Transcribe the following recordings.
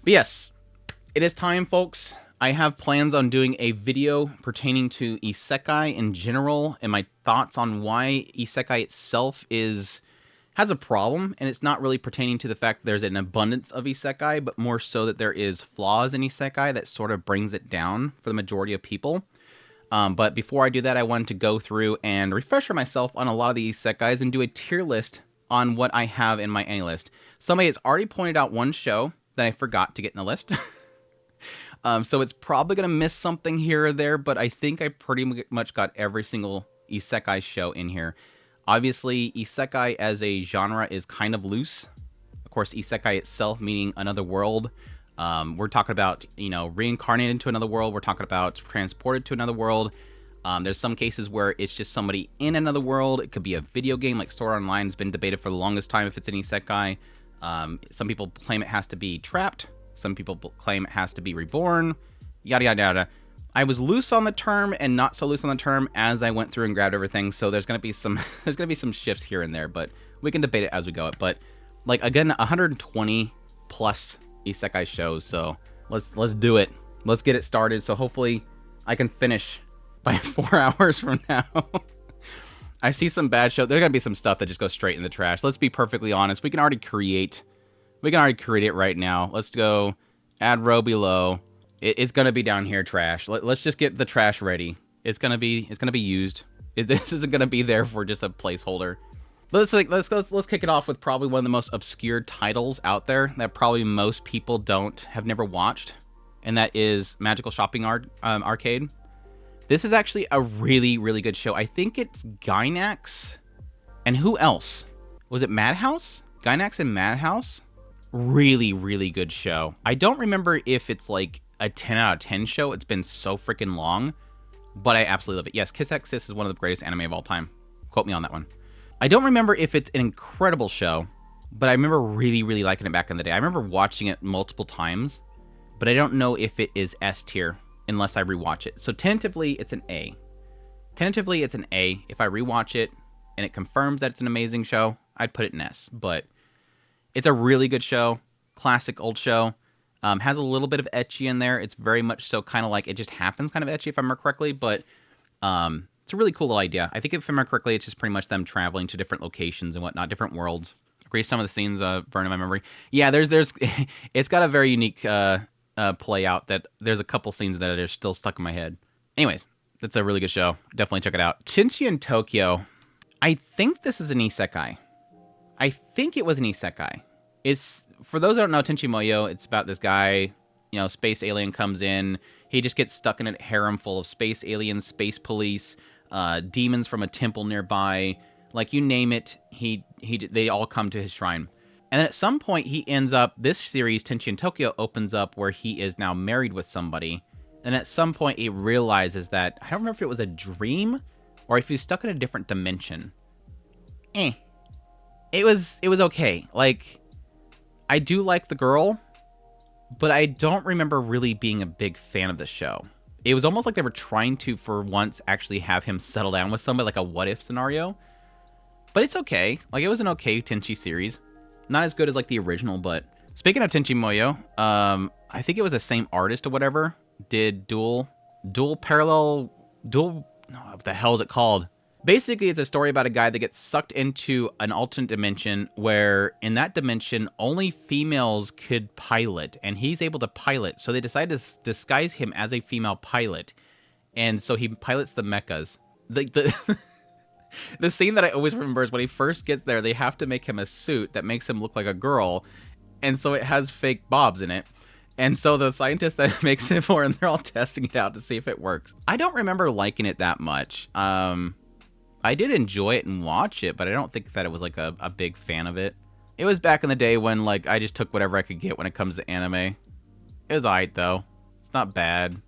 But yes, it is time, folks. I have plans on doing a video pertaining to Isekai in general and my thoughts on why Isekai itself has a problem, and it's not really pertaining to the fact that there's an abundance of Isekai, but more so that there is flaws in Isekai that sort of brings it down for the majority of people. But before I do that, I wanted to go through and refresh myself on a lot of the Isekais and do a tier list on what I have in my anime list. Somebody has already pointed out one show that I forgot to get in the list. So it's probably going to miss something here or there, but I think I pretty much got every single Isekai show in here. Obviously, Isekai as a genre is kind of loose. Of course, Isekai itself meaning another world. We're talking about, reincarnated into another world. We're talking about transported to another world. There's some cases where it's just somebody in another world. It could be a video game, like Sword Art Online has been debated for the longest time if it's an Isekai. Some people claim it has to be trapped. Some people claim it has to be reborn. Yada, yada, yada. I was loose on the term and not so loose on the term as I went through and grabbed everything. So there's gonna be some shifts here and there, but we can debate it as we go. But like again, 120 plus Isekai shows. So let's do it. Let's get it started. So hopefully I can finish by 4 hours from now. I see some bad shows. There's gonna be some stuff that just goes straight in the trash. Let's be perfectly honest. We can already create it right now. Let's go add row below. It's gonna be down here trash. Let's just get the trash ready. It's gonna be used. This isn't gonna be there for just a placeholder. But let's kick it off with probably one of the most obscure titles out there that probably most people have never watched, and that is Magical Shopping Arcade. This is actually a really, really good show. I think it's Gainax, and who else? Was it Madhouse? Gainax and Madhouse? Really, really good show. I don't remember if it's like a 10 out of 10 show. It's been so freaking long, but I absolutely love it. Yes, Kiss X Sis is one of the greatest anime of all time. Quote me on that one. I don't remember if it's an incredible show, but I remember really, really liking it back in the day. I remember watching it multiple times, but I don't know if it is S tier unless I rewatch it. So tentatively, it's an A. Tentatively, it's an A. If I rewatch it and it confirms that it's an amazing show, I'd put it in S. But it's a really good show. Classic old show. Has a little bit of ecchi in there. It's very much so kind of like It Just Happens kind of ecchi, if I remember correctly. But it's a really cool little idea. I think if I remember correctly, it's just pretty much them traveling to different locations and whatnot, different worlds. Agree, some of the scenes burn in my memory. Yeah, there's it's got a very unique play out that there's a couple scenes that are still stuck in my head. Anyways, that's a really good show. Definitely check it out. Tenchi in Tokyo. I think this is an isekai. I think it was an isekai. It's, for those that don't know, Tenchi Muyo, it's about this guy, space alien comes in. He just gets stuck in a harem full of space aliens, space police, demons from a temple nearby. Like, you name it, they all come to his shrine. And then at some point, he ends up, this series, Tenchi in Tokyo, opens up where he is now married with somebody. And at some point, he realizes that, I don't remember if it was a dream or if he's stuck in a different dimension. It was okay. Like, I do like the girl, but I don't remember really being a big fan of the show. It was almost like they were trying to, for once, actually have him settle down with somebody, like a what-if scenario. But it's okay. Like, it was an okay Tenchi series. Not as good as, like, the original, but... Speaking of Tenchi Muyo, I think it was the same artist or whatever, did what the hell is it called? Basically, it's a story about a guy that gets sucked into an alternate dimension where, in that dimension, only females could pilot, and he's able to pilot. So they decide to disguise him as a female pilot, and so he pilots the mechas. The scene that I always remember is when he first gets there, they have to make him a suit that makes him look like a girl, and so it has fake bobs in it. And so the scientist that makes it for, and they're all testing it out to see if it works. I don't remember liking it that much. I did enjoy it and watch it, but I don't think that it was like a big fan of it. It was back in the day when like I just took whatever I could get when it comes to anime. It was alright though. It's not bad.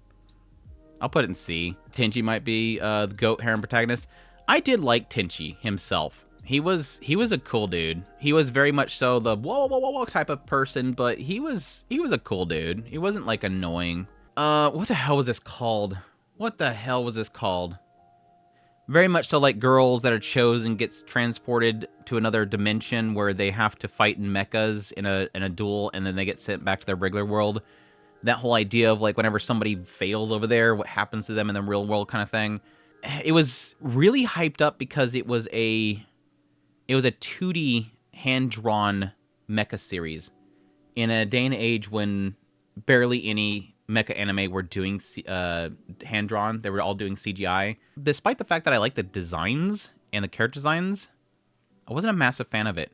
I'll put it in C. Tenchi might be the GOAT harem protagonist. I did like Tenchi himself. He was a cool dude. He was very much so the whoa type of person, but he was a cool dude. He wasn't like annoying. What the hell was this called? Very much so like girls that are chosen gets transported to another dimension where they have to fight in mechas in a duel, and then they get sent back to their regular world. That whole idea of like whenever somebody fails over there, what happens to them in the real world kind of thing. It was really hyped up because it was a 2D hand-drawn mecha series in a day and age when barely any mecha anime were doing hand-drawn. They were all doing CGI. Despite the fact that I like the designs and the character designs, I wasn't a massive fan of it.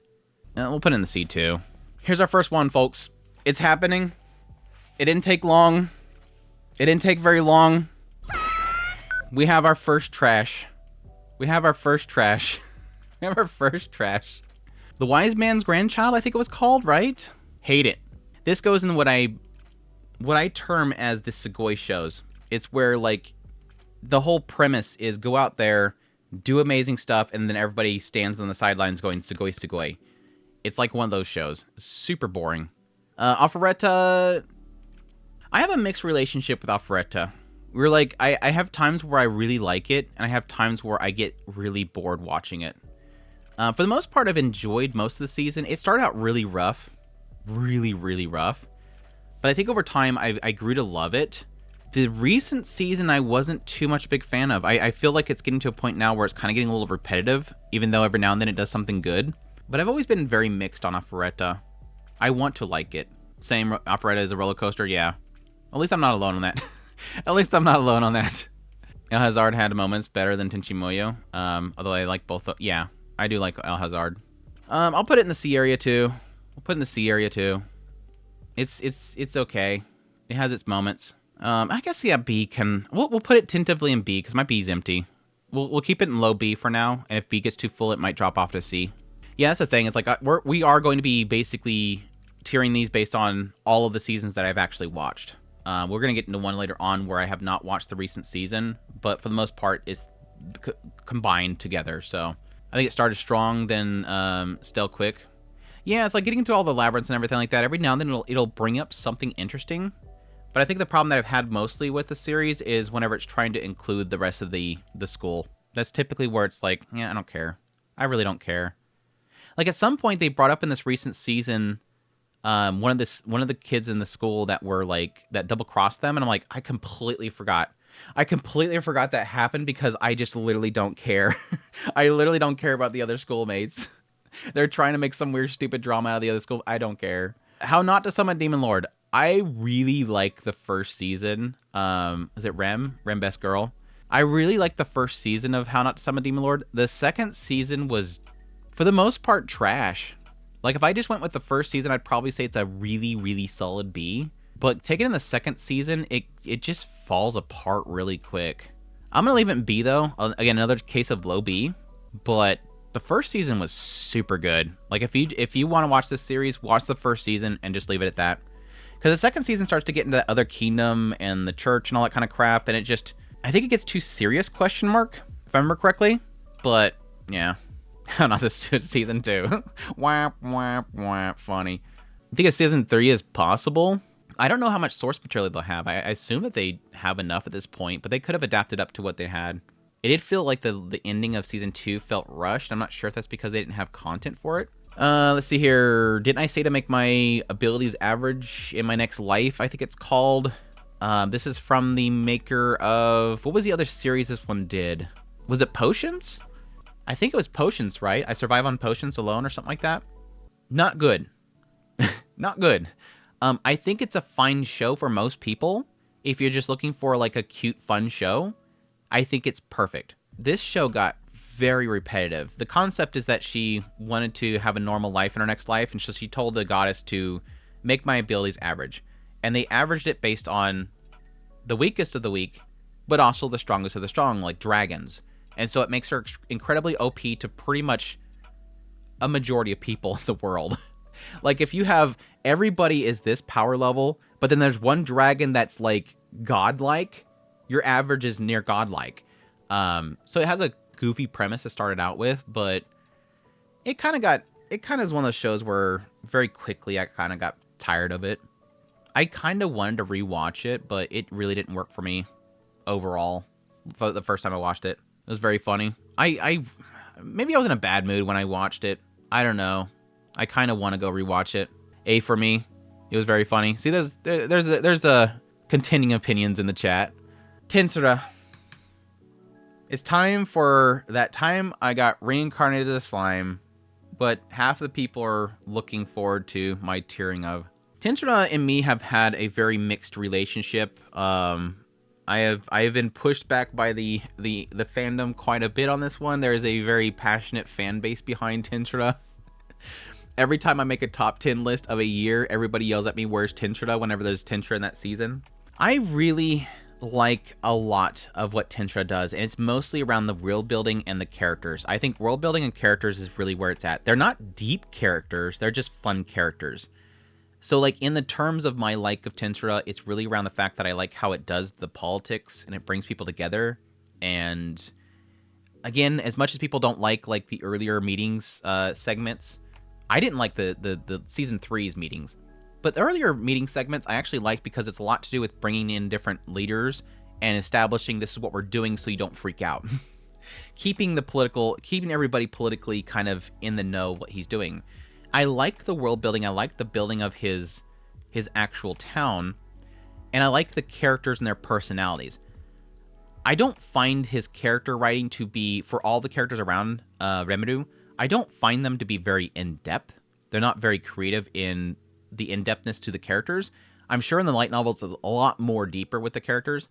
We'll put it in the C2. Here's our first one, folks. It's happening. It didn't take long. It didn't take very long. We have our first trash. We have our first trash. We have our first trash. The Wise Man's Grandchild, I think it was called, right? Hate it. This goes in what I term as the Sugoi shows. It's where, like, the whole premise is go out there, do amazing stuff, and then everybody stands on the sidelines going, Sugoi, Sugoi. It's like one of those shows. Super boring. Arifureta, I have a mixed relationship with Arifureta. We're like, I have times where I really like it, and I have times where I get really bored watching it. For the most part, I've enjoyed most of the season. It started out really rough. Really, really rough. But I think over time, I grew to love it. The recent season, I wasn't too much a big fan of. I feel like it's getting to a point now where it's kind of getting a little repetitive, even though every now and then it does something good. But I've always been very mixed on Arifureta. I want to like it. Same, Arifureta is a roller coaster, yeah. At least I'm not alone on that. At least I'm not alone on that. El Hazard had moments better than Tenchi Muyo. Although I like both. Yeah, I do like El Hazard. I'll put it in the C area too. We'll put it in the C area too. It's okay. It has its moments. I guess yeah, B can. We'll put it tentatively in B because my B is empty. We'll keep it in low B for now, and if B gets too full, it might drop off to C. Yeah, that's the thing. It's like we are going to be basically tiering these based on all of the seasons that I've actually watched. We're going to get into one later on where I have not watched the recent season, but for the most part, it's combined together. So I think it started strong, then still quick. Yeah, it's like getting into all the labyrinths and everything like that. Every now and then it'll bring up something interesting. But I think the problem that I've had mostly with the series is whenever it's trying to include the rest of the school. That's typically where it's like, yeah, I don't care. I really don't care. Like at some point they brought up in this recent season one of the kids in the school that were like that double crossed them, and I'm like, I completely forgot that happened because I just literally don't care. I literally don't care about the other schoolmates. They're trying to make some weird stupid drama out of the other school. I don't care. How Not to Summon Demon Lord. I really like the first season. Is it Rem Best Girl? I really like the first season of How Not to Summon Demon Lord. The second season was for the most part trash. Like, if I just went with the first season, I'd probably say it's a really, really solid B. But taking in the second season, it just falls apart really quick. I'm going to leave it in B, though. Again, another case of low B. But the first season was super good. Like, if you want to watch this series, watch the first season and just leave it at that. Because the second season starts to get into that other kingdom and the church and all that kind of crap. And it just, I think it gets too serious, if I remember correctly. But, yeah. Not this season 2. Wah, wah, wah, funny. I think a season 3 is possible. I don't know how much source material they'll have. I assume that they have enough at this point, but they could have adapted up to what they had. It did feel like the ending of season 2 felt rushed. I'm not sure if that's because they didn't have content for it. Let's see here. Didn't I say to make my abilities average in my next life? I think it's called. This is from the maker of... What was the other series this one did? Was it Potions? I think it was Potions, right? I survive on potions alone or something like that. Not good. Not good. I think it's a fine show for most people. If you're just looking for like a cute, fun show, I think it's perfect. This show got very repetitive. The concept is that she wanted to have a normal life in her next life, and so she told the goddess to make my abilities average. And they averaged it based on the weakest of the weak, but also the strongest of the strong, like dragons. And so it makes her incredibly OP to pretty much a majority of people in the world. Like, if you have everybody is this power level, but then there's one dragon that's, like, godlike, your average is near godlike. So it has a goofy premise to start it out with, but it kind of is one of those shows where very quickly I kind of got tired of it. I kind of wanted to rewatch it, but it really didn't work for me overall for the first time I watched it. It was very funny. I maybe I was in a bad mood when I watched it. I don't know. I kind of want to go rewatch it. A for me. It was very funny. See, there's a contending opinions in the chat. Tensura. It's time for that time I got reincarnated as a slime, but half of the people are looking forward to my tearing of. Tensura and me have had a very mixed relationship. I have been pushed back by the fandom quite a bit on this one. There is a very passionate fan base behind Tensura. Every time I make a top 10 list of a year, everybody yells at me, "Where's Tensura?" whenever there's Tensura in that season. I really like a lot of what Tensura does, and it's mostly around the world building and the characters. I think world building and characters is really where it's at. They're not deep characters, they're just fun characters. So, like, in the terms of my like of Tensura, it's really around the fact that I like how it does the politics and it brings people together. And again, as much as people don't like the earlier meetings segments, I didn't like the season 3's meetings. But the earlier meeting segments I actually liked because it's a lot to do with bringing in different leaders and establishing this is what we're doing so you don't freak out. keeping everybody politically kind of in the know what he's doing. I like the world building. I like the building of his actual town, and I like the characters and their personalities. I don't find his character writing to be, for all the characters around Rimuru, I don't find them to be very in-depth. They're not very creative in the in-depthness to the characters. I'm sure in the light novels it's a lot more deeper with the characters,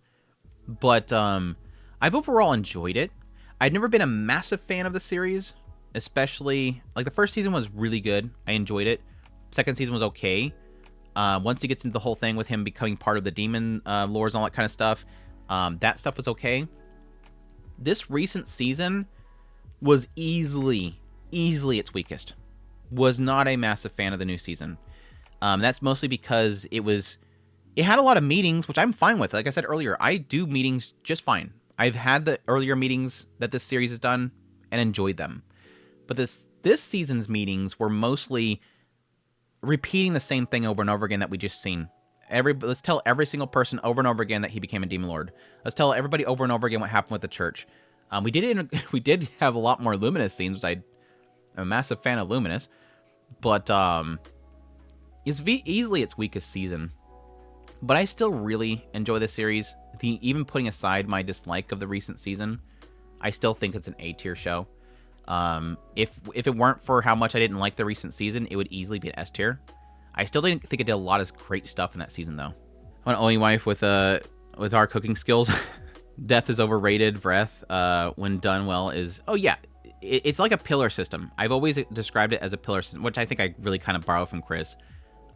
but I've overall enjoyed it. I've never been a massive fan of the series, especially, like, the first season was really good. I enjoyed it. Second season was okay. Once he gets into the whole thing with him becoming part of the demon lores and all that kind of stuff, that stuff was okay. This recent season was easily its weakest. Was not a massive fan of the new season. That's mostly because it had a lot of meetings, which I'm fine with. Like I said earlier, I do meetings just fine. I've had the earlier meetings that this series has done and enjoyed them. But this season's meetings were mostly repeating the same thing over and over again that we just seen. Let's tell every single person over and over again that he became a demon lord. Let's tell everybody over and over again what happened with the church. We did have a lot more Luminous scenes, which I'm a massive fan of Luminous, but it's easily its weakest season. But I still really enjoy the series. Even putting aside my dislike of the recent season, I still think it's an A-tier show. If it weren't for how much I didn't like the recent season, it would easily be an S tier. I still didn't think it did a lot of great stuff in that season, though. An only wife with our cooking skills. Death is overrated. Breath, when done well, is... Oh, yeah. It's like a pillar system. I've always described it as a pillar system, which I think I really kind of borrow from Chris.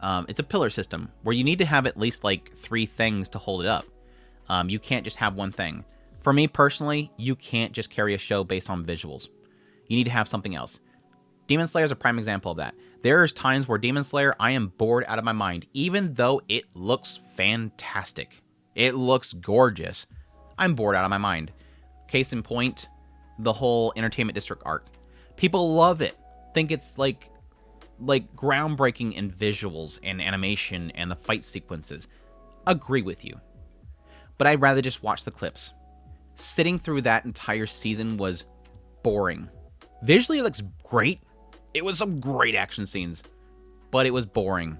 It's a pillar system where you need to have at least, like, 3 things to hold it up. You can't just have one thing. For me, personally, you can't just carry a show based on visuals. You need to have something else. Demon Slayer is a prime example of that. There's times where Demon Slayer, I am bored out of my mind, even though it looks fantastic. It looks gorgeous. I'm bored out of my mind. Case in point, the whole Entertainment District arc. People love it. Think it's like groundbreaking in visuals and animation and the fight sequences. Agree with you. But I'd rather just watch the clips. Sitting through that entire season was boring. Visually, it looks great. It was some great action scenes, but it was boring.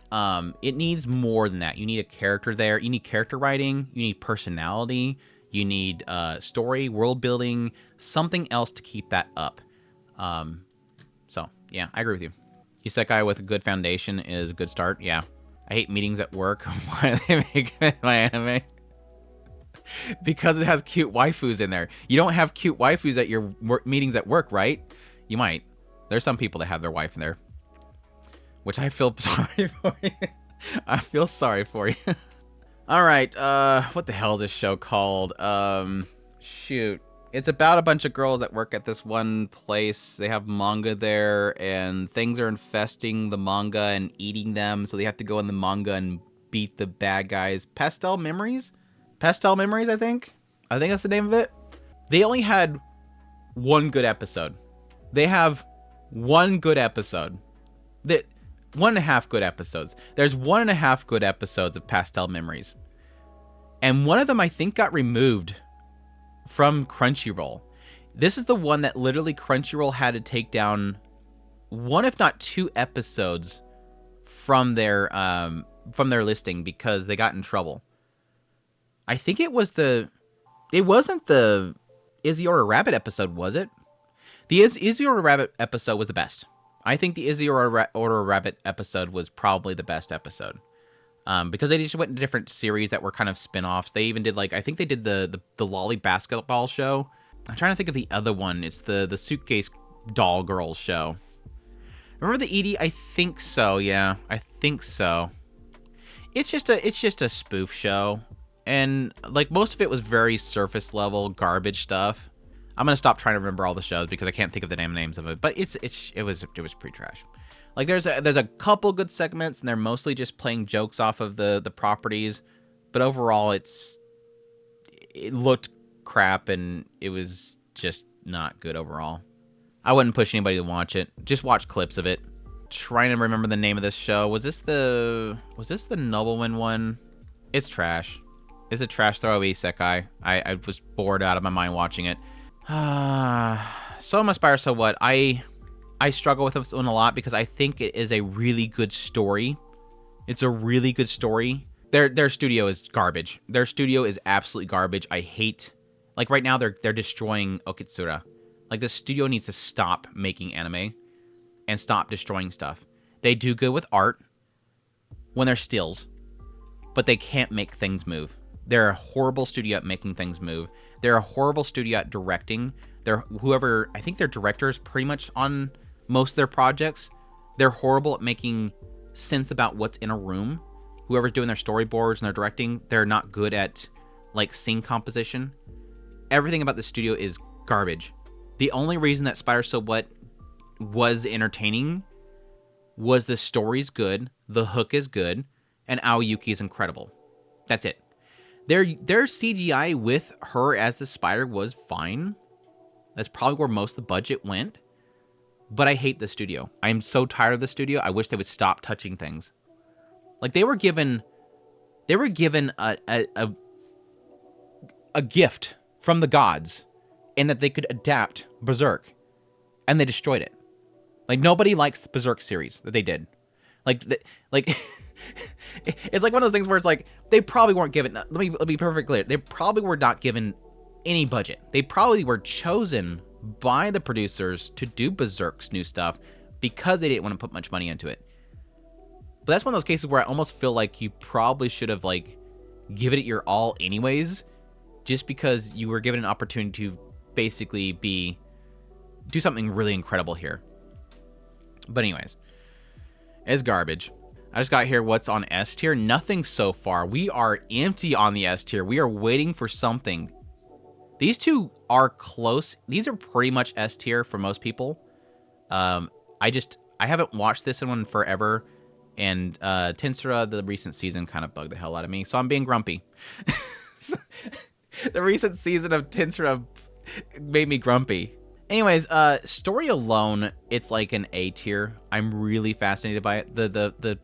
It needs more than that. You need a character there. You need character writing. You need personality. You need story, world building, something else to keep that up. So, yeah, I agree with you. Isekai with a good foundation is a good start. Yeah. I hate meetings at work. Why do they make it my anime? Because it has cute waifus in there. You don't have cute waifus at your meetings at work, right? You might. There's some people that have their wife in there. Which I feel sorry for you. I feel sorry for you. Alright, what the hell is this show called? Shoot. It's about a bunch of girls that work at this one place. They have manga there, and things are infesting the manga and eating them, so they have to go in the manga and beat the bad guys. Pastel Memories? Pastel Memories, I think? I think that's the name of it. They only had one good episode. They have one good episode. 1.5 good episodes. There's 1.5 good episodes of Pastel Memories. And one of them, I think, got removed from Crunchyroll. This is the one that literally Crunchyroll had to take down one, if not two episodes from their listing because they got in trouble. I think it wasn't the Is the Order Rabbit episode, was it? The Is the Order Rabbit episode was the best. I think the Is the Order Rabbit episode was probably the best episode. Because they just went into different series that were kind of spin-offs. They even did, like, I think they did the Lolly basketball show. I'm trying to think of the other one. It's the Suitcase Doll Girls show. Remember the Edie? I think so, yeah. I think so. It's just a spoof show. And, like, most of it was very surface level garbage stuff. I'm gonna stop trying to remember all the shows because I can't think of the damn names of it. But it was pretty trash. Like, there's a couple good segments, and they're mostly just playing jokes off of the properties. But overall, it looked crap, and it was just not good overall. I wouldn't push anybody to watch it. Just watch clips of it. Trying to remember the name of this show. Was this the Nobleman one? It's trash. It's a trash throwaway isekai. I was bored out of my mind watching it. So Must Buy or So What? I struggle with this one a lot because I think it is a really good story. It's a really good story. Their studio is garbage. Their studio is absolutely garbage. I hate... Like, right now, they're destroying Okitsura. Like, the studio needs to stop making anime and stop destroying stuff. They do good with art when they're stills, but they can't make things move. They're a horrible studio at making things move. They're a horrible studio at directing. I think their director is pretty much on most of their projects. They're horrible at making sense about what's in a room. Whoever's doing their storyboards and their directing, they're not good at, like, scene composition. Everything about the studio is garbage. The only reason that Spider So What was entertaining was the story's good, the hook is good, and Aoyuki is incredible. That's it. Their CGI with her as the spider was fine. That's probably where most of the budget went. But I hate the studio. I am so tired of the studio. I wish they would stop touching things. Like, they were given a gift from the gods in that they could adapt Berserk, and they destroyed it. Like, nobody likes the Berserk series that they did. It's like one of those things where it's like, they probably weren't given... Let me be perfectly clear. They probably were not given any budget. They probably were chosen by the producers to do Berserk's new stuff because they didn't want to put much money into it. But that's one of those cases where I almost feel like you probably should have, like, given it your all anyways, just because you were given an opportunity to basically do something really incredible here. But anyways, it's garbage. I just got here what's on S tier. Nothing so far. We are empty on the S tier. We are waiting for something. These two are close. These are pretty much S tier for most people. I haven't watched this one forever, and Tensura, the recent season, kind of bugged the hell out of me, so I'm being grumpy. The recent season of Tensura made me grumpy. Anyways, story alone, it's like an A tier. I'm really fascinated by it. The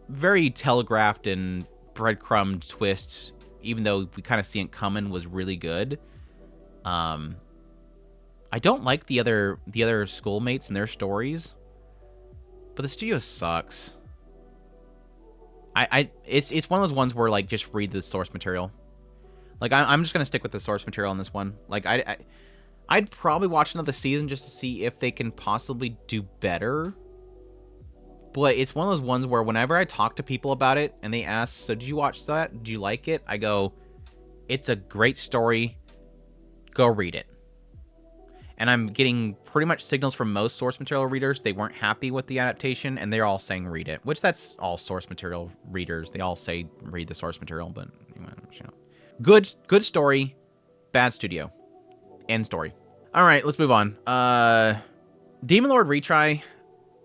very telegraphed and breadcrumbed twists, even though we kind of see it coming, was really good. I don't like the other schoolmates and their stories, but the studio sucks. It's one of those ones where, like, just read the source material. Like, I'm just gonna stick with the source material on this one. Like, I'd probably watch another season just to see if they can possibly do better. But it's one of those ones where whenever I talk to people about it and they ask, so did you watch that? Did you like it? I go, it's a great story. Go read it. And I'm getting pretty much signals from most source material readers. They weren't happy with the adaptation, and they're all saying read it. Which, that's all source material readers. They all say read the source material, but, you know. Good story, bad studio. End story. All right, let's move on. Demon Lord Retry.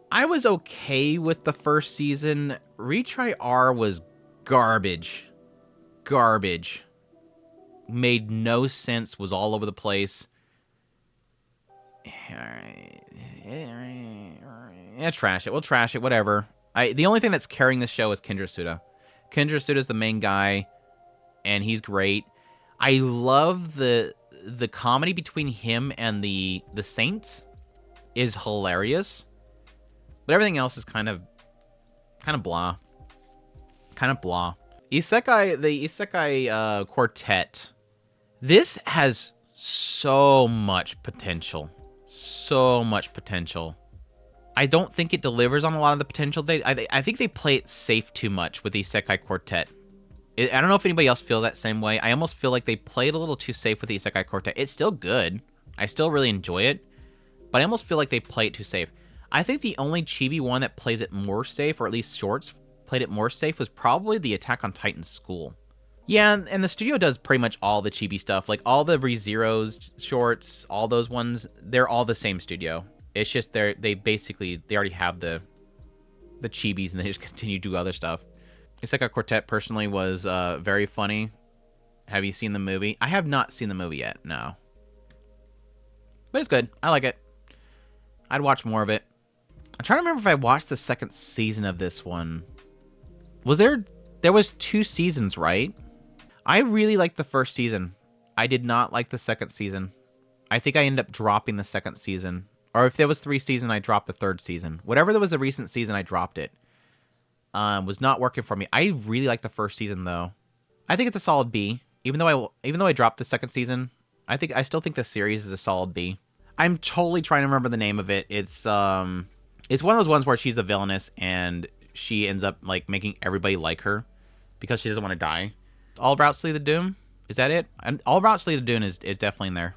I was okay with the first season. Retry R was garbage. Garbage. Made no sense, was all over the place. Alright. Yeah, trash it. We'll trash it, whatever. The only thing that's carrying this show is Kendra Suda. Kendra Suda's the main guy, and he's great. I love the comedy between him and the Saints is hilarious, but everything else is kind of blah, kind of blah. The Isekai Quartet. This has so much potential, so much potential. I don't think it delivers on a lot of the potential. I think they play it safe too much with the Isekai Quartet. I don't know if anybody else feels that same way. I almost feel like they played a little too safe with the Isekai Quartet. It's still good. I still really enjoy it, but I almost feel like they play it too safe. I think the only chibi one that plays it more safe, or at least shorts played it more safe, was probably the Attack on Titan school. Yeah, and the studio does pretty much all the chibi stuff. Like all the ReZero's shorts, all those ones, they're all the same studio. It's just they already have the chibis and they just continue to do other stuff. Isekai Quartet personally was very funny. Have you seen the movie? I have not seen the movie yet, no. But it's good. I like it. I'd watch more of it. I'm trying to remember if I watched the second season of this one. There was 2 seasons, right? I really liked the first season. I did not like the second season. I think I ended up dropping the second season. Or if there was 3 seasons, I dropped the third season. Whatever there was a recent season, I dropped it. Was not working for me. I really like the first season though. I think it's a solid B. Even though I dropped the second season, I still think the series is a solid B. I'm totally trying to remember the name of it. It's one of those ones where she's a villainess and she ends up like making everybody like her because she doesn't want to die. All Routes Lead to Doom? Is that it? And All Routes Lead to Doom is definitely in there.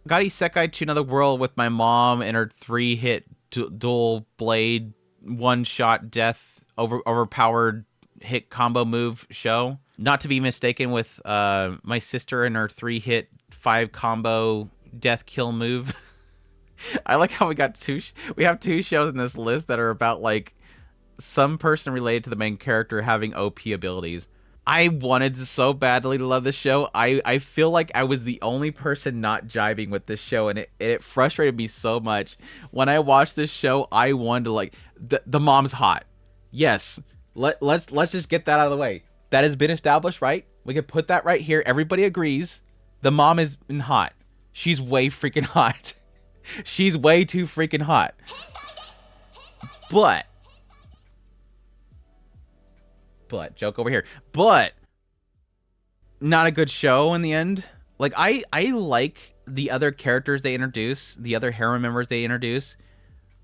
Got Isekai to Another World with my mom and her 3-hit dual blade one-shot death overpowered hit combo move show. Not to be mistaken with my sister and her 3-hit 5 combo death kill move. I like how we have 2 shows in this list that are about like some person related to the main character having OP abilities. I wanted so badly to love this show. I feel like I was the only person not jiving with this show, and it frustrated me so much. When I watched this show, I wanted to like the mom's hot. Yes, let's just get that out of the way. That has been established, right? We can put that right here. Everybody agrees. The mom is hot. She's way freaking hot. She's way too freaking hot. But joke over here. But not a good show in the end. Like I like the other characters they introduce, the other harem members they introduce.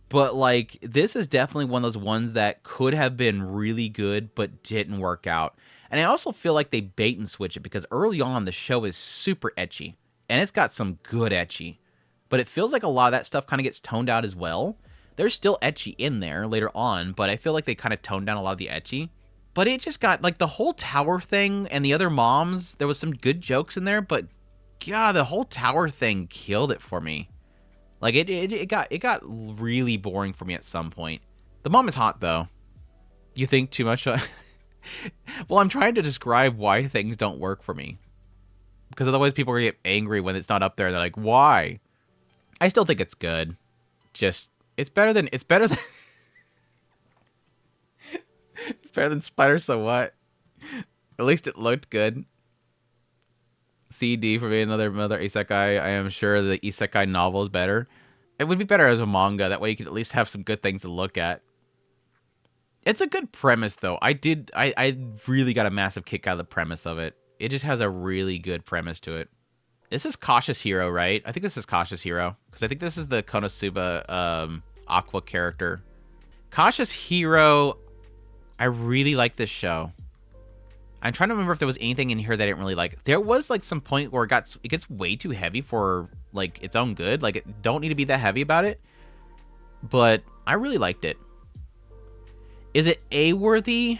But, like, this is definitely one of those ones that could have been really good, but didn't work out. And I also feel like they bait and switch it, because early on, the show is super ecchi. And it's got some good ecchi. But it feels like a lot of that stuff kind of gets toned out as well. There's still ecchi in there later on, but I feel like they kind of toned down a lot of the ecchi. But it just got, like, the whole tower thing and the other moms, there was some good jokes in there, but, God, the whole tower thing killed it for me. Like, it got really boring for me at some point. The mom is hot, though. You think too much? Well, I'm trying to describe why things don't work for me. Because otherwise people are going to get angry when it's not up there. They're like, why? I still think it's good. Just, it's better than it's better than Spider So What. At least it looked good. CD for being another isekai. I am sure the isekai novel is better. It would be better as a manga. That way you could at least have some good things to look at. It's a good premise, though. I really got a massive kick out of the premise of it. It just has a really good premise to it. This is Cautious Hero, right? I think this is Cautious Hero. Because I think this is the Konosuba Aqua character. Cautious Hero, I really like this show. I'm trying to remember if there was anything in here that I didn't really like. There was like some point where it gets way too heavy for like its own good. Like it don't need to be that heavy about it. But I really liked it. Is it A worthy?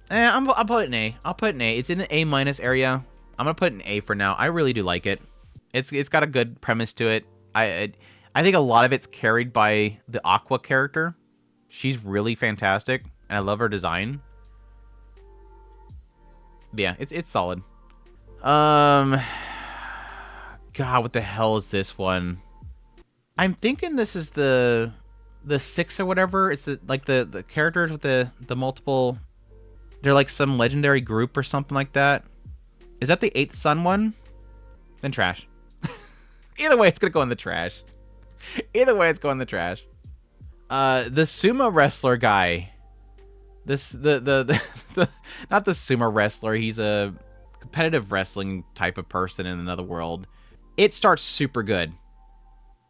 I'll put it in A. I'll put it in A. It's in the A- area. I'm gonna put it in A for now. I really do like it. It's got a good premise to it. I think a lot of it's carried by the Aqua character. She's really fantastic, and I love her design. But yeah, it's solid. God, what the hell is this one? I'm thinking this is the 6 or whatever. It's the characters with the multiple. They're like some legendary group or something like that. Is that the 8th Sun one? Then trash. Either way, it's gonna go in the trash. Either way, it's going in the trash. The Sumo Wrestler guy. The not the Sumo Wrestler. He's a competitive wrestling type of person in another world. It starts super good.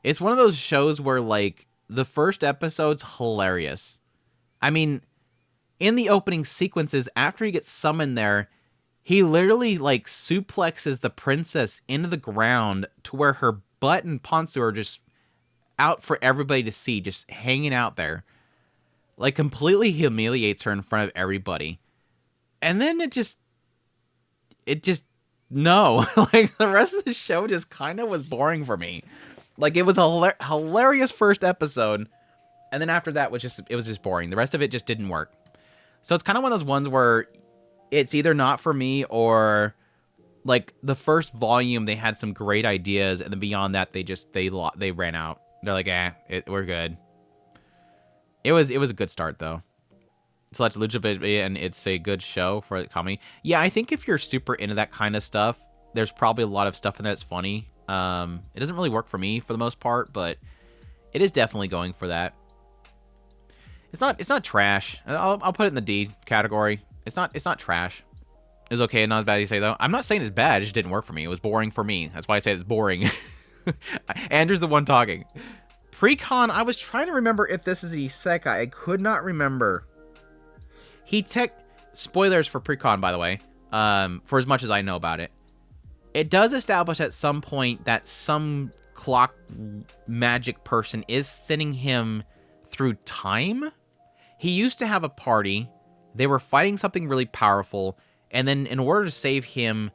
It's one of those shows where, like, the first episode's hilarious. I mean, in the opening sequences, after he gets summoned there, he literally, like, suplexes the princess into the ground to where her butt and Ponsu are just out for everybody to see, just hanging out there. Like, completely humiliates her in front of everybody. And then it just, no. Like, the rest of the show just kind of was boring for me. Like, it was a hilarious first episode, and then after that, it was just boring. The rest of it just didn't work. So it's kind of one of those ones where it's either not for me, or, like, the first volume, they had some great ideas, and then beyond that, they ran out. They're like, we're good. It was a good start, though. So that's Lucha Baby, and it's a good show for comedy. Yeah, I think if you're super into that kind of stuff, there's probably a lot of stuff in there that's funny. It doesn't really work for me for the most part, but it is definitely going for that. It's not trash. I'll put it in the D category. It's not trash. It's okay, not as bad as you say, though. I'm not saying it's bad, it just didn't work for me. It was boring for me. That's why I said it's boring. Andrew's the one talking. Precon, I was trying to remember if this is Isekai. I could not remember. Spoilers for Precon, by the way, for as much as I know about it. It does establish at some point that some clock magic person is sending him through time. He used to have a party. They were fighting something really powerful, and then in order to save him,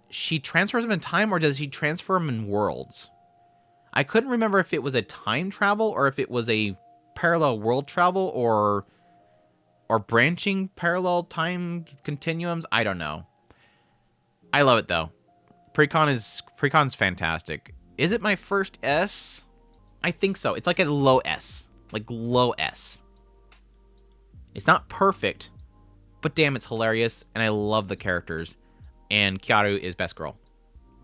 she transfers him in time, or does she transfer him in worlds? I couldn't remember if it was a time travel, or if it was a parallel world travel, or branching parallel time continuums. I don't know. I love it, though. Precon's fantastic. Is it my first S? I think so. It's like a low S. Like low S. It's not perfect, but damn, it's hilarious, and I love the characters. And Kyaru is best girl.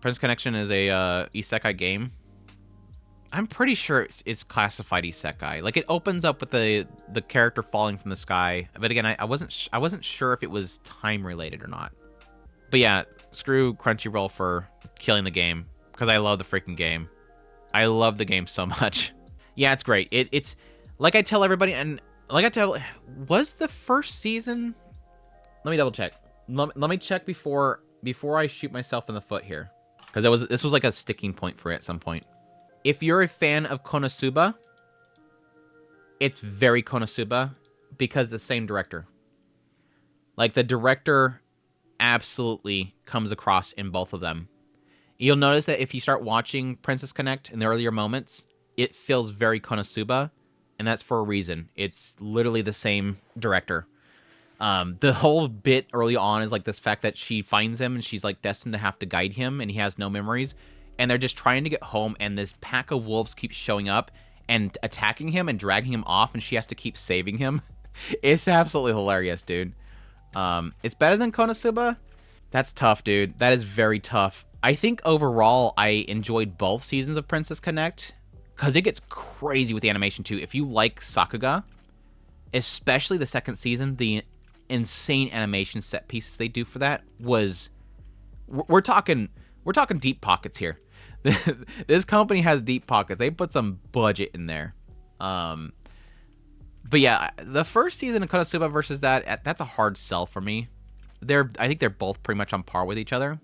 Prince Connection is a isekai game. I'm pretty sure it's classified isekai. Like, it opens up with the character falling from the sky. But again, I wasn't sure if it was time related or not. But yeah, screw Crunchyroll for killing the game, because I love the freaking game. I love the game so much. Yeah, it's great. It's like I tell everybody, and like I tell, was the first season? Let me double check. Let me check before I shoot myself in the foot here, because this was like a sticking point for it at some point. If you're a fan of Konosuba, it's very Konosuba, because the same director. Like, the director absolutely comes across in both of them. You'll notice that if you start watching Princess Connect in the earlier moments, it feels very Konosuba, and that's for a reason. It's literally the same director. The whole bit early on is like this fact that she finds him, and she's like destined to have to guide him, and he has no memories, and they're just trying to get home, and this pack of wolves keeps showing up and attacking him and dragging him off, and she has to keep saving him. It's absolutely hilarious, dude. It's better than Konosuba. That's tough, dude. That is very tough. I think overall I enjoyed both seasons of Princess Connect, because it gets crazy with the animation too. If you like Sakuga, especially the second season, the insane animation set pieces they do for that was, we're talking deep pockets here. This company has deep pockets. They put some budget in there. But yeah, the first season of Konosuba versus that's a hard sell for me. I think they're both pretty much on par with each other,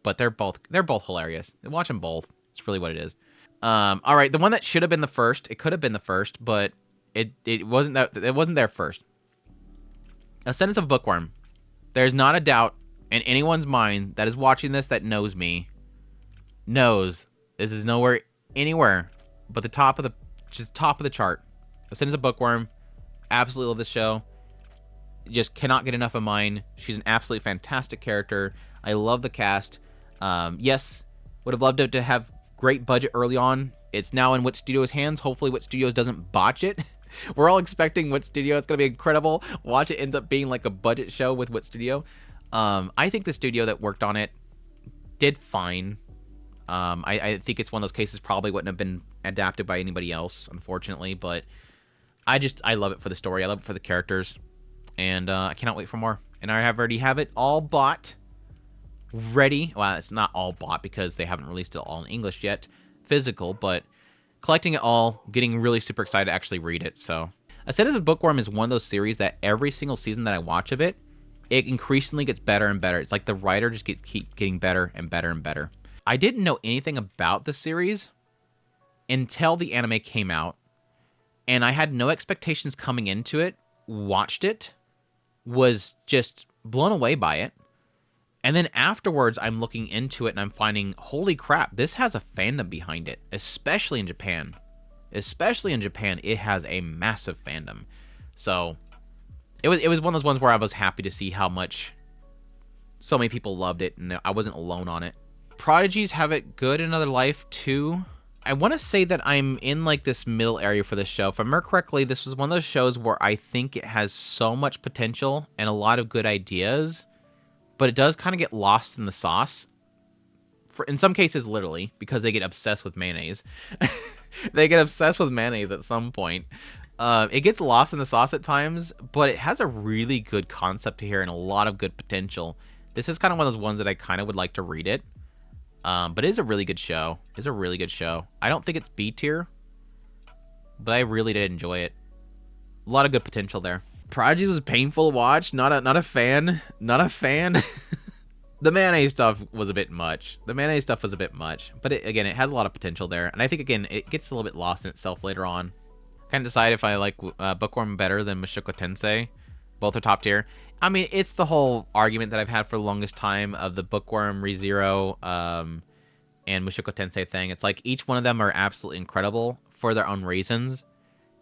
but they're both hilarious. Watch them both. It's really what it is. All right, the one that should have been the first, it could have been the first, but it wasn't there first. Ascendance of Bookworm. There's not a doubt in anyone's mind that is watching this that knows me, knows this is anywhere but the top of the chart. Ascendance of Bookworm. Absolutely love this show. Just cannot get enough of mine. She's an absolutely fantastic character. I love the cast. Yes, would have loved it to have great budget early on. It's now in Wit Studios' hands. Hopefully Wit Studios doesn't botch it. We're all expecting Wit Studio. It's going to be incredible. Watch it ends up being like a budget show with Wit Studio. I think the studio that worked on it did fine. I think it's one of those cases probably wouldn't have been adapted by anybody else, unfortunately, but I love it for the story. I love it for the characters, and I cannot wait for more. And I already have it all bought, ready. Well, it's not all bought because they haven't released it all in English yet, physical, but collecting it all, getting really super excited to actually read it. So Ascendance of Bookworm is one of those series that every single season that I watch of it, it increasingly gets better and better. It's like the writer just keep getting better and better and better. I didn't know anything about the series until the anime came out, and I had no expectations coming into it, watched it, was just blown away by it. And then afterwards, I'm looking into it and I'm finding, holy crap, this has a fandom behind it, especially in Japan. Especially in Japan, it has a massive fandom. So it was one of those ones where I was happy to see how much so many people loved it, and I wasn't alone on it. Prodigies have it good in Another Life too. I want to say that I'm in like this middle area for this show. If I remember correctly, this was one of those shows where I think it has so much potential and a lot of good ideas, but it does kind of get lost in the sauce. In some cases, literally, because they get obsessed with mayonnaise. They get obsessed with mayonnaise at some point. It gets lost in the sauce at times, but it has a really good concept here and a lot of good potential. This is kind of one of those ones that I kind of would like to read it. But it is a really good show. It's a really good show. I don't think it's B tier, but I really did enjoy it. A lot of good potential there. Prodigies was painful to watch. Not a fan. Not a fan. The mayonnaise stuff was a bit much. But again, it has a lot of potential there. And I think, again, it gets a little bit lost in itself later on. Kind of decide if I like Bookworm better than Mushoku Tensei. Both are top tier. I mean, it's the whole argument that I've had for the longest time of the Bookworm, ReZero, and Mushoku Tensei thing. It's like each one of them are absolutely incredible for their own reasons,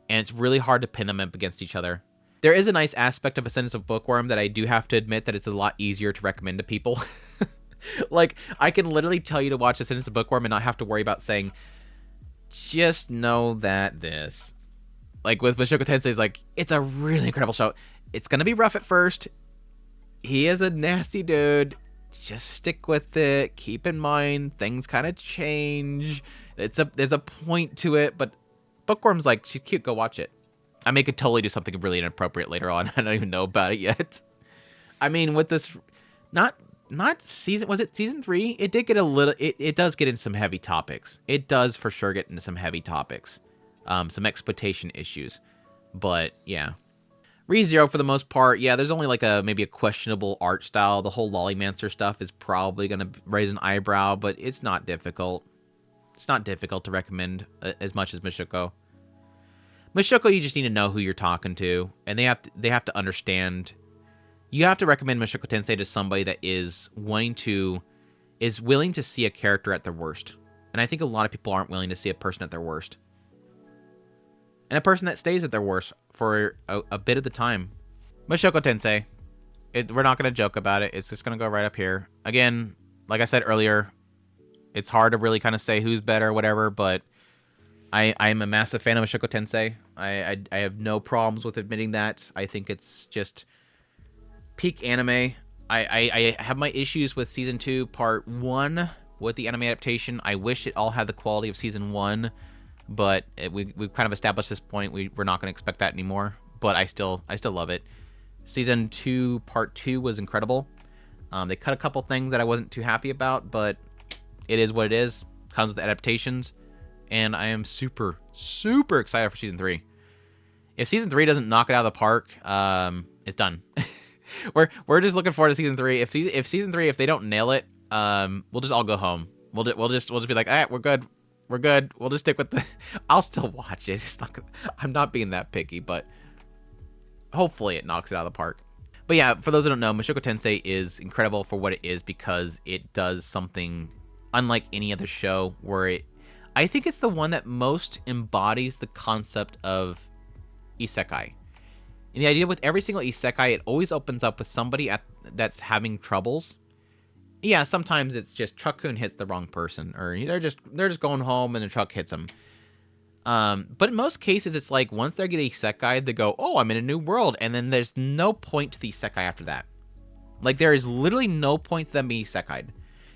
and it's really hard to pin them up against each other. There is a nice aspect of Ascendance of Bookworm that I do have to admit that it's a lot easier to recommend to people. Like, I can literally tell you to watch Ascendance of Bookworm and not have to worry about saying, just know that this. Like, with Mushoku Tensei, it's like, it's a really incredible show. It's going to be rough at first. He is a nasty dude. Just stick with it. Keep in mind, things kind of change. There's a point to it, but Bookworm's like, she's cute, go watch it. I may could totally do something really inappropriate later on. I don't even know about it yet. I mean, with this, not season, was it season 3? It did get a little, it does get into some heavy topics. It does for sure get into some heavy topics. Some exploitation issues. But, yeah. ReZero, for the most part, yeah, there's only like maybe a questionable art style. The whole Lollymancer stuff is probably going to raise an eyebrow, but it's not difficult. It's not difficult to recommend as much as Mushoku. Mushoku, you just need to know who you're talking to, and they have to understand. You have to recommend Mushoku Tensei to somebody that is willing to see a character at their worst. And I think a lot of people aren't willing to see a person at their worst. And a person that stays at their worst for a bit of the time. Mushoku Tensei. We're not going to joke about it. It's just going to go right up here. Again, like I said earlier, it's hard to really kind of say who's better or whatever, but I am a massive fan of Mushoku Tensei. I have no problems with admitting that. I think it's just peak anime. I have my issues with Season 2, Part 1, with the anime adaptation. I wish it all had the quality of Season 1, but we've kind of established this point. We're not going to expect that anymore, but I still love it. Season 2, Part 2 was incredible. They cut a couple things that I wasn't too happy about, but it is what it is. Comes with adaptations, and I am super, super excited for Season 3. If Season 3 doesn't knock it out of the park, it's done. We're just looking forward to Season 3. If Season 3, if they don't nail it, we'll just all go home. We'll just be like, all right, we're good. We're good. We'll just stick with the... I'll still watch it. I'm not being that picky, but hopefully it knocks it out of the park. But yeah, for those who don't know, Mushoku Tensei is incredible for what it is because it does something unlike any other show where I think it's the one that most embodies the concept of Isekai. And the idea with every single Isekai, it always opens up with somebody that's having troubles. Yeah, sometimes it's just Truck-kun hits the wrong person, or they're just going home and the truck hits them. But in most cases, it's like once they get a isekai, they go, "Oh, I'm in a new world," and then there's no point to the isekai after that. Like, there is literally no point to them being isekai'd.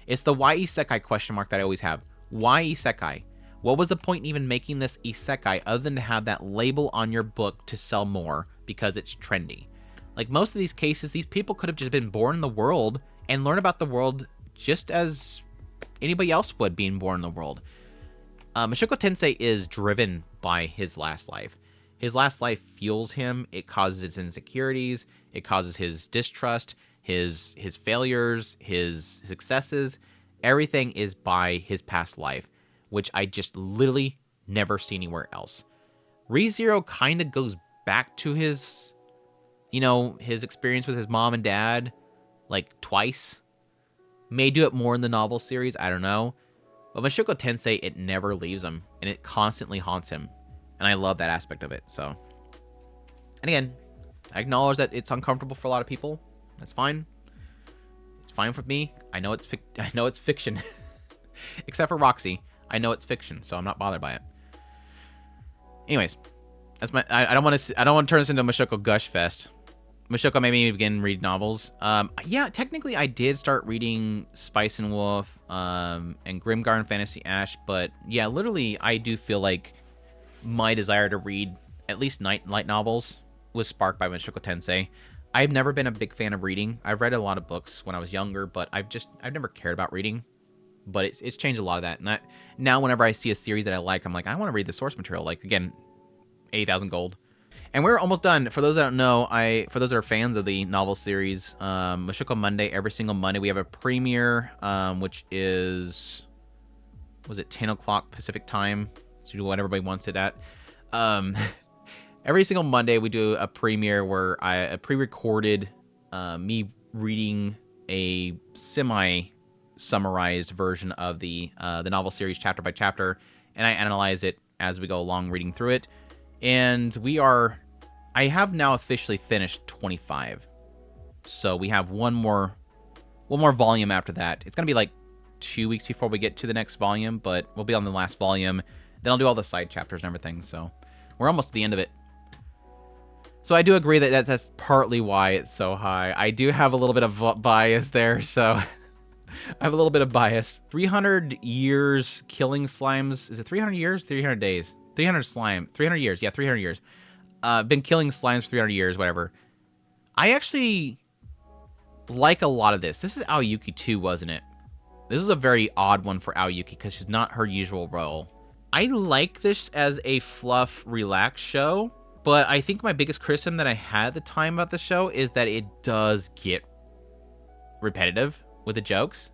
It's the why isekai question mark that I always have. Why isekai? What was the point in even making this isekai other than to have that label on your book to sell more because it's trendy? Like, most of these cases, these people could have just been born in the world and learn about the world just as anybody else would being born in the world. Mushoku Tensei is driven by his last life. His last life fuels him. It causes his insecurities. It causes his distrust, his failures, his successes. Everything is by his past life, which I just literally never see anywhere else. ReZero kind of goes back to his, his experience with his mom and dad, like, twice. May do it more in the novel series, I don't know. But Mushoku Tensei, it never leaves him, and it constantly haunts him. And I love that aspect of it, so. And again, I acknowledge that it's uncomfortable for a lot of people. That's fine. It's fine for me. I know it's fiction. Except for Roxy. I know it's fiction, so I'm not bothered by it. Anyways, that's my. I don't want to turn this into a Mushoku gush fest. Mushoku made me begin read novels. Yeah, technically I did start reading Spice and Wolf, and Grimgar and Fantasy Ash, but yeah, literally I do feel like my desire to read at least light novels was sparked by Mushoku Tensei. I've never been a big fan of reading. I've read a lot of books when I was younger, but I've never cared about reading. But it's changed a lot of that. And now whenever I see a series that I like, I'm like, I want to read the source material. Like, again, 80,000 gold. And we're almost done. For those that don't know, for those that are fans of the novel series, Mushoku Monday, every single Monday, we have a premiere, which is, was it 10 o'clock Pacific time? So do what everybody wants it at. Every single Monday, we do a premiere where a pre-recorded me reading a semi-summarized version of the novel series chapter by chapter, and I analyze it as we go along reading through it. And I have now officially finished 25. So we have one more volume after that. It's going to be like 2 weeks before we get to the next volume, but we'll be on the last volume. Then I'll do all the side chapters and everything. So we're almost at the end of it. So I do agree that that's partly why it's so high. I do have a little bit of bias there, so I have a little bit of bias. 300 years killing slimes. Is it 300 years? 300 days. 300 slime. 300 years. Yeah, 300 years. Been killing slimes for 300 years, whatever. I actually like a lot of this. This is Aoyuki too, wasn't it? This is a very odd one for Aoyuki because she's not her usual role. I like this as a fluff, relaxed show, but I think my biggest criticism that I had at the time about the show is that it does get repetitive with the jokes.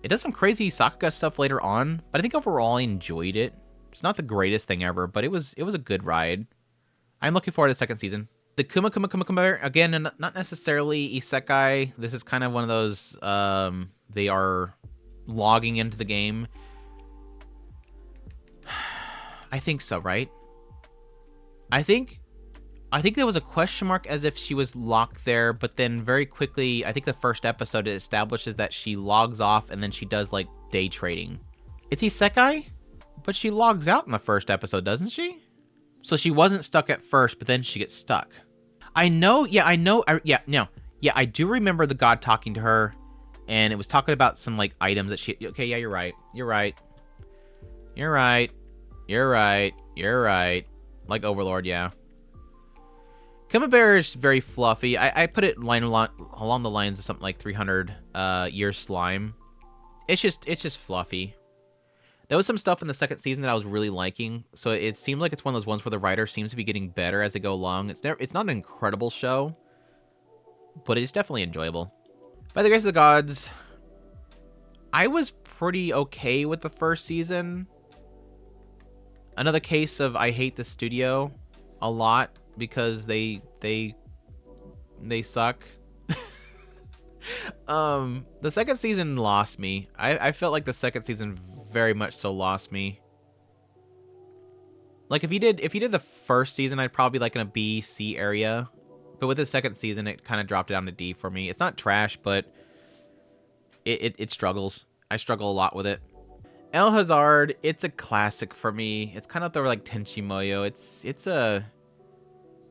It does some crazy Sakuga stuff later on, but I think overall I enjoyed it. It's not the greatest thing ever, but it was a good ride. I'm looking forward to the second season. The Kuma, again, not necessarily isekai. This is kind of one of those, they are logging into the game. I think so, right? I think there was a question mark as if she was locked there, but then very quickly, I think the first episode, it establishes that she logs off and then she does, like, day trading. It's isekai, but she logs out in the first episode, doesn't she? So she wasn't stuck at first, but then she gets stuck. I do remember the god talking to her, and it was talking about some, like, items that she... Okay, yeah, you're right. Like Overlord, yeah. Kuma Bear is very fluffy. I put it along the lines of something like 300 years slime. It's just fluffy. There was some stuff in the second season that I was really liking, so it seemed like it's one of those ones where the writer seems to be getting better as they go along. It's not an incredible show, but it's definitely enjoyable. By the grace of the gods, I was pretty okay with the first season. Another case of I hate the studio a lot because they suck. The second season lost me. I felt like the second season very much so lost me. Like, if you did the first season, I'd probably like in a B, C area. But with the second season, it kind of dropped down to D for me. It's not trash, but it struggles. I struggle a lot with it. El Hazard, it's a classic for me. It's kind of the like Tenchi Moyo.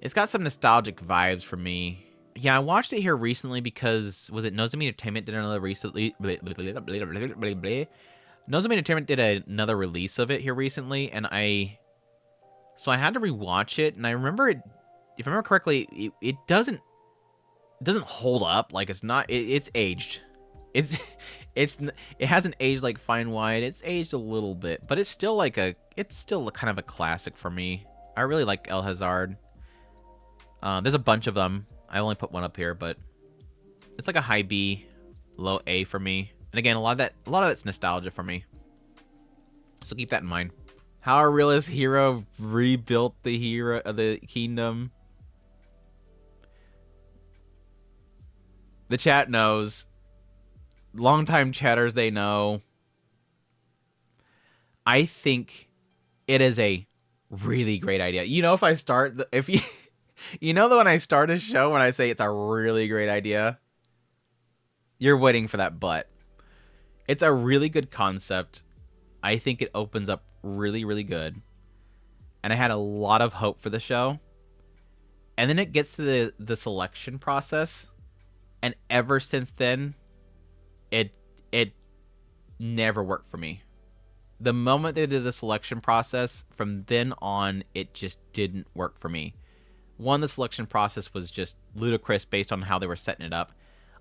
It's got some nostalgic vibes for me. Yeah, I watched it here recently because was it Nozomi Entertainment did another recently. Nozomi Entertainment did another release of it here recently, and so I had to rewatch it, and I remember it. If I remember correctly, it doesn't hold up. Like it's not. It's aged. It's it's it hasn't aged like fine wine. It's aged a little bit, but it's still like it's still kind of a classic for me. I really like El Hazard. There's a bunch of them. I only put one up here, but it's like a high B, low A for me. And again, a lot of it's nostalgia for me. So keep that in mind. How a realist hero rebuilt the hero of the kingdom. The chat knows. Longtime chatters, they know. I think it is a really great idea. You know, if I start, if you, you know that when I start a show, when I say it's a really great idea, you're waiting for that but. It's a really good concept. I think it opens up really, really good. And I had a lot of hope for the show. And then it gets to the selection process. And ever since then, it never worked for me. The moment they did the selection process, from then on, it just didn't work for me. One, the selection process was just ludicrous based on how they were setting it up.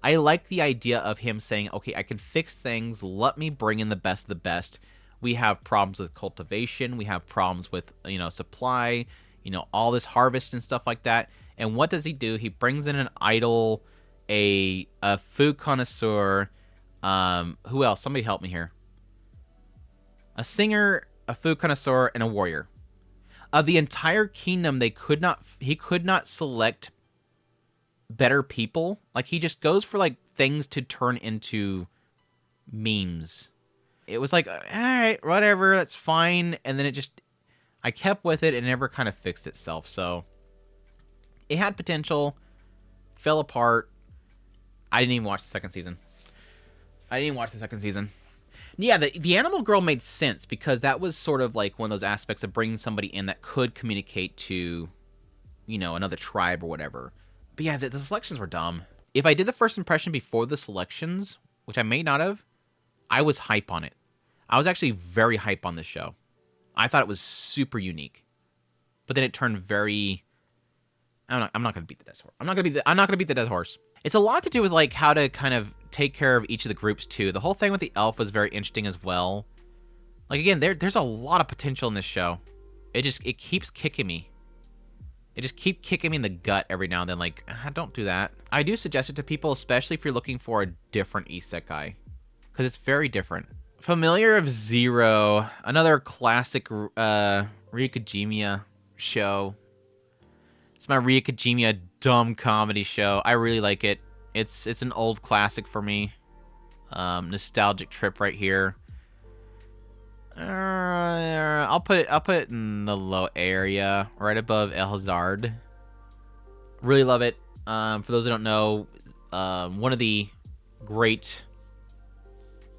I like the idea of him saying, okay, I can fix things. Let me bring in the best of the best. We have problems with cultivation. We have problems with, supply, all this harvest and stuff like that. And what does he do? He brings in an idol, a food connoisseur. Who else? Somebody help me here. A singer, a food connoisseur, and a warrior. Of the entire kingdom, he could not select better people. Like, he just goes for like things to turn into memes. It was like, all right, whatever, that's fine. And then I kept with it and it never kind of fixed itself. So it had potential, fell apart. I didn't even watch the second season. Yeah, the animal girl made sense because that was sort of like one of those aspects of bringing somebody in that could communicate to, another tribe or whatever. But yeah, the selections were dumb. If I did the first impression before the selections, which I may not have, I was hype on it. I was actually very hype on this show. I thought it was super unique. But then it turned very... I'm not going to beat the dead horse. I'm not going to beat the dead horse. It's a lot to do with like how to kind of take care of each of the groups too. The whole thing with the elf was very interesting as well. Like, again, there's a lot of potential in this show. It keeps kicking me. It just keeps kicking me in the gut every now and then. Like, don't do that. I do suggest it to people, especially if you're looking for a different isekai, because it's very different. Familiar of Zero, another classic Ryukajimiya show. It's my Ryukajimiya dumb comedy show. I really like it. It's an old classic for me. Nostalgic trip right here. I'll put it in the low area, right above El Hazard. Really love it. For those who don't know, one of the great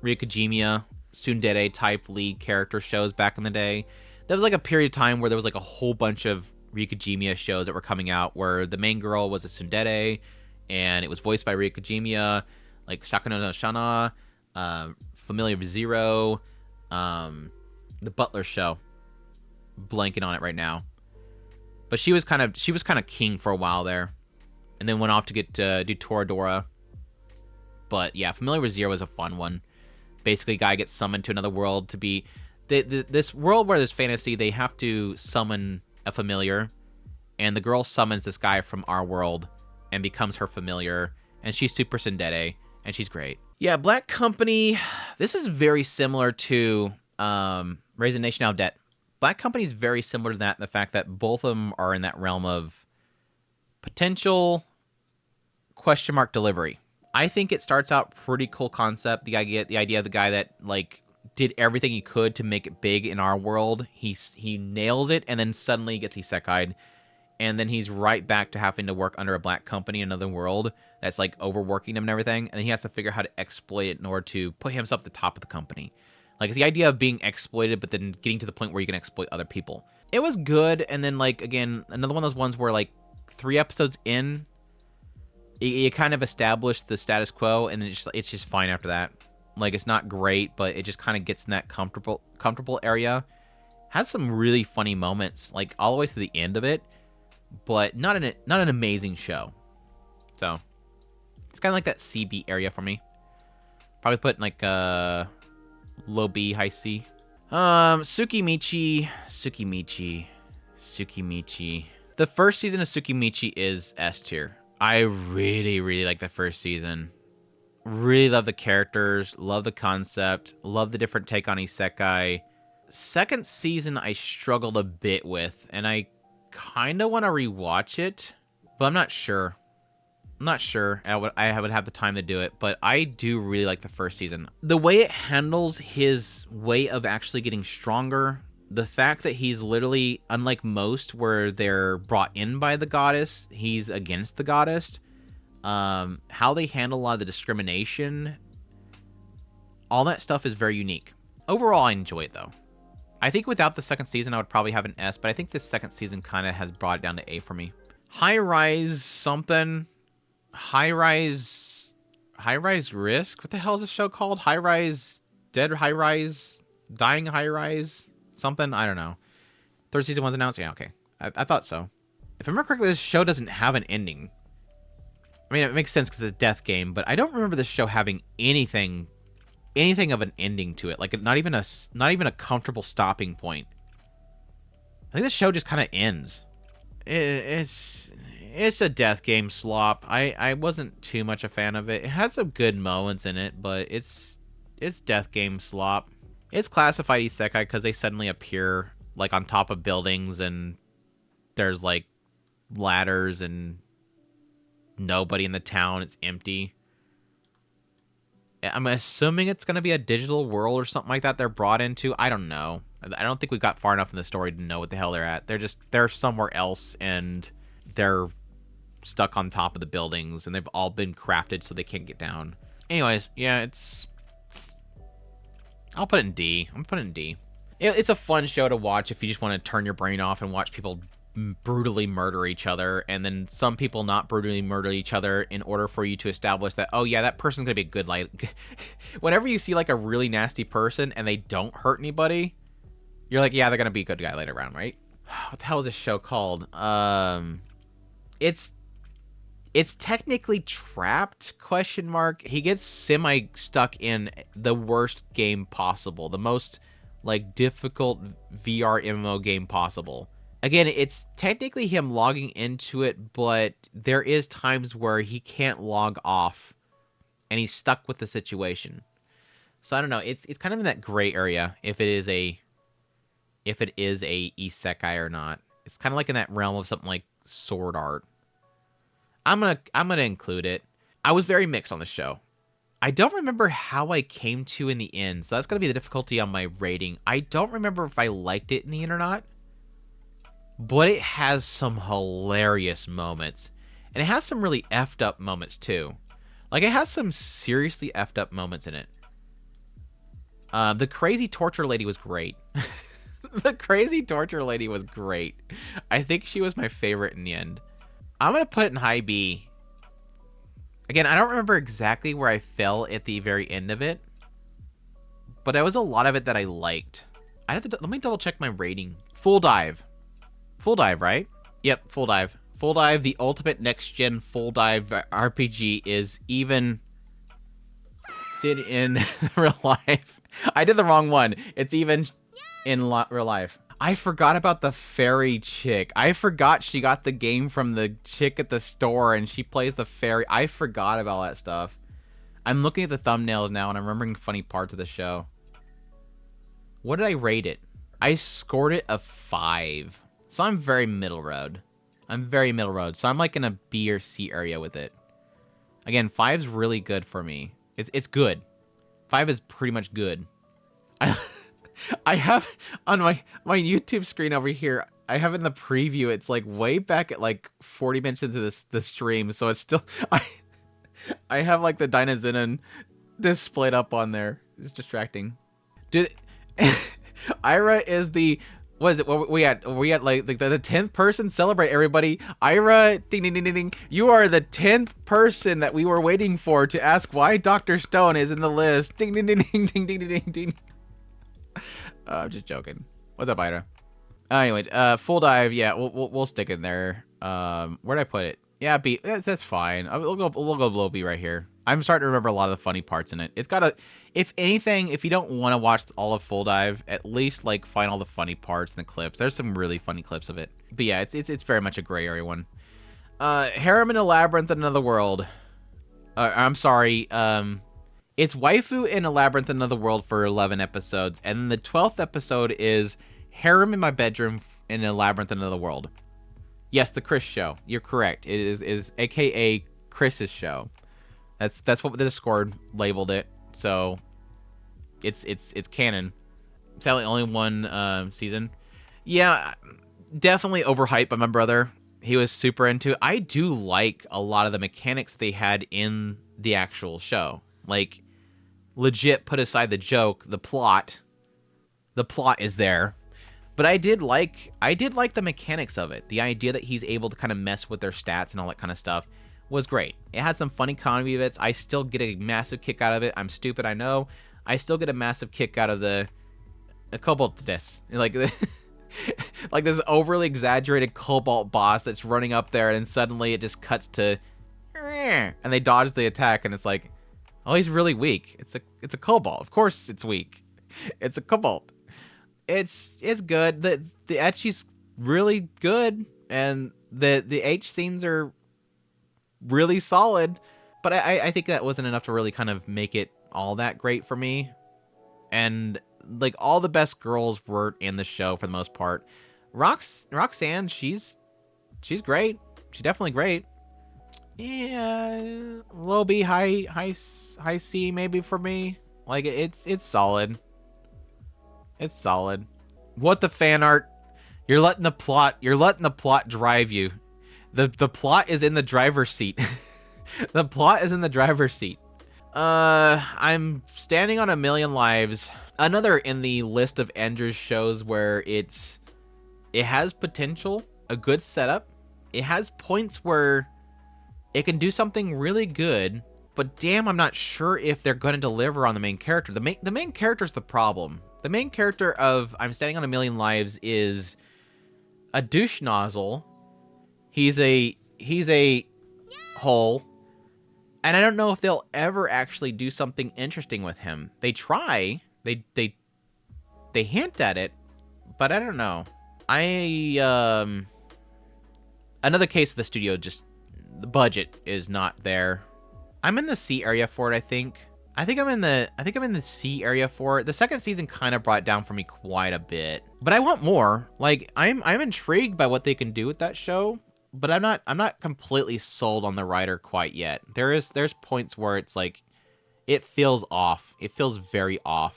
Ryukajimiya tsundere type league character shows back in the day. There was like a period of time where there was like a whole bunch of Ryukajimiya shows that were coming out where the main girl was a tsundere and it was voiced by Ryukajimiya, like Shakuno no Shana, Familiar of Zero, the Butler Show. Blanking on it right now. But she was kind of king for a while there, and then went off to get do Toradora. But yeah, Familiar with Zero was a fun one. Basically, a guy gets summoned to another world to be this world where there's fantasy. They have to summon a familiar, and the girl summons this guy from our world and becomes her familiar, and she's super tsundere, and she's great. Yeah, Black Company. This is very similar to Resignation Out of Debt. Black Company is very similar to that in the fact that both of them are in that realm of potential question mark delivery. I think it starts out pretty cool concept. The idea of the guy that like did everything he could to make it big in our world. He nails it, and then suddenly gets isekai'd, and then he's right back to having to work under a black company in another world that's like overworking him and everything, and then he has to figure out how to exploit it in order to put himself at the top of the company. Like, it's the idea of being exploited, but then getting to the point where you can exploit other people. It was good, and then like again, another one of those ones where like 3 episodes in, it kind of established the status quo, and it's just fine after that. Like, it's not great, but it just kind of gets in that comfortable area. Has some really funny moments, like all the way to the end of it, but not an amazing show. So it's kind of like that CB area for me. Probably put in like low B, high C. Tsukimichi. The first season of Tsukimichi is S tier. I really like the first season. Really love the characters, love the concept, love the different take on Isekai. Second season I struggled a bit with, and I kind of want to rewatch it, but I'm not sure. I would have the time to do it, but I do really like the first season. The way it handles his way of actually getting stronger, the fact that he's literally, unlike most where they're brought in by the goddess, he's against the goddess. How they handle a lot of the discrimination, all that stuff is very unique. Overall, I enjoy it, though. I think without the second season, I would probably have an S, but I think this second season kind of has brought it down to A for me. High Rise something. High Rise Risk? What the hell is this show called? High Rise Dead High Rise? Dying High Rise? Something? I don't know. Third season was announced? Yeah, okay. I thought so. If I remember correctly, this show doesn't have an ending. I mean, it makes sense because it's a death game, but I don't remember this show having anything of an ending to it. Like, not even a comfortable stopping point. I think the show just kind of ends. It's a death game slop. I wasn't too much a fan of it. It had some good moments in it, but it's death game slop. It's classified isekai because they suddenly appear like on top of buildings and there's like ladders and nobody in the town. It's empty. I'm assuming it's going to be a digital world or something like that they're brought into. I don't know. I don't think we got far enough in the story to know what the hell they're at. They're somewhere else and they're stuck on top of the buildings and they've all been crafted so they can't get down. Anyways, yeah, I'll put it in D. I'm putting it in D. It's a fun show to watch if you just want to turn your brain off and watch people brutally murder each other, and then some people not brutally murder each other in order for you to establish that, oh yeah, that person's gonna be a good, like, whenever you see like a really nasty person and they don't hurt anybody, you're like, yeah, they're gonna be a good guy later on, right? What the hell is this show called? It's technically Trapped, question mark. He gets semi stuck in the worst game possible, the most like difficult VR MMO game possible. Again, it's technically him logging into it, but there is times where he can't log off, and he's stuck with the situation. So I don't know. It's kind of in that gray area if it is a isekai or not. It's kind of like in that realm of something like Sword Art. I'm gonna include it. I was very mixed on the show. I don't remember how I came to in the end, so that's gonna be the difficulty on my rating. I don't remember if I liked it in the end or not. But it has some hilarious moments. And it has some really effed up moments, too. Like, it has some seriously effed up moments in it. The crazy torture lady was great. The crazy torture lady was great. I think she was my favorite in the end. I'm going to put it in high B. Again, I don't remember exactly where I fell at the very end of it. But there was a lot of it that I liked. Let me double check my rating. Full Dive. Full Dive, right? Yep, Full Dive. Full Dive, the ultimate next-gen Full Dive RPG, is even in real life. I did the wrong one. It's even in real life. I forgot about the fairy chick. I forgot she got the game from the chick at the store and she plays the fairy. I forgot about all that stuff. I'm looking at the thumbnails now and I'm remembering funny parts of the show. What did I rate it? I scored it a 5. So I'm very middle road. So I'm like in a B or C area with it. Again, 5's really good for me. It's good. 5 is pretty much good. I have on my YouTube screen over here, I have in the preview, it's like way back at like 40 minutes into the stream, so it's still I have like the Dynazenon displayed up on there. It's distracting. Dude, Ira is the What is it? What we at? We at like the 10th person? Celebrate, everybody. Ira, ding, ding, ding, ding, ding. You are the 10th person that we were waiting for to ask why Dr. Stone is in the list. Ding, ding, ding, ding, ding, ding, ding, ding. I'm just joking. What's up, Ira? Anyway, full dive. Yeah, we'll stick in there. Where'd I put it? Yeah, B. That's fine. We'll go below B right here. I'm starting to remember a lot of the funny parts in it. It's got a, if anything, if you don't want to watch all of Full Dive, at least like find all the funny parts in the clips. There's some really funny clips of it. But yeah, it's very much a gray area one. Harem in a Labyrinth in Another World. I'm sorry. It's Waifu in a Labyrinth in Another World for 11 episodes, and the 12th episode is Harem in My Bedroom in a Labyrinth in Another World. Yes, the Chris show. You're correct. It is AKA Chris's show. That's what the Discord labeled it. So it's canon. Sadly, only one season. Yeah, definitely overhyped by my brother. He was super into it. I do like a lot of the mechanics they had in the actual show. Like, legit, put aside the joke, the plot is there. But I did like the mechanics of it. The idea that he's able to kind of mess with their stats and all that kind of stuff was great. It had some funny comedy bits. I still get a massive kick out of it. I'm stupid, I know. I still get a massive kick out of the Cobalt-ness. Like, like this overly exaggerated Cobalt boss that's running up there, and suddenly it just cuts to, and they dodge the attack, and it's like, oh, he's really weak. It's a Cobalt. Of course it's weak. It's a Cobalt. It's good. The ecchi's really good, and the H scenes are really solid, but I think that wasn't enough to really kind of make it all that great for me. And like, all the best girls were in the show for the most part. Roxanne, she's great. She's definitely great. Yeah, low B, high C maybe for me. Like, it's solid. It's solid. What the fan art? You're letting the plot drive you. The plot is in the driver's seat. The plot is in the driver's seat. I'm standing on 1,000,000 Lives. Another in the list of Andrew's shows where it has potential, a good setup. It has points where it can do something really good, but damn, I'm not sure if they're going to deliver on the main character. The main character's the problem. The main character of I'm Standing on 1,000,000 Lives is a douche nozzle. He's a hole. And I don't know if they'll ever actually do something interesting with him. They try. They hint at it, but I don't know. Another case of the studio, just the budget is not there. I'm in the C area for it, I think. I think I'm in the C area for it. The second season kind of brought it down for me quite a bit. But I want more. Like, I'm intrigued by what they can do with that show, but I'm not completely sold on the writer quite yet. There's points where it's like, it feels off. It feels very off.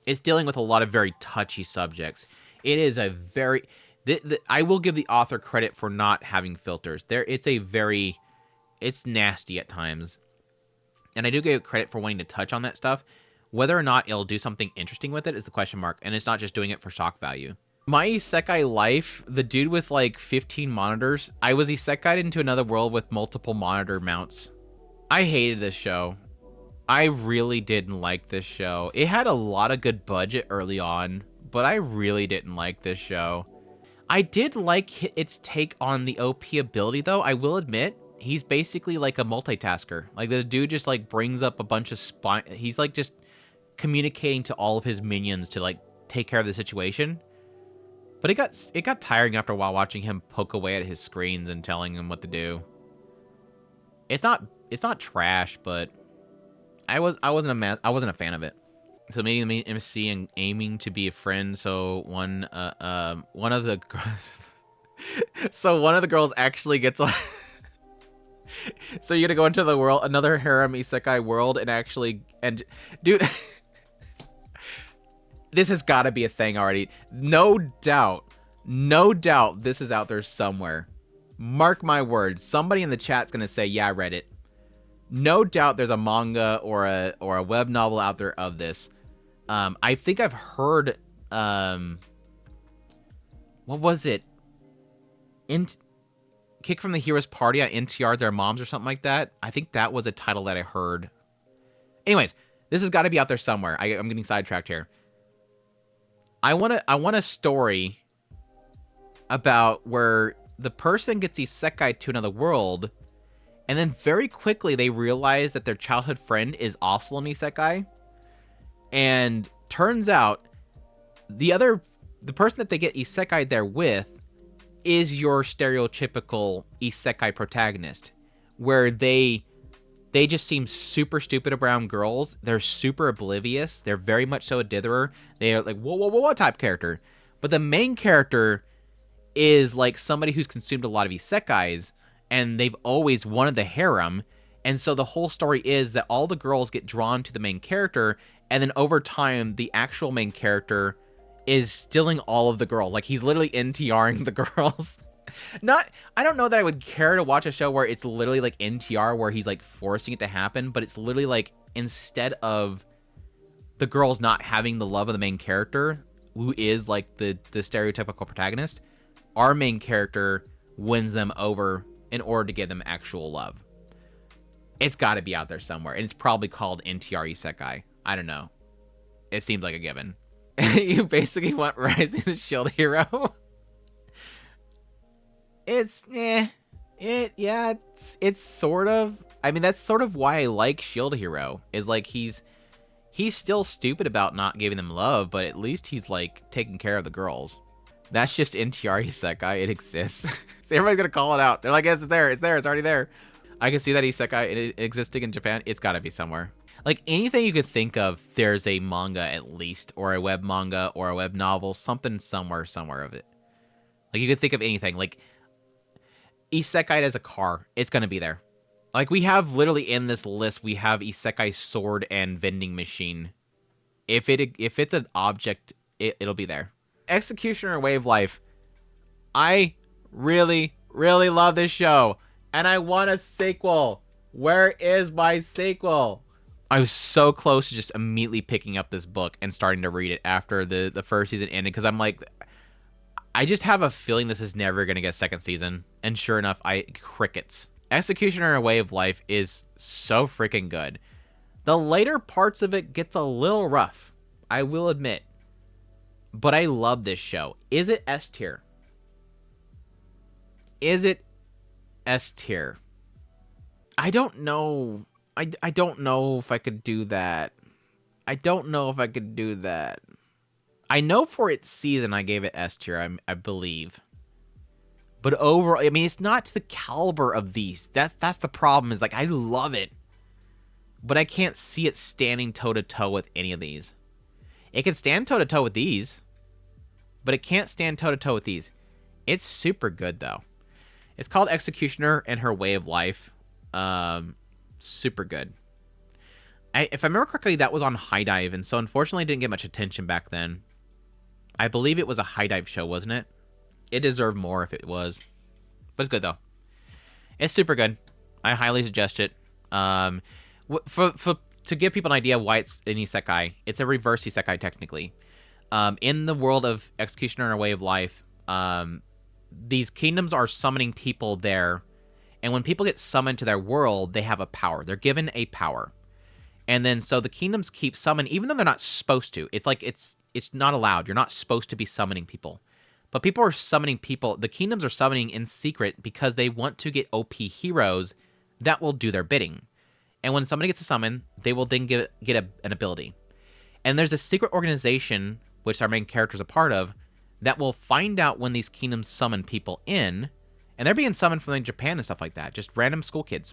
It's dealing with a lot of very touchy subjects. It is a very... I will give the author credit for not having filters. It's nasty at times. And I do give credit for wanting to touch on that stuff. Whether or not it'll do something interesting with it is the question mark. And it's not just doing it for shock value. My isekai life, the dude with like 15 monitors, I was isekai'd into another world with multiple monitor mounts. I hated this show. I really didn't like this show. It had a lot of good budget early on, but I really didn't like this show. I did like its take on the OP ability, though. I will admit, he's basically like a multitasker. Like, the dude just like brings up a bunch of he's like just communicating to all of his minions to like take care of the situation. But it got tiring after a while watching him poke away at his screens and telling him what to do. It's not trash, but I wasn't a fan of it. So maybe me MC and aiming to be a friend. So one of the girls actually gets like. So you're gonna go into the world, another harem isekai world, and dude, this has got to be a thing already. No doubt, this is out there somewhere. Mark my words. Somebody in the chat's gonna say, "Yeah, I read it." No doubt, there's a manga or a web novel out there of this. I think I've heard what was it? Kick from the Hero's Party on NTR Their Moms or something like that. I think that was a title that I heard. Anyways, this has got to be out there somewhere. I'm getting sidetracked here. I want a story about where the person gets isekai to another world, and then very quickly they realize that their childhood friend is also an isekai, and turns out the person that they get isekai there with is your stereotypical isekai protagonist, where they just seem super stupid around girls. They're super oblivious. They're very much so a ditherer. They are like, whoa type character. But the main character is like somebody who's consumed a lot of isekais, and they've always wanted the harem. And so the whole story is that all the girls get drawn to the main character, and then over time, the actual main character is stealing all of the girls. Like, he's literally NTRing the girls. I don't know that I would care to watch a show where it's literally like NTR, where he's like forcing it to happen, but it's literally like, instead of the girls not having the love of the main character, who is like the stereotypical protagonist, our main character wins them over in order to give them actual love. It's got to be out there somewhere, and it's probably called NTR Isekai. I don't know. It seems like a given. You basically want Rising the Shield Hero. It's sort of. I mean, that's sort of why I like Shield Hero. Is like he's still stupid about not giving them love, but at least he's like taking care of the girls. That's just NTR Isekai. It exists. So everybody's gonna call it out. They're like, yes, it's there. It's already there. I can see that Isekai existing in Japan. It's got to be somewhere. Like, anything you could think of, there's a manga at least, or a web manga, or a web novel, something somewhere of it. Like, you could think of anything. Like, Isekai as a car, it's going to be there. Like, we have literally in this list, we have Isekai sword and vending machine. If it's an object, it'll be there. Executioner Way of Life. I really, really love this show, and I want a sequel. Where is my sequel? I was so close to just immediately picking up this book and starting to read it after the first season ended, because I'm like, I just have a feeling this is never going to get a second season. And sure enough, crickets. Executioner Way of Life is so freaking good. The later parts of it gets a little rough, I will admit. But I love this show. Is it S tier? Is it S tier? I don't know. I don't know if I could do that. I know for its season I gave it S tier, I believe. But overall, I mean, it's not to the caliber of these. That's the problem, is like, I love it, but I can't see it standing toe-to-toe with any of these. It can stand toe-to-toe with these, but it can't stand toe-to-toe with these. It's super good, though. It's called Executioner and Her Way of Life. Super good. If I remember correctly, that was on High Dive, and so unfortunately it didn't get much attention back then. I believe it was a High Dive show, wasn't it? It deserved more if it was. But it's good, though. It's super good. I highly suggest it. To give people an idea why it's an isekai, it's a reverse isekai, technically. In the world of Executioner and Her Way of Life, these kingdoms are summoning people there. And when people get summoned to their world, they have a power. They're given a power. And then so the kingdoms keep summoning, even though they're not supposed to. It's like it's not allowed. You're not supposed to be summoning people. But people are summoning people. The kingdoms are summoning in secret because they want to get OP heroes that will do their bidding. And when somebody gets a summon, they will then get an ability. And there's a secret organization, which our main character is a part of, that will find out when these kingdoms summon people in. And they're being summoned from like Japan and stuff like that. Just random school kids.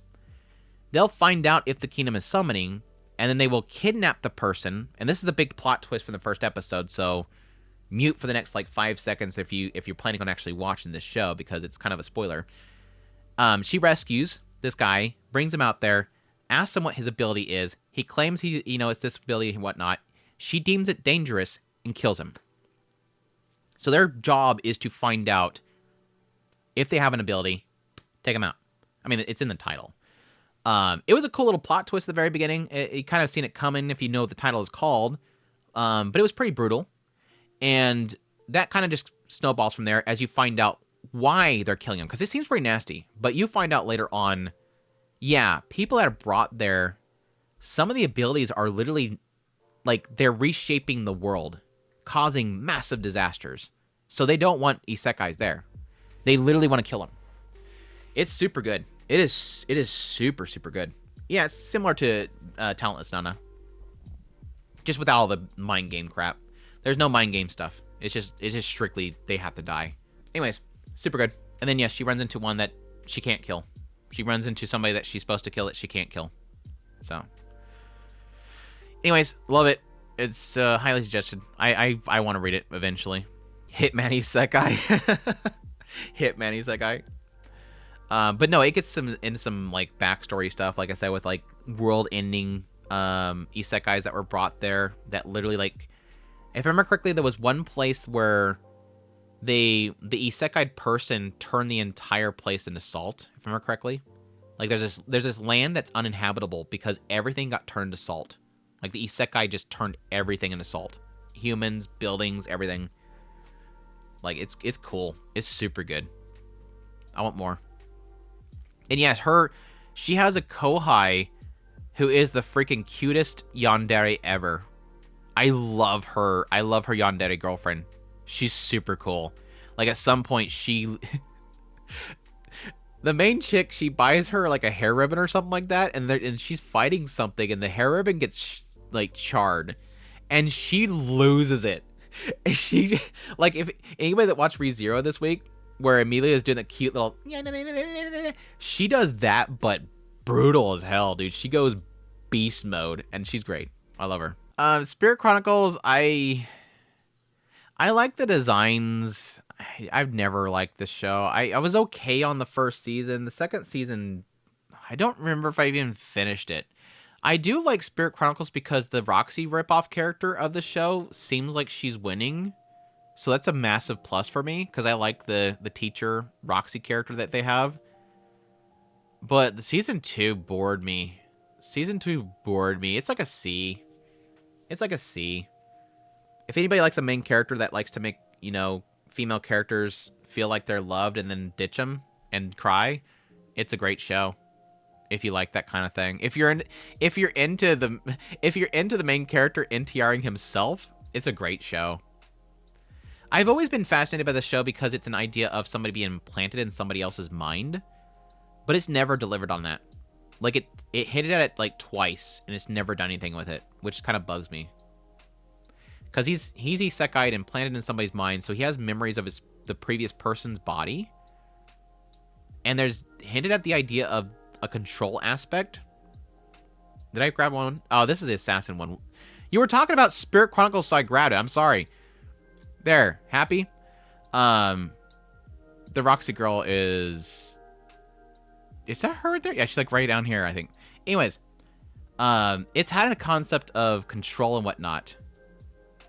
They'll find out if the kingdom is summoning, and then they will kidnap the person. And this is the big plot twist from the first episode, so mute for the next like 5 seconds if you're planning on actually watching this show, because it's kind of a spoiler. She rescues this guy, brings him out there, asks him what his ability is. He claims it's this ability and whatnot. She deems it dangerous and kills him. So their job is to find out if they have an ability, take them out. I mean, it's in the title. It was a cool little plot twist at the very beginning. You kind of seen it coming if you know what the title is called. But it was pretty brutal. And that kind of just snowballs from there as you find out why they're killing him, because it seems pretty nasty. But you find out later on, yeah, people that are brought there, some of the abilities are literally like they're reshaping the world, causing massive disasters. So they don't want isekais there. They literally want to kill him. It's super good. It is super, super good. Yeah, it's similar to Talentless Nana. Just without all the mind game crap. There's no mind game stuff. It's just strictly they have to die. Anyways, super good. And then yes, she runs into one that she can't kill. She runs into somebody that she's supposed to kill that she can't kill. So, anyways, love it. It's highly suggested. I want to read it eventually. Hitman Isekai. Hitman Isekai. But no, it gets into some like backstory stuff, like I said, with like world-ending isekais that were brought there. That literally, like, if I remember correctly, there was one place where the isekai person turned the entire place into salt. If I remember correctly, like there's this land that's uninhabitable because everything got turned to salt. Like the isekai just turned everything into salt. Humans, buildings, everything. Like it's cool. It's super good. I want more. And yes, she has a kohai who is the freaking cutest yandere ever. I love her. I love her yandere girlfriend. She's super cool. Like at some point the main chick, she buys her like a hair ribbon or something like that, and she's fighting something, and the hair ribbon gets like charred, and she loses it. And she, like, if anybody that watched ReZero this week, where Emilia is doing the cute little, she does that, but brutal as hell, dude. She goes beast mode, and she's great. I love her. Spirit Chronicles, I like the designs. I've never liked this show. I was okay on the first season. The second season, I don't remember if I even finished it. I do like Spirit Chronicles because the Roxy ripoff character of the show seems like she's winning. So that's a massive plus for me because I like the teacher Roxy character that they have. But the season 2 bored me. Season 2 bored me. It's like a C. It's like a C. If anybody likes a main character that likes to make, you know, female characters feel like they're loved and then ditch them and cry, it's a great show. If you like that kind of thing. If you're into the main character NTRing himself, it's a great show. I've always been fascinated by the show because it's an idea of somebody being implanted in somebody else's mind, but it's never delivered on that. Like it hinted at it like twice, and it's never done anything with it, which kind of bugs me. Because he's isekai'd implanted in somebody's mind, so he has memories of the previous person's body, and there's hinted at the idea of a control aspect. Did I grab one? Oh, this is the assassin one. You were talking about Spirit Chronicles, so I grabbed it. I'm sorry. There. Happy? The Roxy girl is that her there? Yeah, she's like right down here, I think. Anyways, it's had a concept of control and whatnot.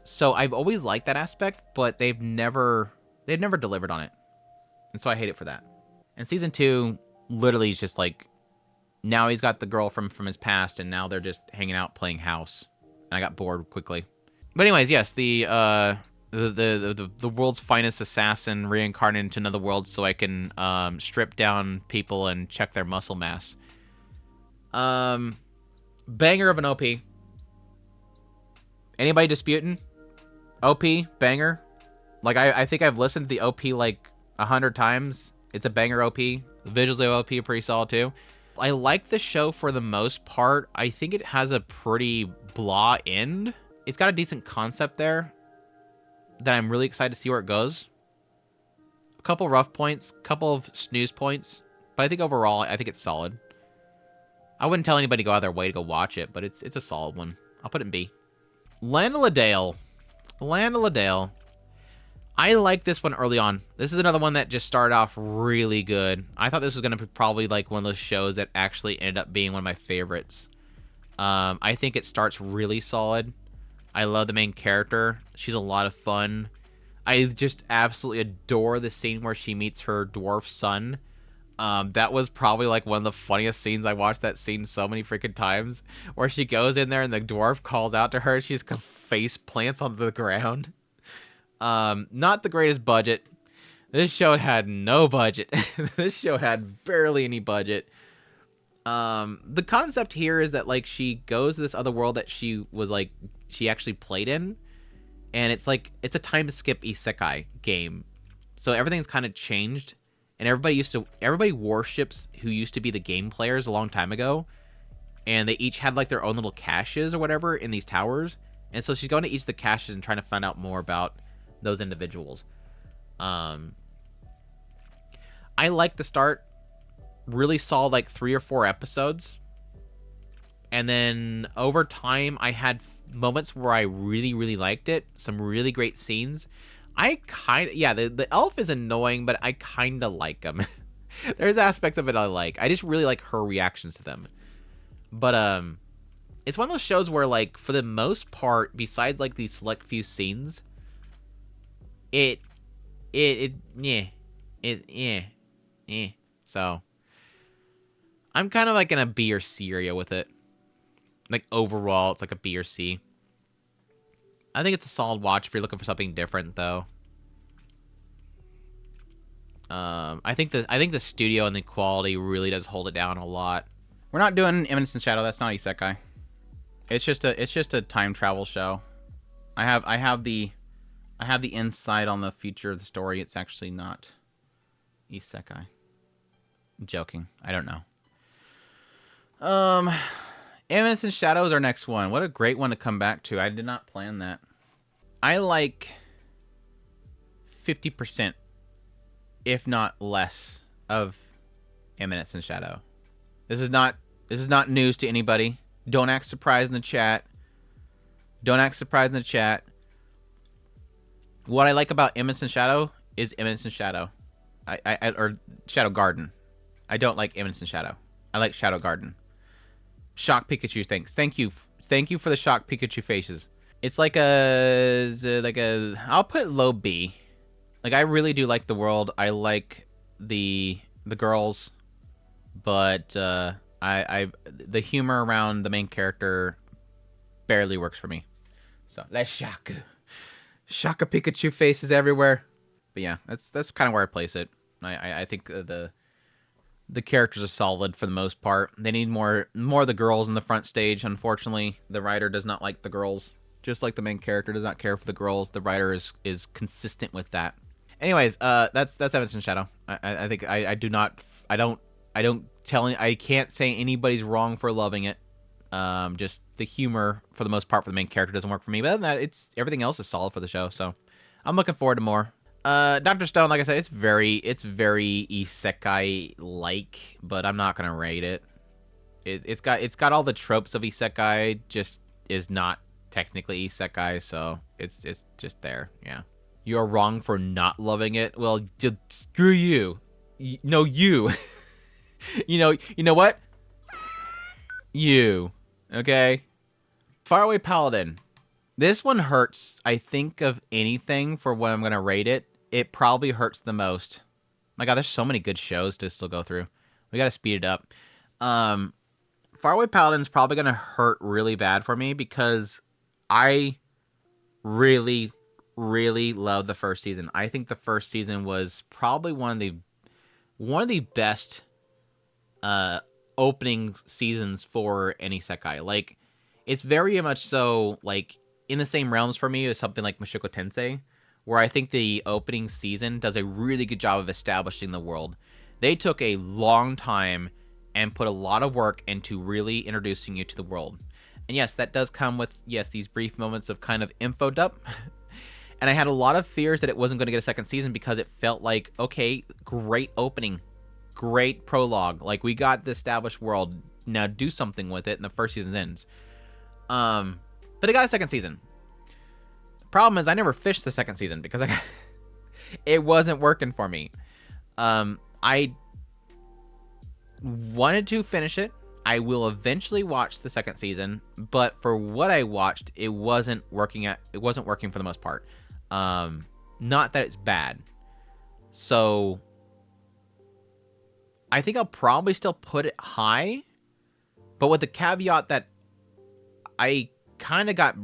So I've always liked that aspect, but they've never delivered on it. And so I hate it for that. And season 2 literally is just like, now he's got the girl from his past, and now they're just hanging out playing house. And I got bored quickly. But anyways, yes, the world's finest assassin reincarnated into another world so I can strip down people and check their muscle mass. Banger of an OP. Anybody disputing? OP, banger. Like I think I've listened to the OP like 100 times. It's a banger OP. The visuals of OP are pretty solid too. I like the show for the most part. I think it has a pretty blah end. It's got a decent concept there that I'm really excited to see where it goes. A couple rough points, couple of snooze points, but I think overall, I think it's solid. I wouldn't tell anybody to go out of their way to go watch it, but it's a solid one. I'll put it in B. Land of Leadale. Land of Leadale. I like this one early on. This is another one that just started off really good. I thought this was going to be probably like one of those shows that actually ended up being one of my favorites. I think it starts really solid. I love the main character. She's a lot of fun. I just absolutely adore the scene where she meets her dwarf son. That was probably like one of the funniest scenes. I watched that scene so many freaking times. Where she goes in there and the dwarf calls out to her. She's face plants on the ground. Not the greatest budget. This show had no budget. This show had barely any budget. The concept here is that like she goes to this other world that she actually played in, and it's a time skip isekai game. So everything's kind of changed, and everybody worships who used to be the game players a long time ago, and they each had like their own little caches or whatever in these towers. And so she's going to each of the caches and trying to find out more about those individuals. I like the start. Really saw like 3 or 4 episodes. And then over time, I had moments where I really, really liked it. Some really great scenes. The elf is annoying, but I kind of like him. There's aspects of it I like. I just really like her reactions to them. But, it's one of those shows where, like, for the most part, besides, like, these select few scenes, So, I'm kind of, like, in a B or C area with it. Like, overall, it's like a B or C. I think it's a solid watch if you're looking for something different, though. I think the studio and the quality really does hold it down a lot. We're not doing Eminence and Shadow. That's not isekai. It's just a time travel show. I have the insight on the future of the story. It's actually not isekai. I'm joking. I don't know. Eminence and Shadow is our next one. What a great one to come back to. I did not plan that. I like 50%, if not less, of Eminence and Shadow. This is not news to anybody. Don't act surprised in the chat. Don't act surprised in the chat. What I like about Eminence and Shadow is Eminence and Shadow. Or Shadow Garden. I don't like Eminence and Shadow. I like Shadow Garden. Shock Pikachu, thanks. Thank you for the Shock Pikachu faces. It's like I'll put low B. Like, I really do like the world. I like the girls, but the humor around the main character barely works for me. So let's Shaka Pikachu faces everywhere. But yeah, that's kind of where I place it. I think the characters are solid for the most part. They need more of the girls in the front stage. Unfortunately, the writer does not like the girls. Just like the main character does not care for the girls, the writer is consistent with that. Anyways, that's Eminence and Shadow. I think I can't say anybody's wrong for loving it. Just the humor for the most part for the main character doesn't work for me. But other than that, everything else is solid for the show. So I'm looking forward to more. Dr. Stone, like I said, it's very isekai like, but I'm not gonna rate it. It's got all the tropes of isekai, just is not technically isekai, so it's just there. Yeah, you're wrong for not loving it. Well, just screw you. No, you. you know what? You. Okay. Faraway Paladin. This one hurts, I think, of anything for what I'm gonna rate it. It probably hurts the most. My God, there's so many good shows to still go through. We gotta speed it up. Faraway Paladin's probably gonna hurt really bad for me because I really, really love the first season. I think the first season was probably one of the best opening seasons for any isekai. Like, it's very much so like in the same realms for me as something like Mushoku Tensei, where I think the opening season does a really good job of establishing the world. They took a long time and put a lot of work into really introducing you to the world. And yes, that does come with, these brief moments of kind of info dump. And I had a lot of fears that it wasn't going to get a second season because it felt like, okay, great opening, great prologue. Like, we got the established world, now do something with it, and the first season ends. But it got a second season. Problem is, I never fished the second season because it wasn't working for me. I wanted to finish it. I will eventually watch the second season, but for what I watched, it wasn't working for the most part. Not that it's bad. So I think I'll probably still put it high, but with the caveat that I kind of got,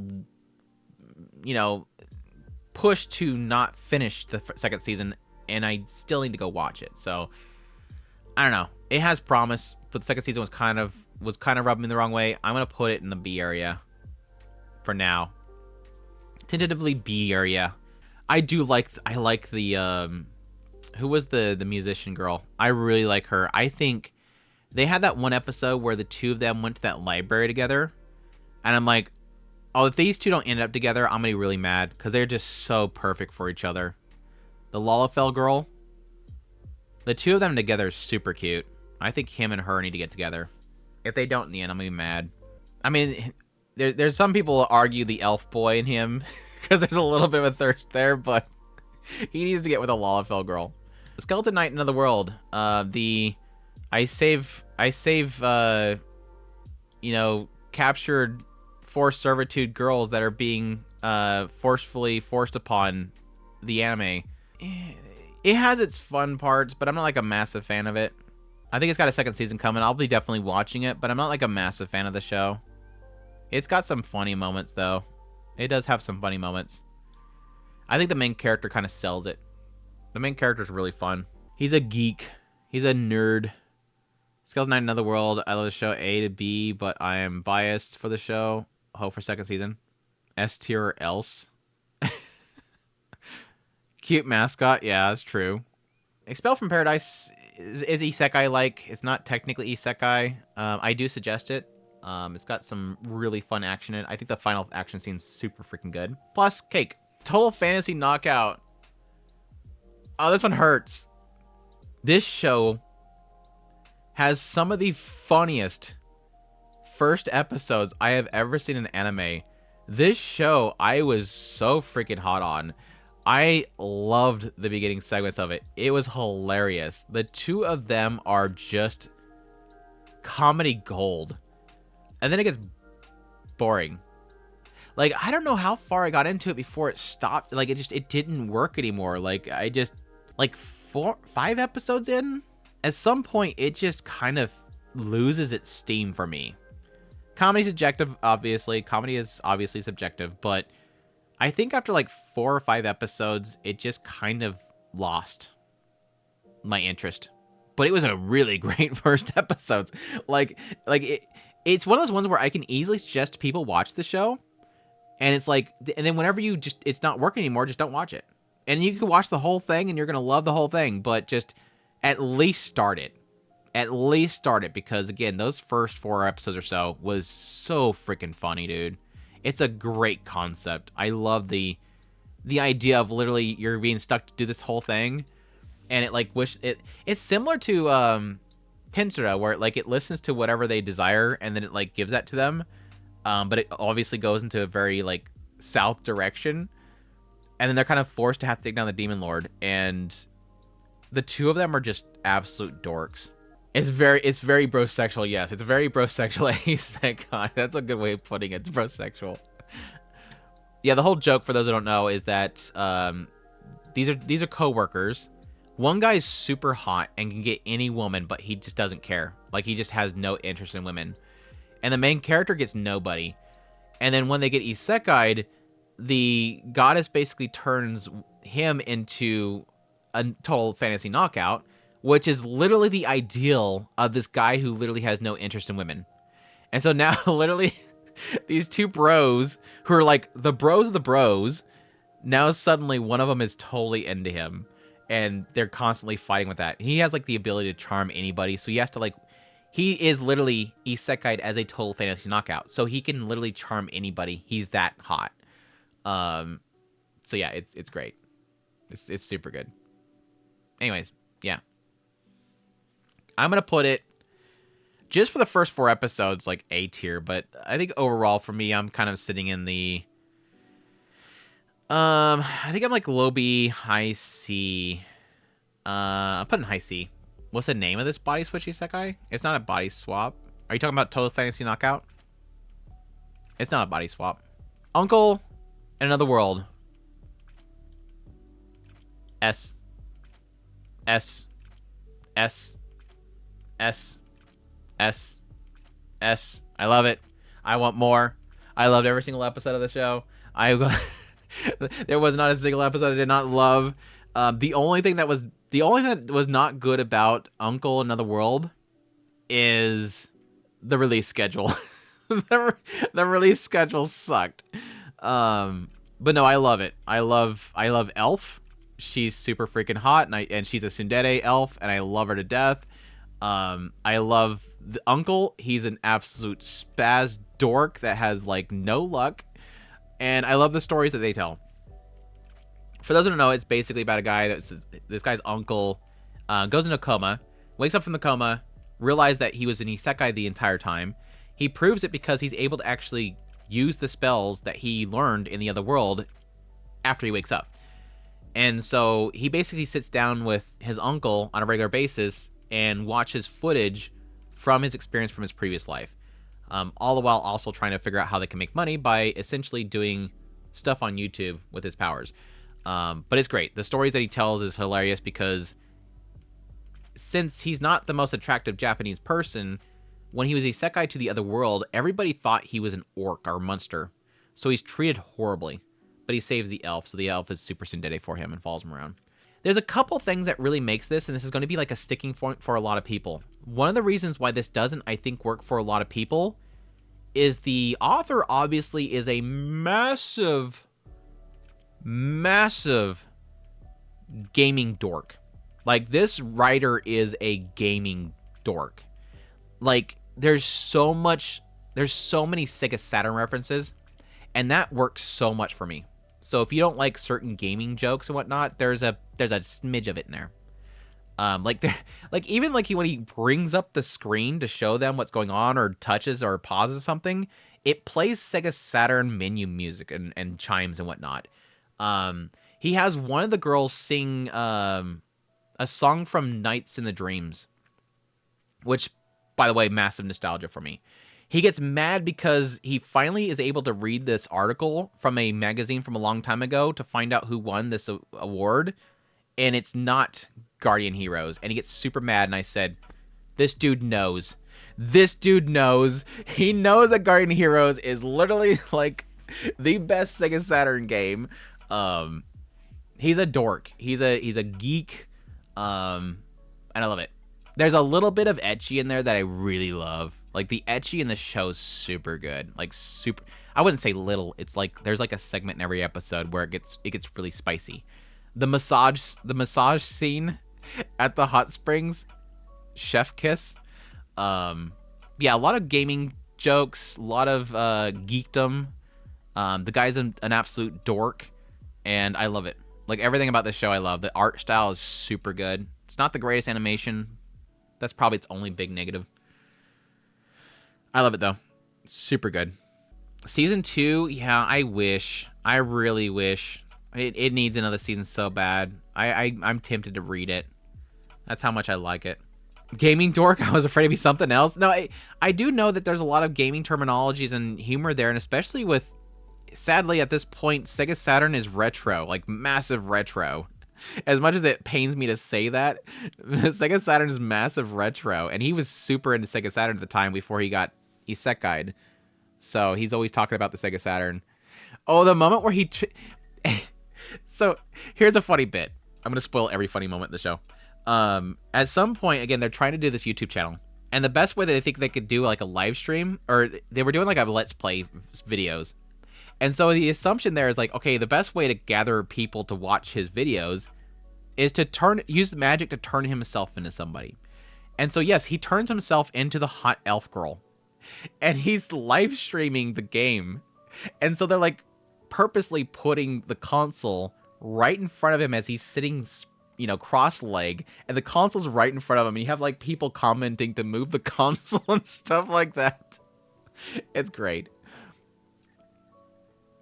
pushed to not finish the second season, and I still need to go watch it. So I don't know. It has promise, but the second season was kind of rubbing me the wrong way. I'm gonna put it in the B area for now. Tentatively B area. I like the who was the musician girl? I really like her. I think they had that one episode where the two of them went to that library together, and I'm like, oh, if these two don't end up together, I'm gonna be really mad because they're just so perfect for each other. The Lalafell girl, the two of them together is super cute. I think him and her need to get together. If they don't in the end, I'm gonna be mad. I mean, there's some people who argue the elf boy and him because there's a little bit of a thirst there, but he needs to get with a Lalafell girl. The Skeleton Knight in Another World. I save captured forced servitude girls that are being forced upon the anime. It has its fun parts, but I'm not like a massive fan of it. I think it's got a second season coming. I'll be definitely watching it, but I'm not like a massive fan of the show. It's got some funny moments though. It does have some funny moments. I think the main character kind of sells it. The main character is really fun. He's a geek. He's a nerd. Skeleton Knight in Another World. I love the show A to B, but I am biased for the show. Hope for second season. S tier or else. Cute mascot. Yeah, that's true. Expelled from Paradise is isekai-like. It's not technically isekai. I do suggest it. It's got some really fun action in it. I think the final action scene's super freaking good. Plus, cake. Total Fantasy Knockout. Oh, this one hurts. This show has some of the funniest first episodes I have ever seen in anime. This show, I was so freaking hot on. I loved the beginning segments of it. It was hilarious. The two of them are just comedy gold. And then it gets boring. Like, I don't know how far I got into it before it stopped. Like, it didn't work anymore. Like, like 5 episodes in, at some point, it just kind of loses its steam for me. Comedy's subjective, obviously. Comedy is obviously subjective, but I think after like 4 or 5 episodes, it just kind of lost my interest. But it was a really great first episode. It's one of those ones where I can easily suggest people watch the show, and it's like, and then whenever it's not working anymore, just don't watch it. And you can watch the whole thing, and you're gonna love the whole thing, but just at least start it. At least start it, because again, those first 4 episodes or so was so freaking funny, dude. It's a great concept. I love the idea of literally you're being stuck to do this whole thing, and it's similar to Tensura, where it listens to whatever they desire and then it gives that to them, but it obviously goes into a very south direction, and then they're kind of forced to have to take down the Demon Lord, and the two of them are just absolute dorks. It's very brosexual. Yes, it's very brosexual isekai. That's a good way of putting it. It's brosexual. Yeah, the whole joke, for those who don't know, is that these are co-workers. One guy is super hot and can get any woman, but he just doesn't care. He just has no interest in women. And the main character gets nobody. And then when they get isekai'd, the goddess basically turns him into a total fantasy knockout, which is literally the ideal of this guy who literally has no interest in women. And so now, literally, these two bros, who are the bros of the bros, now suddenly one of them is totally into him. And they're constantly fighting with that. He has, the ability to charm anybody, so he has to, he is literally isekai'd as a total fantasy knockout. So he can literally charm anybody. He's that hot. So yeah, it's great. It's super good. Anyways, yeah. I'm going to put it, just for the first 4 episodes, A tier. But I think overall, for me, I'm kind of sitting in the... I think I'm low B, high C. I'm putting high C. What's the name of this body switch isekai? It's not a body swap. Are you talking about Total Fantasy Knockout? It's not a body swap. Uncle in Another World. S. S. S. S. S. S. I love it. I want more. I loved every single episode of the show. There was not a single episode I did not love. The only thing that was not good about Uncle Another World is the release schedule. the release schedule sucked. But no, I love it. I love Elf. She's super freaking hot, and she's a tsundere elf, and I love her to death. I love the uncle. He's an absolute spaz dork that has like no luck, and I love the stories that they tell. For those who don't know, it's basically about a guy this guy's uncle goes into a coma, wakes up from the coma, realized that he was an isekai the entire time. He proves it because he's able to actually use the spells that he learned in the other world after he wakes up. And so he basically sits down with his uncle on a regular basis and watches footage from his experience from his previous life. All the while also trying to figure out how they can make money by essentially doing stuff on YouTube with his powers. But it's great. The stories that he tells is hilarious because since he's not the most attractive Japanese person, when he was isekai to the other world, everybody thought he was an orc or monster. So he's treated horribly. But he saves the elf, so the elf is super tsundere for him and follows him around. There's a couple things that really makes this, and this is going to be like a sticking point for a lot of people. One of the reasons why this doesn't, I think, work for a lot of people is the author obviously is a massive gaming dork. Like, this writer is a gaming dork. Like, there's so many Sega Saturn references, and that works so much for me. So if you don't like certain gaming jokes and whatnot, there's a smidge of it in there. Even when he brings up the screen to show them what's going on or touches or pauses something, it plays Sega Saturn menu music and chimes and whatnot. He has one of the girls sing a song from Nights in the Dreams, which, by the way, massive nostalgia for me. He gets mad because he finally is able to read this article from a magazine from a long time ago to find out who won this award, and it's not Guardian Heroes, and he gets super mad, and I said, this dude knows. This dude knows. He knows that Guardian Heroes is literally, like, the best Sega Saturn game. He's a dork. He's a geek, and I love it. There's a little bit of ecchi in there that I really love. Like, the ecchi in the show is super good. Like, super. I wouldn't say little. It's like there's like a segment in every episode where it gets really spicy. The massage scene at the hot springs, chef kiss. Yeah, a lot of gaming jokes, a lot of geekdom. The guy's an absolute dork, and I love it. Like, everything about this show I love. The art style is super good. It's not the greatest animation. That's probably its only big negative. I love it, though. Super good. Season 2, yeah, I really wish. It needs another season so bad. I'm tempted to read it. That's how much I like it. Gaming dork, I was afraid to be something else. No, I do know that there's a lot of gaming terminologies and humor there, and especially with, sadly, at this point, Sega Saturn is retro. Like, massive retro. As much as it pains me to say that, Sega Saturn is massive retro, and he was super into Sega Saturn at the time before he got isekai'd. So he's always talking about the Sega Saturn. Oh, the moment where he... So here's a funny bit. I'm going to spoil every funny moment in the show. At some point, again, they're trying to do this YouTube channel, and the best way that they think they could do like a live stream, or they were doing like a Let's Play videos. And so the assumption there is like, okay, the best way to gather people to watch his videos is to use magic to turn himself into somebody. And so, yes, he turns himself into the hot elf girl. And he's live streaming the game. And so they're like purposely putting the console right in front of him as he's sitting, cross-leg. And the console's right in front of him. And you have like people commenting to move the console and stuff like that. It's great.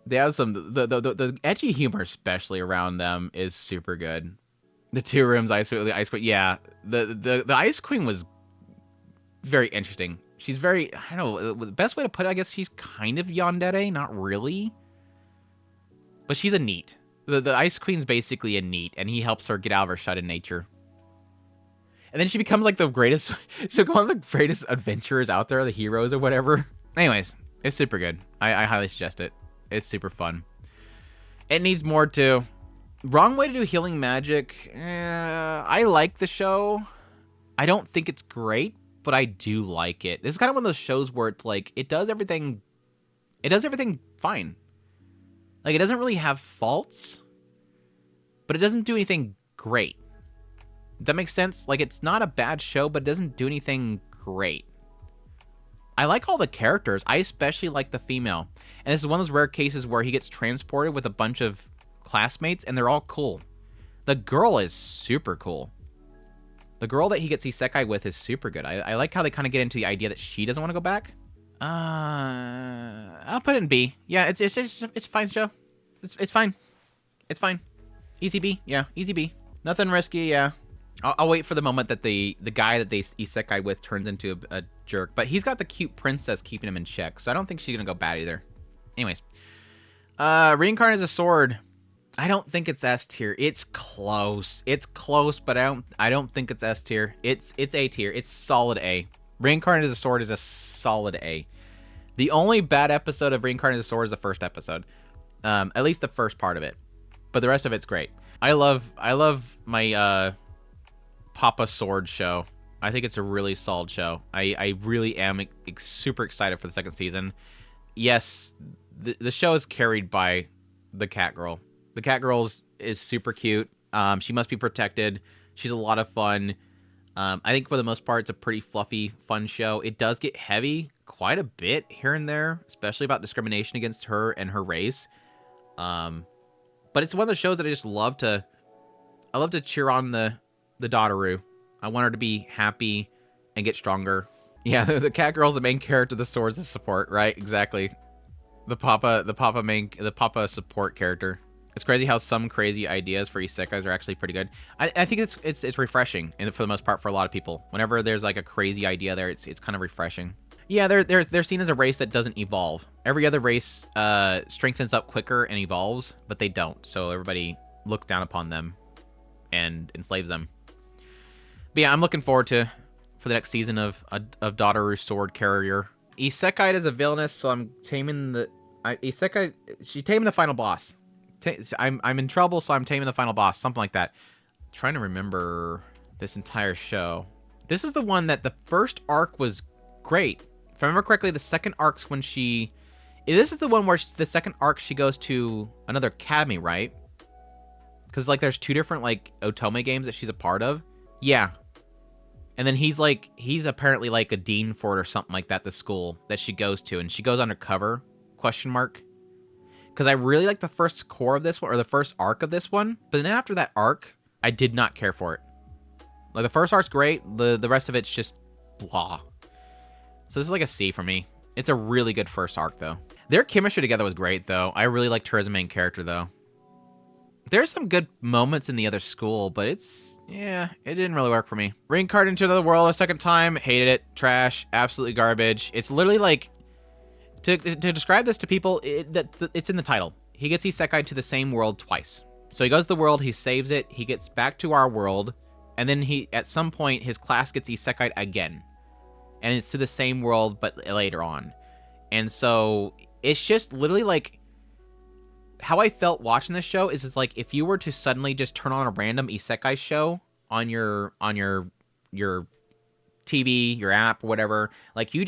They have some the ecchi humor, especially around them, is super good. The 2 rooms, the Ice Queen, yeah. The Ice Queen was very interesting. She's very, I don't know, the best way to put it, I guess she's kind of yandere, not really, but she's a neat. The Ice Queen's basically a neat, and he helps her get out of her shut-in nature. And then she becomes like the greatest, she's one of the greatest adventurers out there, the heroes or whatever. Anyways, it's super good. I highly suggest it. It's super fun. It needs more too. Wrong Way to Do Healing Magic. I like the show. I don't think it's great, but I do like it. This is kind of one of those shows where it's like it does everything fine. Like, it doesn't really have faults, but it doesn't do anything great. Does that make sense? Like, it's not a bad show, but it doesn't do anything great. I like all the characters. I especially like the female. And this is one of those rare cases where he gets transported with a bunch of classmates, and they're all cool. The girl is super cool. The girl that he gets isekai with is super good. I like how they kind of get into the idea that she doesn't want to go back. I'll put it in B. Yeah, it's a fine show. It's fine. It's fine. Easy B. Yeah, easy B. Nothing risky. Yeah. I'll wait for the moment that the guy that they isekai with turns into a jerk. But he's got the cute princess keeping him in check, so I don't think she's gonna go bad either. Anyways, Reincarnated as a Sword. I don't think it's S tier. It's close. It's close, but I don't think it's S tier. It's A tier. It's solid A. Reincarnated as a Sword is a solid A. The only bad episode of Reincarnated as a Sword is the first episode. At least the first part of it. But the rest of it's great. I love my Papa Sword show. I think it's a really solid show. I really am super excited for the second season. Yes, the show is carried by the cat girl. The cat girl is super cute. She must be protected. She's a lot of fun. I think for the most part, it's a pretty fluffy, fun show. It does get heavy quite a bit here and there, especially about discrimination against her and her race. But it's one of those shows that I just love to. I love to cheer on the Dotaru. I want her to be happy and get stronger. Yeah, the cat girl's the main character. The sword's the support, right? Exactly. The Papa support character. It's crazy how some crazy ideas for isekais are actually pretty good. I think it's refreshing, and for the most part, for a lot of people. Whenever there's like a crazy idea there, it's kind of refreshing. Yeah, they're seen as a race that doesn't evolve. Every other race strengthens up quicker and evolves, but they don't. So everybody looks down upon them and enslaves them. But yeah, I'm looking forward for the next season of Dotaru Sword Carrier. Isekai is a villainess, so I'm taming the Isekai. She's taming the final boss. I'm in trouble, so I'm taming the final boss. Something like that. I'm trying to remember this entire show. This is the one that the first arc was great. If I remember correctly, the second arc's when she... This is the one where the second arc she goes to another academy, right? Because like there's two different like otome games that she's a part of. Yeah. And then he's apparently like a dean for it or something like that, the school that she goes to. And she goes undercover, ? Because I really like the first core of this one, or the first arc of this one. But then after that arc, I did not care for it. Like, the first arc's great. The rest of it's just blah. So this is like a C for me. It's a really good first arc, though. Their chemistry together was great, though. I really liked her as a main character, though. There's some good moments in the other school, but yeah, it didn't really work for me. Reincarnated into another world a second time. Hated it. Trash. Absolutely garbage. It's literally like... To describe this to people, it's in the title. He gets isekai to the same world twice. So he goes to the world, he saves it, he gets back to our world, and then at some point, his class gets isekai'd again. And it's to the same world, but later on. And so, it's just literally like... How I felt watching this show is like, if you were to suddenly just turn on a random isekai show on your TV, your app, whatever, like you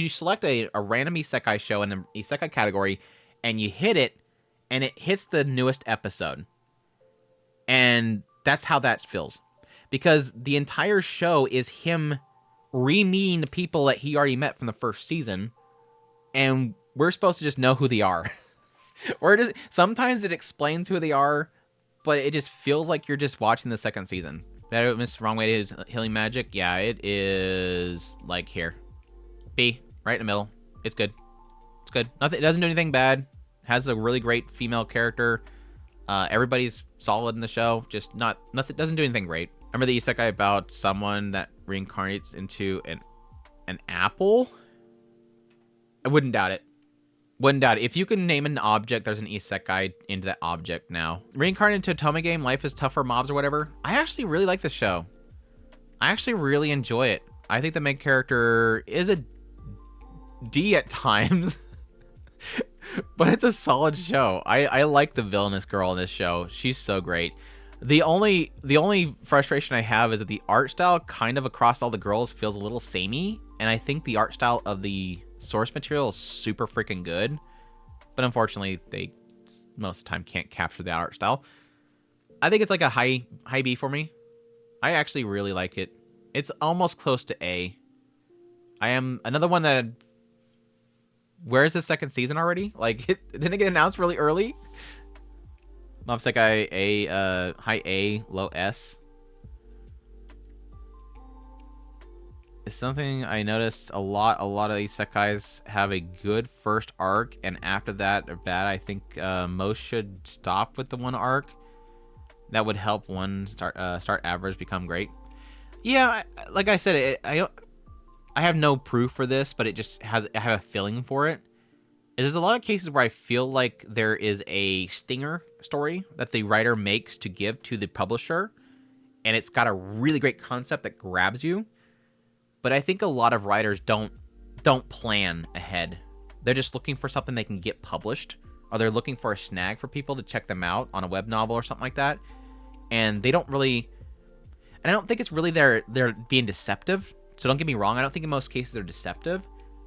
select a random isekai show in the isekai category, and you hit it, and it hits the newest episode. And that's how that feels. Because the entire show is him re-meeting the people that he already met from the first season, and we're supposed to just know who they are. Or sometimes it explains who they are, but it just feels like you're just watching the second season. That Miss Wrong Way is Healing Magic. Yeah, it is like here. B, right in the middle. It's good. It's good. Nothing. It doesn't do anything bad. Has a really great female character. Everybody's solid in the show. Just nothing. Doesn't do anything great. Remember the isekai about someone that reincarnates into an apple? I wouldn't doubt it. Wouldn't doubt it. If you can name an object, there's an isekai into that object now. Reincarnated into a Otome game, Life is Tough for Mobs or whatever. I actually really like this show. I actually really enjoy it. I think the main character is a D at times. but it's a solid show. I like the villainous girl in this show. She's so great. The only frustration I have is that the art style kind of across all the girls feels a little samey, and I think the art style of the source material is super freaking good, but unfortunately they most of the time can't capture the art style. I think it's like a high B for me. I actually really like it. It's almost close to A. I am another one that. Where's the second season already? Like, didn't it get announced really early? Mob Isekai high A, low S. It's something I noticed a lot. A lot of isekais have a good first arc, and after that are bad. I think most should stop with the one arc. That would help one start average become great. Yeah, like I said, I have no proof for this, but it just I have a feeling for it. There's a lot of cases where I feel like there is a stinger story that the writer makes to give to the publisher, and it's got a really great concept that grabs you. But I think a lot of writers don't plan ahead. They're just looking for something they can get published, or they're looking for a snag for people to check them out on a web novel or something like that. And they don't really, and I don't think it's really they're being deceptive. So don't get me wrong, I don't think in most cases they're deceptive.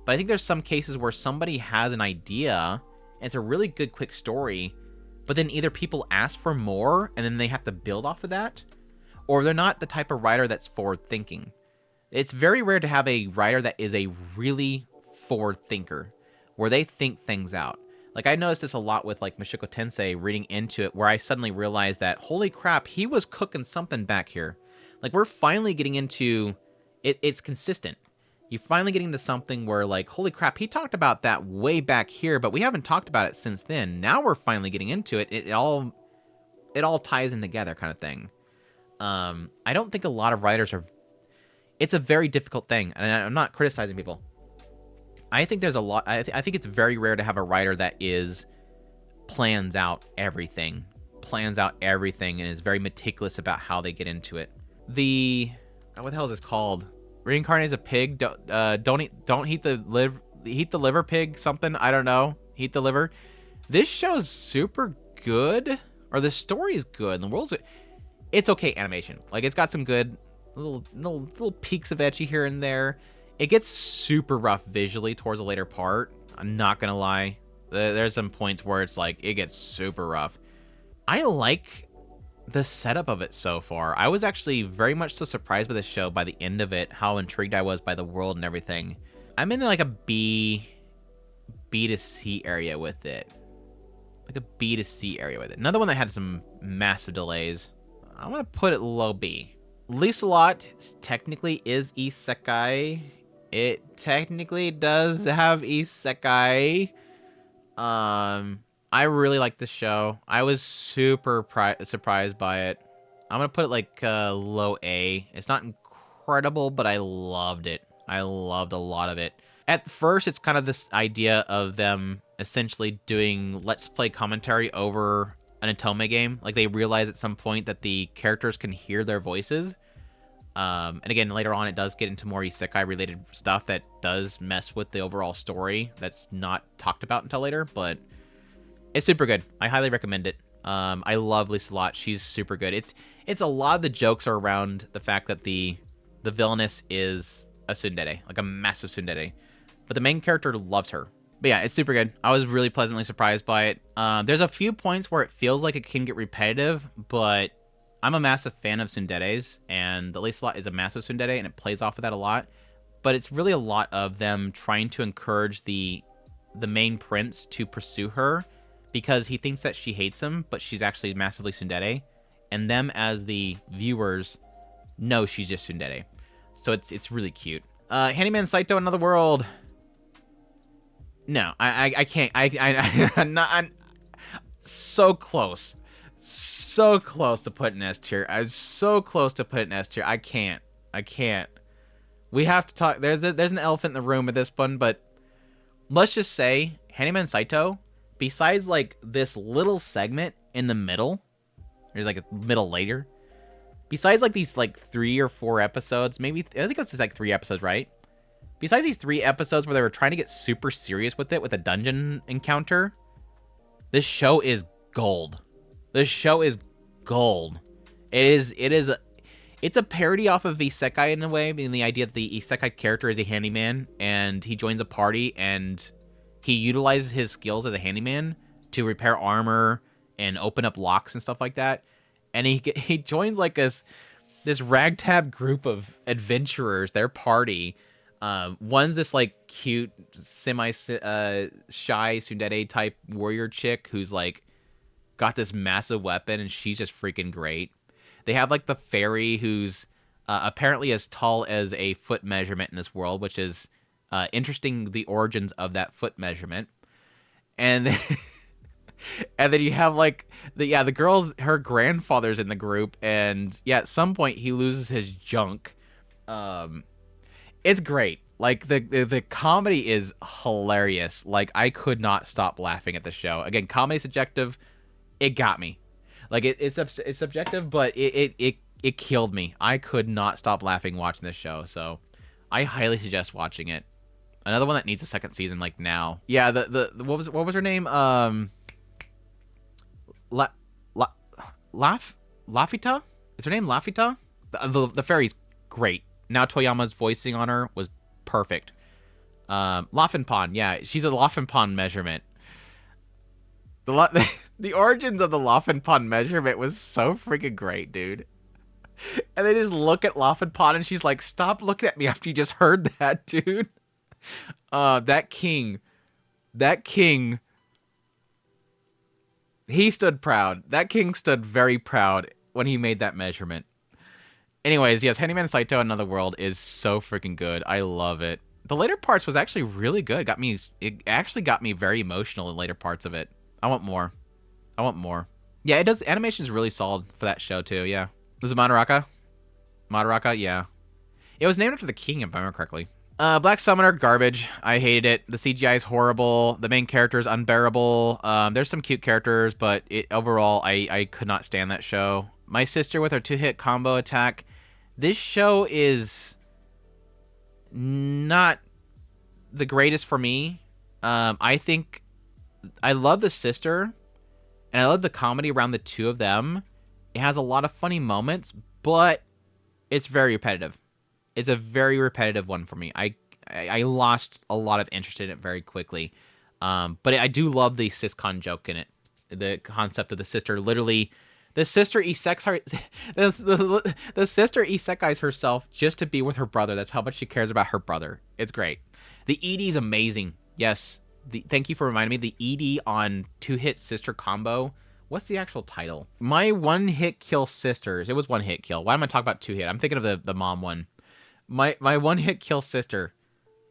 But I think there's some cases where somebody has an idea, and it's a really good, quick story, but then either people ask for more, and then they have to build off of that, or they're not the type of writer that's forward-thinking. It's very rare to have a writer that is a really forward thinker, where they think things out. Like, I noticed this a lot with, like, Mushoku Tensei, reading into it, where I suddenly realized that, holy crap, he was cooking something back here. Like, we're finally getting into... It's consistent. You're finally getting to something where, like, holy crap, he talked about that way back here, but we haven't talked about it since then. Now we're finally getting into it. It all ties in together, kind of thing. I don't think a lot of writers are... It's a very difficult thing, and I'm not criticizing people. I think there's a lot... I think it's very rare to have a writer that plans out everything, and is very meticulous about how they get into it. What the hell is this called? Reincarnated as a pig. Don't heat the liver, pig. Something, I don't know. Heat the liver. This show's super good, or the story is good. And the world's it's okay animation. Like, it's got some good little peaks of ecchi here and there. It gets super rough visually towards the later part. I'm not gonna lie. There's some points where it's like it gets super rough. I like the setup of it so far. I was actually very much so surprised by this show by the end of it, how intrigued I was by the world and everything. I'm in like a B to C area with it. Like a B to C area with it. Another one that had some massive delays. I'm going to put it low B. Lisalot technically is isekai. It technically does have isekai. I really like this show. I was super surprised by it. I'm going to put it like low A. It's not incredible, but I loved it. I loved a lot of it. At first, it's kind of this idea of them essentially doing Let's Play commentary over an Otome game. Like, they realize at some point that the characters can hear their voices. And again, later on, it does get into more isekai-related stuff that does mess with the overall story that's not talked about until later, but... It's super good. I highly recommend it. I love Lisa a lot. She's super good. It's a lot of the jokes are around the fact that the villainess is a tsundere, like a massive tsundere. But the main character loves her. But yeah, it's super good. I was really pleasantly surprised by it. There's a few points where it feels like it can get repetitive, but I'm a massive fan of tsunderes, and the Lisa is a massive tsundere, and it plays off of that a lot. But it's really a lot of them trying to encourage the main prince to pursue her, because he thinks that she hates him, but she's actually massively tsundere, and them as the viewers know she's just tsundere. So it's really cute. Handyman Saito, Another World. No, I can't. I'm so close to putting S tier. I'm so close to putting S tier. I can't. We have to talk. There's an elephant in the room with this one, but let's just say Handyman Saito, besides like this little segment in the middle, there's like a middle later. Besides like these like 3 or 4 episodes, maybe I think it's just like 3 episodes, right? Besides these 3 episodes where they were trying to get super serious with it with a dungeon encounter, this show is gold. This show is gold. It's a parody off of Isekai in a way, meaning the idea that the Isekai character is a handyman and he joins a party and he utilizes his skills as a handyman to repair armor and open up locks and stuff like that. And he joins like this ragtag group of adventurers, their party. One's this like cute semi shy tsundere type warrior chick who's like got this massive weapon and she's just freaking great. They have like the fairy who's apparently as tall as a foot measurement in this world, which is interesting, the origins of that foot measurement. And then, and then you have like the girl's, her grandfather's in the group, and yeah, at some point he loses his junk. It's great. Like the comedy is hilarious. Like I could not stop laughing at the show. Again, comedy subjective. It got me. Like it's subjective, but it killed me. I could not stop laughing watching this show. So I highly suggest watching it. Another one that needs a second season, like now. Yeah, the what was her name? Lafita? Is her name Lafita? The fairy's great. Now Toyama's voicing on her was perfect. Lafinpan, yeah, she's a Lafinpan measurement. The origins of the Lafinpan measurement was so freaking great, dude. And they just look at Lafinpan and she's like, "Stop looking at me after you just heard that, dude." That king, he stood proud. That king stood very proud when he made that measurement. Anyways, yes, Handyman Saito Another World is so freaking good. I love it. The later parts was actually really good. It actually got me very emotional in later parts of it. I want more. Yeah, it does. Animation is really solid for that show too. Yeah. Was it Madaraka? Yeah. It was named after the king, if I remember correctly. Black Summoner, garbage. I hated it. The CGI is horrible. The main character is unbearable. There's some cute characters, but overall, I could not stand that show. My Sister with her 2-hit combo attack. This show is not the greatest for me. I think I love the sister, and I love the comedy around the two of them. It has a lot of funny moments, but it's very repetitive. It's a very repetitive one for me. I lost a lot of interest in it very quickly. But I do love the siscon joke in it. The concept of the sister literally... The sister isekais herself just to be with her brother. That's how much she cares about her brother. It's great. The ED is amazing. Yes. Thank you for reminding me. The ED on 2-hit sister combo. What's the actual title? My 1-hit kill sisters. It was 1-hit kill. Why am I talking about 2-hit? I'm thinking of the mom one. My 1-hit kill sister.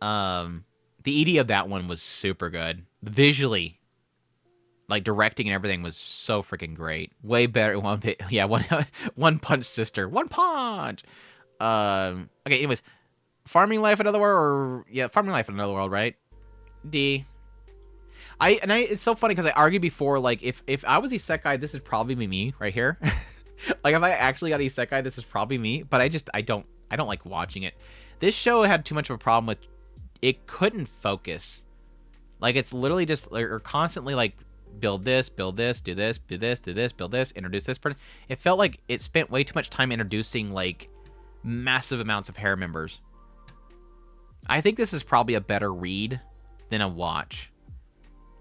The ED of that one was super good. Visually, like directing and everything was so freaking great. Way better. One punch sister. One punch. Okay. Anyways, Farming Life Another World, Farming Life Another World, right? D. It's so funny because I argued before, like if I was Isekai, this is probably me right here. Like if I actually got Isekai, this is probably me. But I don't like watching it. This show had too much of a problem with it couldn't focus. Like it's literally just or constantly like build this, do this, build this, introduce this person. It felt like it spent way too much time introducing like massive amounts of Harem members. I think this is probably a better read than a watch.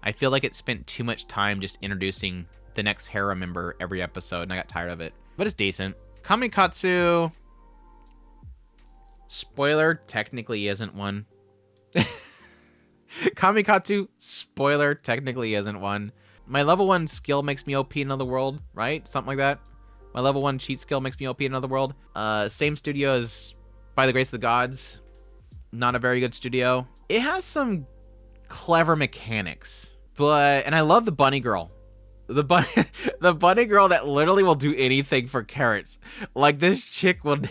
I feel like it spent too much time just introducing the next Harem member every episode, and I got tired of it. But it's decent. Kamikatsu. Spoiler, technically isn't one. Kamikatsu, spoiler, technically isn't one. My level 1 skill makes me OP in Another World, right? Something like that. My level 1 cheat skill makes me OP in Another World. Same studio as By the Grace of the Gods. Not a very good studio. It has some clever mechanics, and I love the bunny girl. The bunny girl that literally will do anything for carrots. Like this chick would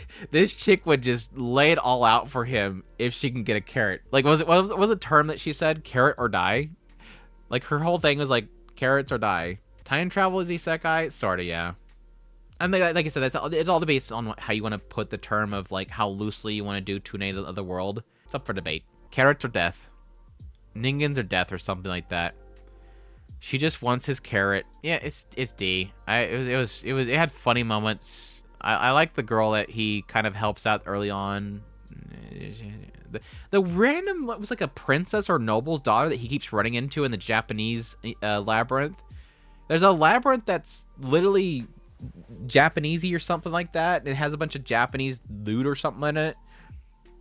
just lay it all out for him if she can get a carrot. Like was a term that she said, carrot or die? Like her whole thing was like carrots or die. Time travel is isekai, sorta, yeah. And like I said, it's all based on how you want to put the term of like how loosely you want to do Tune of the World. up for debate. Carrots or death. Ningens or death or something like that. She just wants his carrot. Yeah, it's D. It had funny moments. I like the girl that he kind of helps out early on. The random, it was like a princess or noble's daughter that he keeps running into in the Japanese labyrinth. There's a labyrinth that's literally Japanesey or something like that. It has a bunch of Japanese loot or something in it.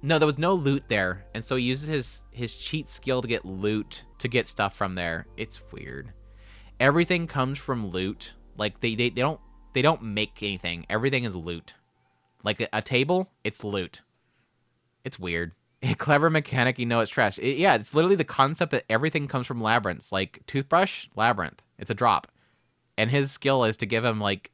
No, there was no loot there, and so he uses his cheat skill to get loot, to get stuff from there. It's weird. Everything comes from loot. Like they don't make anything. Everything is loot. Like a table, it's loot. It's weird. A clever mechanic, you know it's trash. Yeah, it's literally the concept that everything comes from labyrinths. Like toothbrush, labyrinth. It's a drop, and his skill is to give him like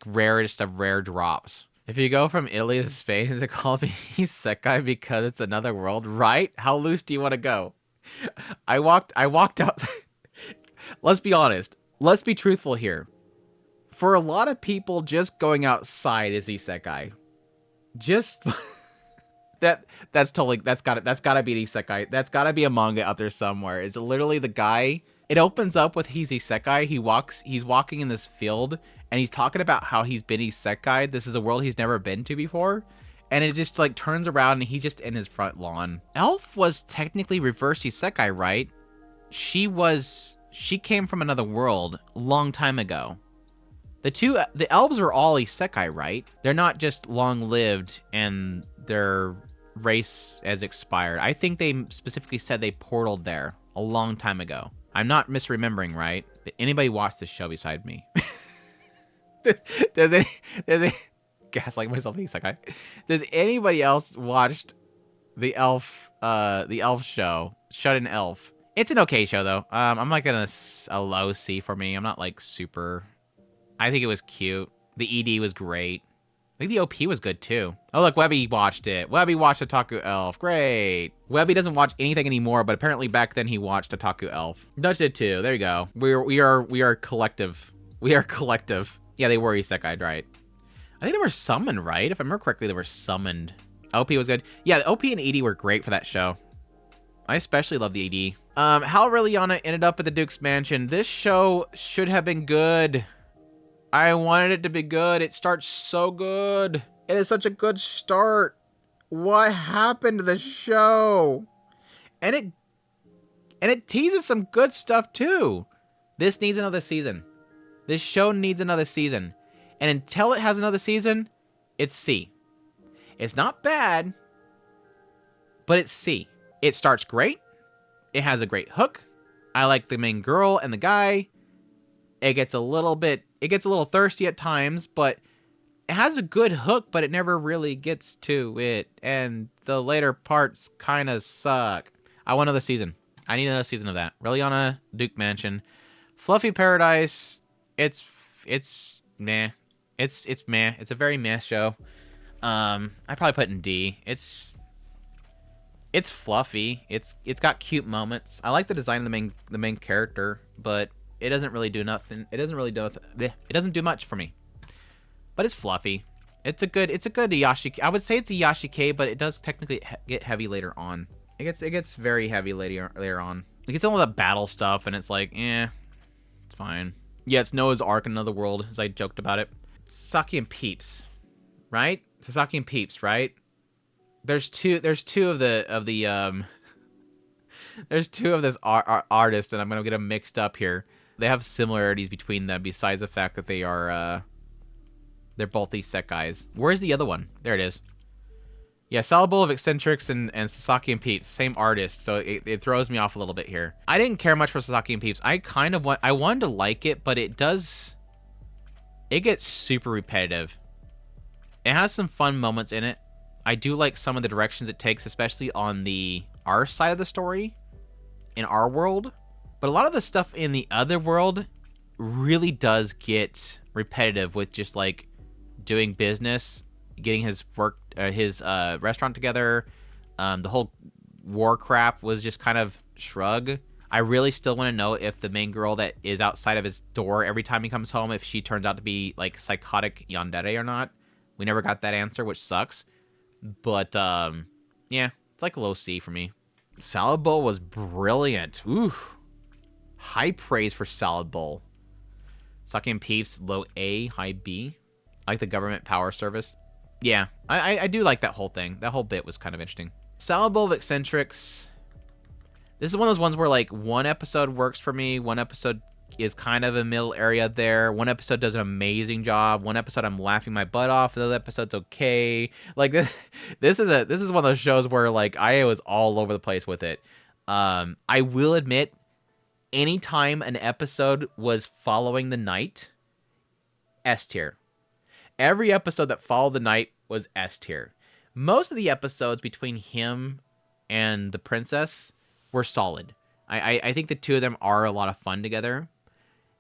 rarest of rare drops. If you go from Italy to Spain, is it called Isekai because it's another world? Right? How loose do you want to go? I walked out. Let's be honest. Let's be truthful here. For a lot of people, just going outside is Isekai. Just that's gotta be an Isekai. That's gotta be a manga out there somewhere. It's literally the guy. It opens up with he's Isekai. He's walking in this field, and he's talking about how he's been Isekai. This is a world he's never been to before. And it just like turns around and he's just in his front lawn. Elf was technically reverse Isekai, right? She came from another world a long time ago. The elves are all Isekai, right? They're not just long-lived and their race has expired. I think they specifically said they portaled there a long time ago. I'm not misremembering, right? Did anybody watch this show beside me? Does any gaslighting myself Isekai? Does anybody else watched the elf show, Shut In Elf? It's an okay show though. I'm like a low C for me. I'm not like super. I think it was cute. The ED was great. I think the OP was good too. Oh look, Webby watched it. Webby watched Otaku Elf. Great. Webby doesn't watch anything anymore, but apparently back then he watched Otaku Elf. Dutch did too. There you go. We are collective. We are collective. Yeah, they were isekai, right? I think they were summoned, right? If I remember correctly, they were summoned. OP was good. Yeah, the OP and ED were great for that show. I especially love the ED. How Reliana ended up at the Duke's Mansion. This show should have been good. I wanted it to be good. It starts so good. It is such a good start. What happened to the show? And it teases some good stuff too. This needs another season. This show needs another season. And until it has another season, it's C. It's not bad, but it's C. It starts great. It has a great hook. I like the main girl and the guy. It gets a little thirsty at times, but it has a good hook, but it never really gets to it. And the later parts kind of suck. I want another season. I need another season of that. Reliana, Duke Mansion. Fluffy Paradise. It's meh. It's meh. It's a very meh show. I probably put it in D. It's fluffy. It's got cute moments. I like the design of the main character, but it doesn't really do nothing. It doesn't do much for me. But it's fluffy. It's a good Yashike. I would say it's a Yashike, but it does technically get heavy later on. It gets very heavy later on. It gets all the battle stuff, and it's like, it's fine. Yeah, it's Noah's Ark in another world, as I joked about it. Sasaki and Peeps, right? Sasaki and Peeps, right? There's two of the there's two of this artist, and I'm gonna get them mixed up here. They have similarities between them, besides the fact that they're both isekais. Where's the other one? There it is. Yeah, Salable of Eccentrics and Sasaki and Peeps, same artist, so it throws me off a little bit here. I didn't care much for Sasaki and Peeps. I wanted to like it, but it gets super repetitive. It has some fun moments in it. I do like some of the directions it takes, especially on our side of the story, in our world. But a lot of the stuff in the other world really does get repetitive with just like doing business, getting his restaurant together. The whole war crap was just kind of shrug. I really still want to know if the main girl that is outside of his door every time he comes home, if she turns out to be like psychotic yandere or not. We never got that answer, which sucks. But yeah, It's like a low C for me. Salad Bowl was brilliant. Ooh. High praise for Salad Bowl. Sucking Peeps, low A, high B. I like the government power service. Yeah, I do like that whole thing. That whole bit was kind of interesting. Salad Bowl of Eccentrics. This is one of those ones where, like, one episode works for me. One episode is kind of a middle area there. One episode does an amazing job. One episode I'm laughing my butt off. The other episode's okay. Like, this is one of those shows where, like, I was all over the place with it. I will admit, anytime an episode was following the night, S tier. Every episode that followed the night was S tier. Most of the episodes between him and the princess were solid. I think the two of them are a lot of fun together.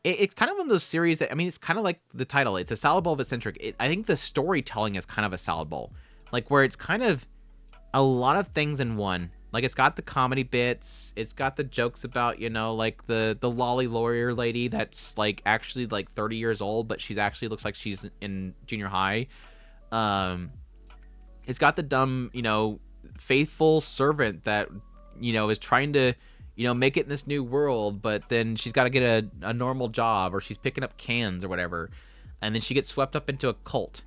It's kind of one of those series that, I mean, it's kind of like the title. It's a salad bowl of eccentric. I think the storytelling is kind of a salad bowl. Like, where it's kind of a lot of things in one. Like, it's got the comedy bits. It's got the jokes about, you know, like the lolly lawyer lady that's, like, actually, like, 30 years old, but she's actually looks like she's in junior high. It's got the dumb, you know, faithful servant that, you know, is trying to, you know, make it in this new world, but then she's got to get a normal job, or she's picking up cans or whatever, and then she gets swept up into a cult.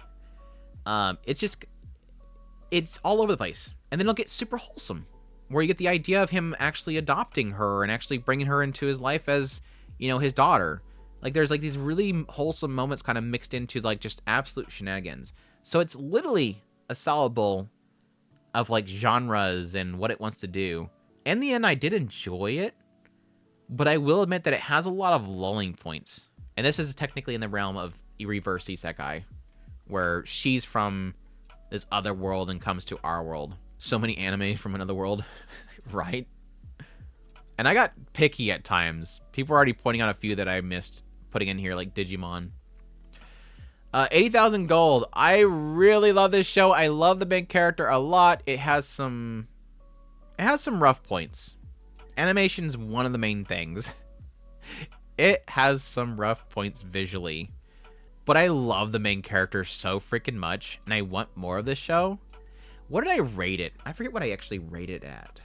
It's all over the place. And then it'll get super wholesome, where you get the idea of him actually adopting her and actually bringing her into his life as, you know, his daughter. Like, there's, like, these really wholesome moments kind of mixed into, like, just absolute shenanigans. So it's literally a salad bowl of, like, genres and what it wants to do. In the end, I did enjoy it, but I will admit that it has a lot of lulling points. And this is technically in the realm of reverse isekai, where she's from this other world and comes to our world. So many anime from another world, right? And I got picky at times. People are already pointing out a few that I missed putting in here, like Digimon. 80,000 gold. I really love this show. I love the main character a lot. It has some rough points. Animation's one of the main things. It has some rough points visually. But I love the main character so freaking much, and I want more of this show. What did I rate it? I forget what I actually rated it at.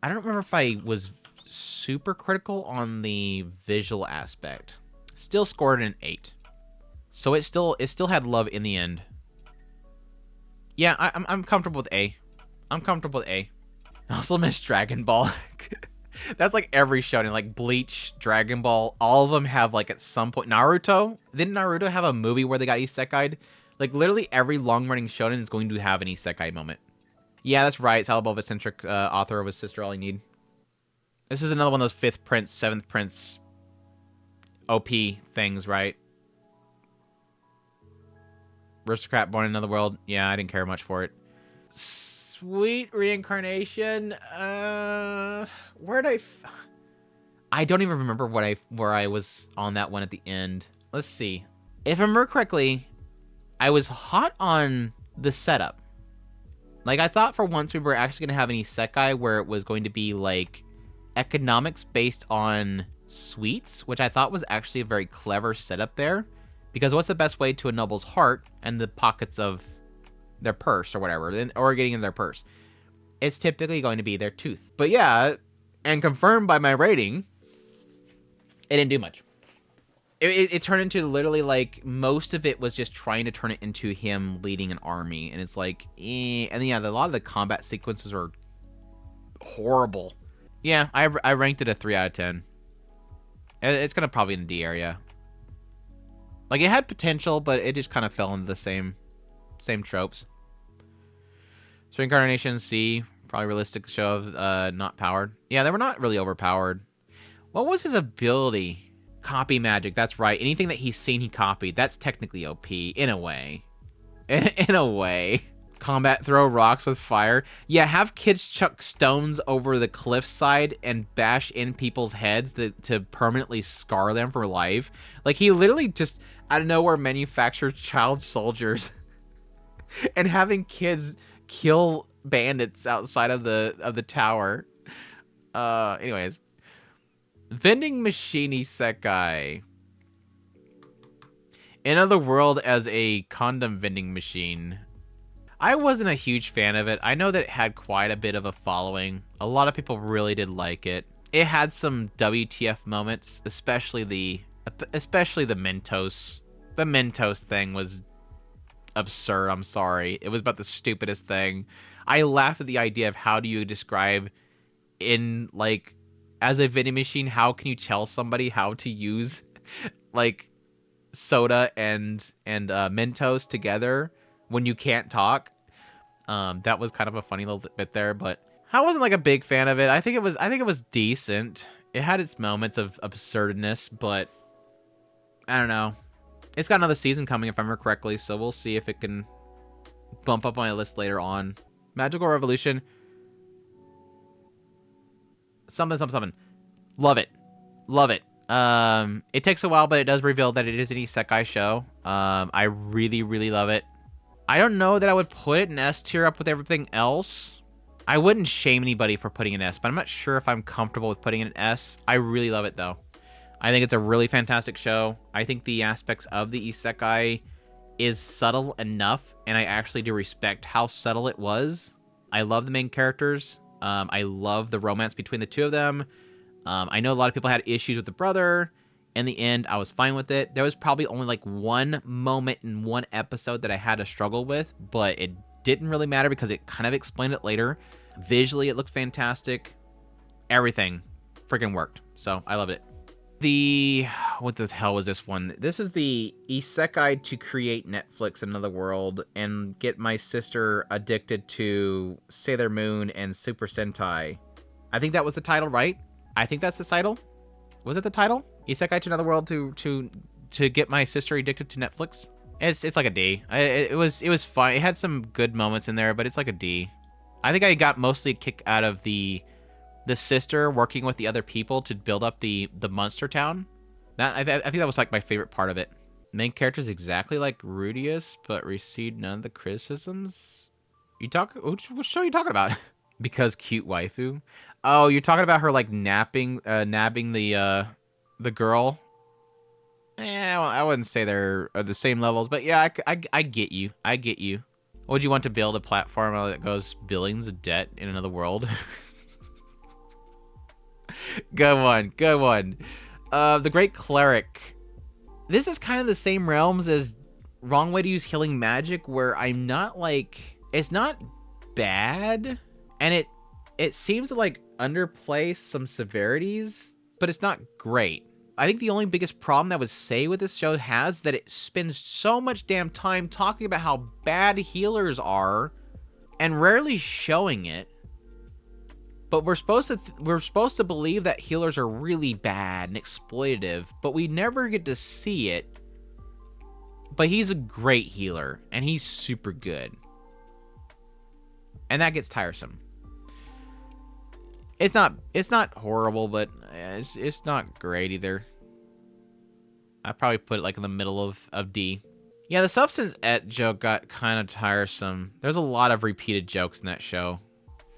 I don't remember if I was super critical on the visual aspect. Still scored an 8. So it still had love in the end. Yeah, I'm comfortable with A. I'm comfortable with A. I also miss Dragon Ball. That's like every shonen, like Bleach, Dragon Ball, all of them have, like, at some point. Naruto? Didn't Naruto have a movie where they got isekai'd? Like, literally every long-running shonen is going to have an isekai moment. Yeah, that's right. Salad Bowl of Eccentric, author of His Sister All You Need. This is another one of those 5th Prince, 7th Prince OP things, right? Aristocrat Born in Another World. Yeah, I didn't care much for it. Sweet Reincarnation. I don't even remember where I was on that one at the end. Let's see. If I remember correctly, I was hot on the setup. Like, I thought for once we were actually going to have an isekai where it was going to be, like, economics based on sweets, which I thought was actually a very clever setup there. Because what's the best way to a noble's heart and the pockets of their purse or whatever, or getting in their purse? It's typically going to be their tooth. But yeah, and confirmed by my rating, it didn't do much. It turned into literally, like, most of it was just trying to turn it into him leading an army. And it's like, eh. And yeah, a lot of the combat sequences are horrible. Yeah, I ranked it a 3 out of 10. It's going to probably in the D area. Like, it had potential, but it just kind of fell into the same tropes. So Reincarnation, C. Probably realistic show of not powered. Yeah, they were not really overpowered. What was his ability? Copy magic, that's right. Anything that he's seen, he copied. That's technically OP, in a way. In a way. Combat, throw rocks with fire. Yeah, have kids chuck stones over the cliffside and bash in people's heads to permanently scar them for life. Like, he literally just, out of nowhere, manufactured child soldiers. And having kids kill bandits outside of the tower. Anyways. Vending machine isekai. In other world as a condom vending machine. I wasn't a huge fan of it. I know that it had quite a bit of a following. A lot of people really did like it. It had some WTF moments, especially the Mentos. The Mentos thing was absurd. I'm sorry. It was about the stupidest thing. I laughed at the idea of how do you describe in like as a vending machine, how can you tell somebody how to use like soda and Mentos together when you can't talk? That was kind of a funny little bit there, but I wasn't like a big fan of it. I think it was decent. It had its moments of absurdness, but I don't know. It's got another season coming, if I remember correctly, so we'll see if it can bump up on my list later on. Magical Revolution. Something. Love it. Love it. It takes a while, but it does reveal that it is an isekai show. I really, really love it. I don't know that I would put it in S tier up with everything else. I wouldn't shame anybody for putting an S, but I'm not sure if I'm comfortable with putting it in S. I really love it, though. I think it's a really fantastic show. I think the aspects of the isekai is subtle enough, and I actually do respect how subtle it was. I love the main characters. I love the romance between the two of them. I know a lot of people had issues with the brother. In the end, I was fine with it. There was probably only like one moment in one episode that I had to struggle with, but it didn't really matter because it kind of explained it later. Visually, it looked fantastic. Everything freaking worked. So I loved it. What the hell was this one? This is the Isekai to create Netflix another world and get my sister addicted to Sailor Moon and Super Sentai. I think that was the title, right? I think that's the title. Was it the title? Isekai to another world to get my sister addicted to Netflix. It's like a D. It was fine. It had some good moments in there, but it's like a D. I think I got mostly a kick out of the sister working with the other people to build up the monster town. I think that was like my favorite part of it. Main character is exactly like Rudius, but received none of the criticisms. What show are you talking about? Because cute waifu. Oh, you're talking about her like nabbing the girl. I wouldn't say they're the same levels, but yeah, I get you. I get you. Would you want to build a platform that goes billions of debt in another world? Good one. The Great Cleric. This is kind of the same realms as Wrong Way to Use Healing Magic, where I'm not like... It's not bad, and it seems to like underplay some severities, but it's not great. I think the only biggest problem that I would say with this show has that it spends so much damn time talking about how bad healers are and rarely showing it. But we're supposed to believe that healers are really bad and exploitative, but we never get to see it. But he's a great healer, and he's super good. And that gets tiresome. It's not horrible, but it's not great either. I'd probably put it like in the middle of D. Yeah, the Substance Et joke got kind of tiresome. There's a lot of repeated jokes in that show.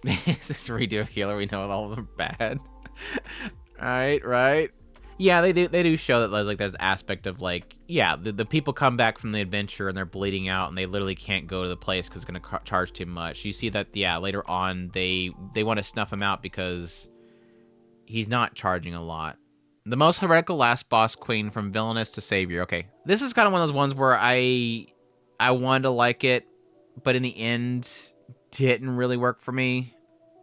It's this redo of healer. We know all of them are bad. Right. Yeah, they do show that there's aspect of like, yeah, the people come back from the adventure and they're bleeding out and they literally can't go to the place because it's going to charge too much. You see that, yeah, later on they want to snuff him out because he's not charging a lot. The most heretical last boss queen from Villainess to Savior. Okay, this is kind of one of those ones where I wanted to like it, but in the end didn't really work for me.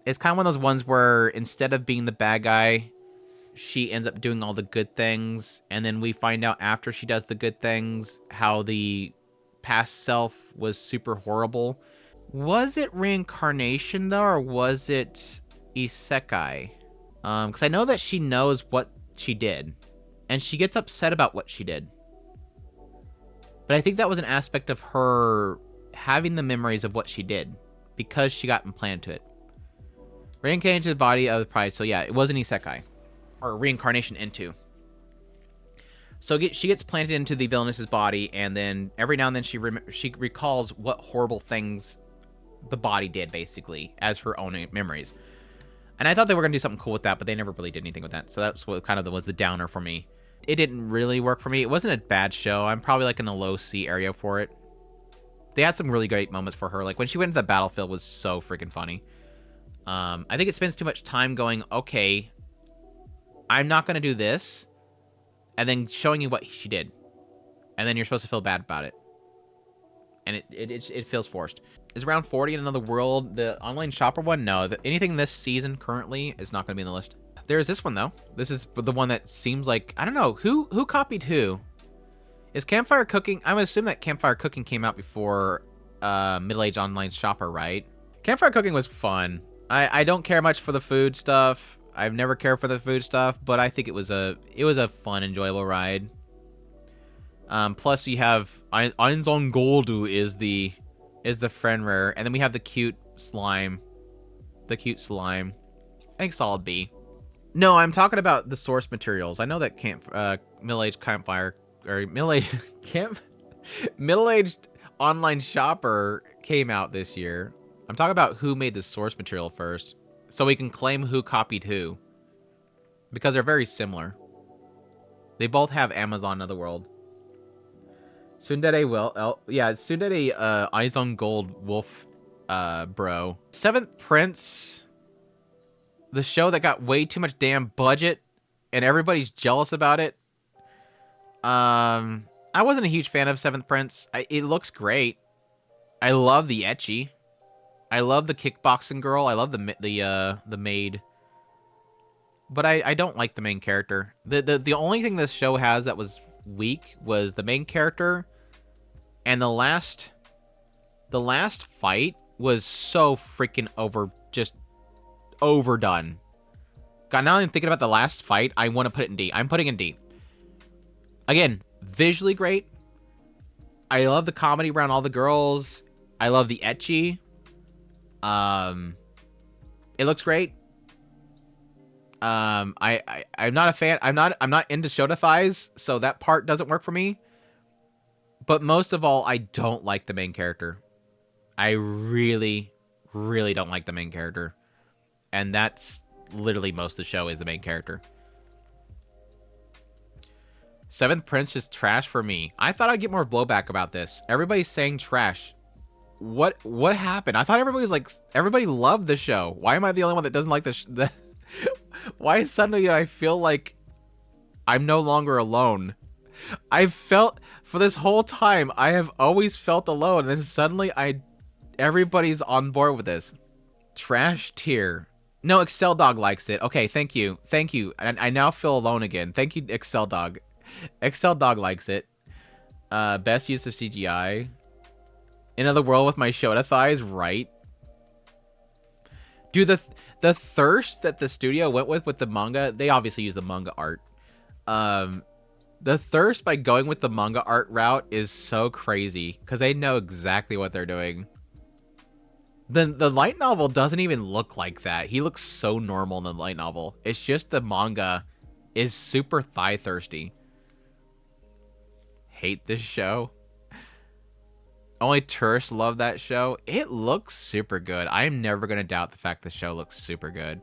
It's kind of one of those ones where instead of being the bad guy, she ends up doing all the good things, and then we find out after she does the good things how the past self was super horrible. Was it reincarnation though, or was it isekai? Because I know that she knows what she did, and she gets upset about what she did. But I think that was an aspect of her having the memories of what she did because she got implanted to it. Reincarnated to the body of the prize. So yeah, it was an isekai. Or reincarnation into. So she gets planted into the villainess's body, and then every now and then she recalls what horrible things the body did, basically, as her own memories. And I thought they were going to do something cool with that, but they never really did anything with that. So that's what kind of was the downer for me. It didn't really work for me. It wasn't a bad show. I'm probably like in the low C area for it. They had some really great moments for her. Like when she went into the battlefield was so freaking funny. I think it spends too much time going, okay, I'm not going to do this, and then showing you what she did. And then you're supposed to feel bad about it. And it feels forced. Is Round 40 in Another World the online shopper one? No. Anything this season currently is not going to be in the list. There's this one, though. This is the one that seems like... I don't know. Who copied who? Is Campfire Cooking... I would assume that Campfire Cooking came out before Middle-Aged Online Shopper, right? Campfire Cooking was fun. I don't care much for the food stuff. I've never cared for the food stuff, but I think it was a fun, enjoyable ride. Plus you have Einzon Goldu is the friend rare, and then we have the cute slime. I think solid B. No, I'm talking about the source materials. I know that middle-aged campfire or middle-aged online shopper came out this year. I'm talking about who made the source material first, so we can claim who copied who, because they're very similar. They both have Amazon Otherworld. Tsundere Tsundere Eyes on Gold Wolf bro. Seventh Prince, the show that got way too much damn budget and everybody's jealous about it. I wasn't a huge fan of Seventh Prince. It looks great. I love the ecchi. I love the kickboxing girl. I love the maid. But I don't like the main character. The only thing this show has that was weak was the main character, and the last fight was so freaking overdone. God, now I'm thinking about the last fight, I want to put it in D. I'm putting it in D. Again, visually great. I love the comedy around all the girls. I love the ecchi. It looks great. I'm not a fan. I'm not into Shota thighs, so that part doesn't work for me. But most of all, I don't like the main character. I really, really don't like the main character. And that's literally most of the show is the main character. Seventh Prince is trash for me. I thought I'd get more blowback about this. Everybody's saying trash. What happened? I thought everybody loved the show. Why am I the only one that doesn't like the why suddenly I feel like I'm no longer alone? I've felt for this whole time, I have always felt alone, and then suddenly everybody's on board with this. Trash tier. No, Excel Dog likes it. Okay, thank you. And I now feel alone again. Thank you, Excel Dog. Excel Dog likes it. Best use of CGI. In Another World with my Shota thighs, right? Dude, the thirst that the studio went with the manga, they obviously use the manga art. The thirst by going with the manga art route is so crazy because they know exactly what they're doing. The light novel doesn't even look like that. He looks so normal in the light novel. It's just the manga is super thigh thirsty. Hate this show. Only tourists love that show. It looks super good. I am never going to doubt the fact the show looks super good.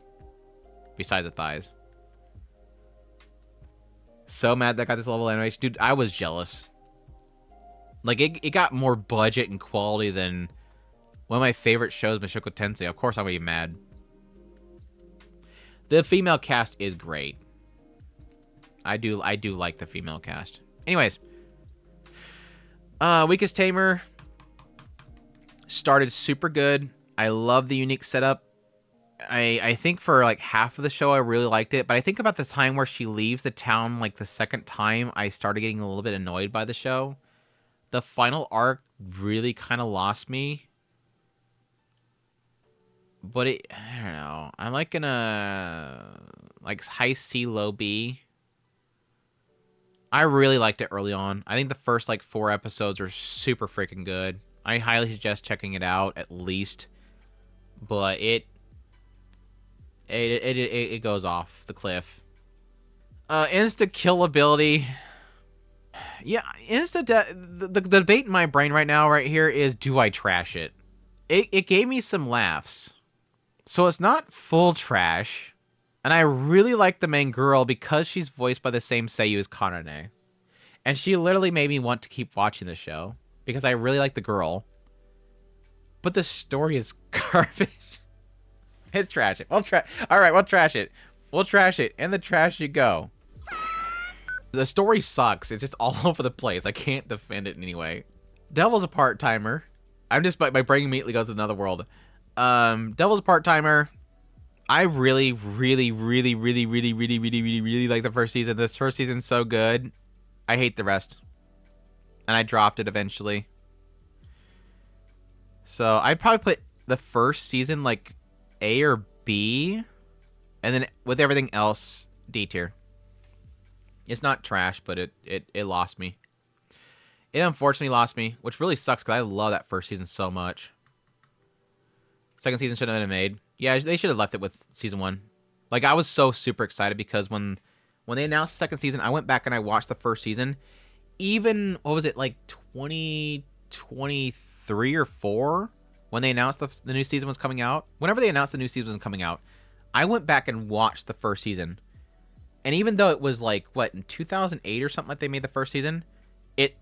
Besides the thighs. So mad that I got this level of animation. Dude, I was jealous. Like, it got more budget and quality than one of my favorite shows, Mushoku Tensei. Of course I'm going to be mad. The female cast is great. I do like the female cast. Anyways. Weakest Tamer started super good. I love the unique setup. I think for like half of the show I really liked it, but I think about the time where she leaves the town like the second time, I started getting a little bit annoyed by the show. The final arc really kind of lost me. But I don't know. I'm like in a like high C, low B. I really liked it early on. I think the first like 4 episodes are super freaking good. I highly suggest checking it out at least. But it goes off the cliff. Insta kill ability. Yeah, the debate in my brain right now right here is, do I trash it? It gave me some laughs. So it's not full trash. And I really like the main girl because she's voiced by the same seiyuu as Kanane. And she literally made me want to keep watching the show because I really like the girl. but the story is garbage. It's trash. All right, we'll trash it. We'll trash it. In the trash you go. The story sucks. It's just all over the place. I can't defend it in any way. Devil's a part-timer. I'm just, my brain immediately goes to another world. Devil's a part-timer. I really like the first season. This first season's so good. I hate the rest. And I dropped it eventually. So I'd probably put the first season like A or B. And then with everything else, D tier. It's not trash, but it lost me. It unfortunately lost me, which really sucks because I love that first season so much. Second season shouldn't have been made. Yeah, they should have left it with season 1. Like, I was so super excited because when they announced the second season, I went back and I watched the first season. Even, what was it, like 2023 or 4? When they announced the new season was coming out. Whenever they announced the new season was coming out, I went back and watched the first season. And even though it was like, what, in 2008 or something like they made the first season, it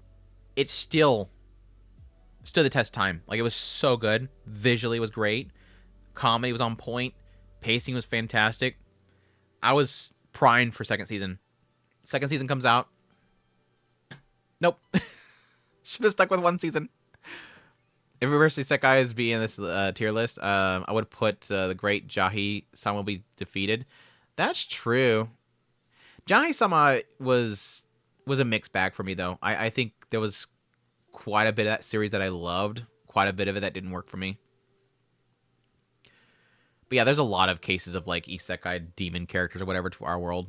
still stood the test of time. Like, it was so good. Visually, it was great. Comedy was on point. Pacing was fantastic. I was primed for second season. Second season comes out. Nope. Should have stuck with one season. If Reverse Isekai is being in this tier list, I would put the great Jahi-sama will be defeated. That's true. Jahi-sama was a mixed bag for me, though. I think there was quite a bit of that series that I loved. Quite a bit of it that didn't work for me. But yeah, there's a lot of cases of like isekai demon characters or whatever to our world.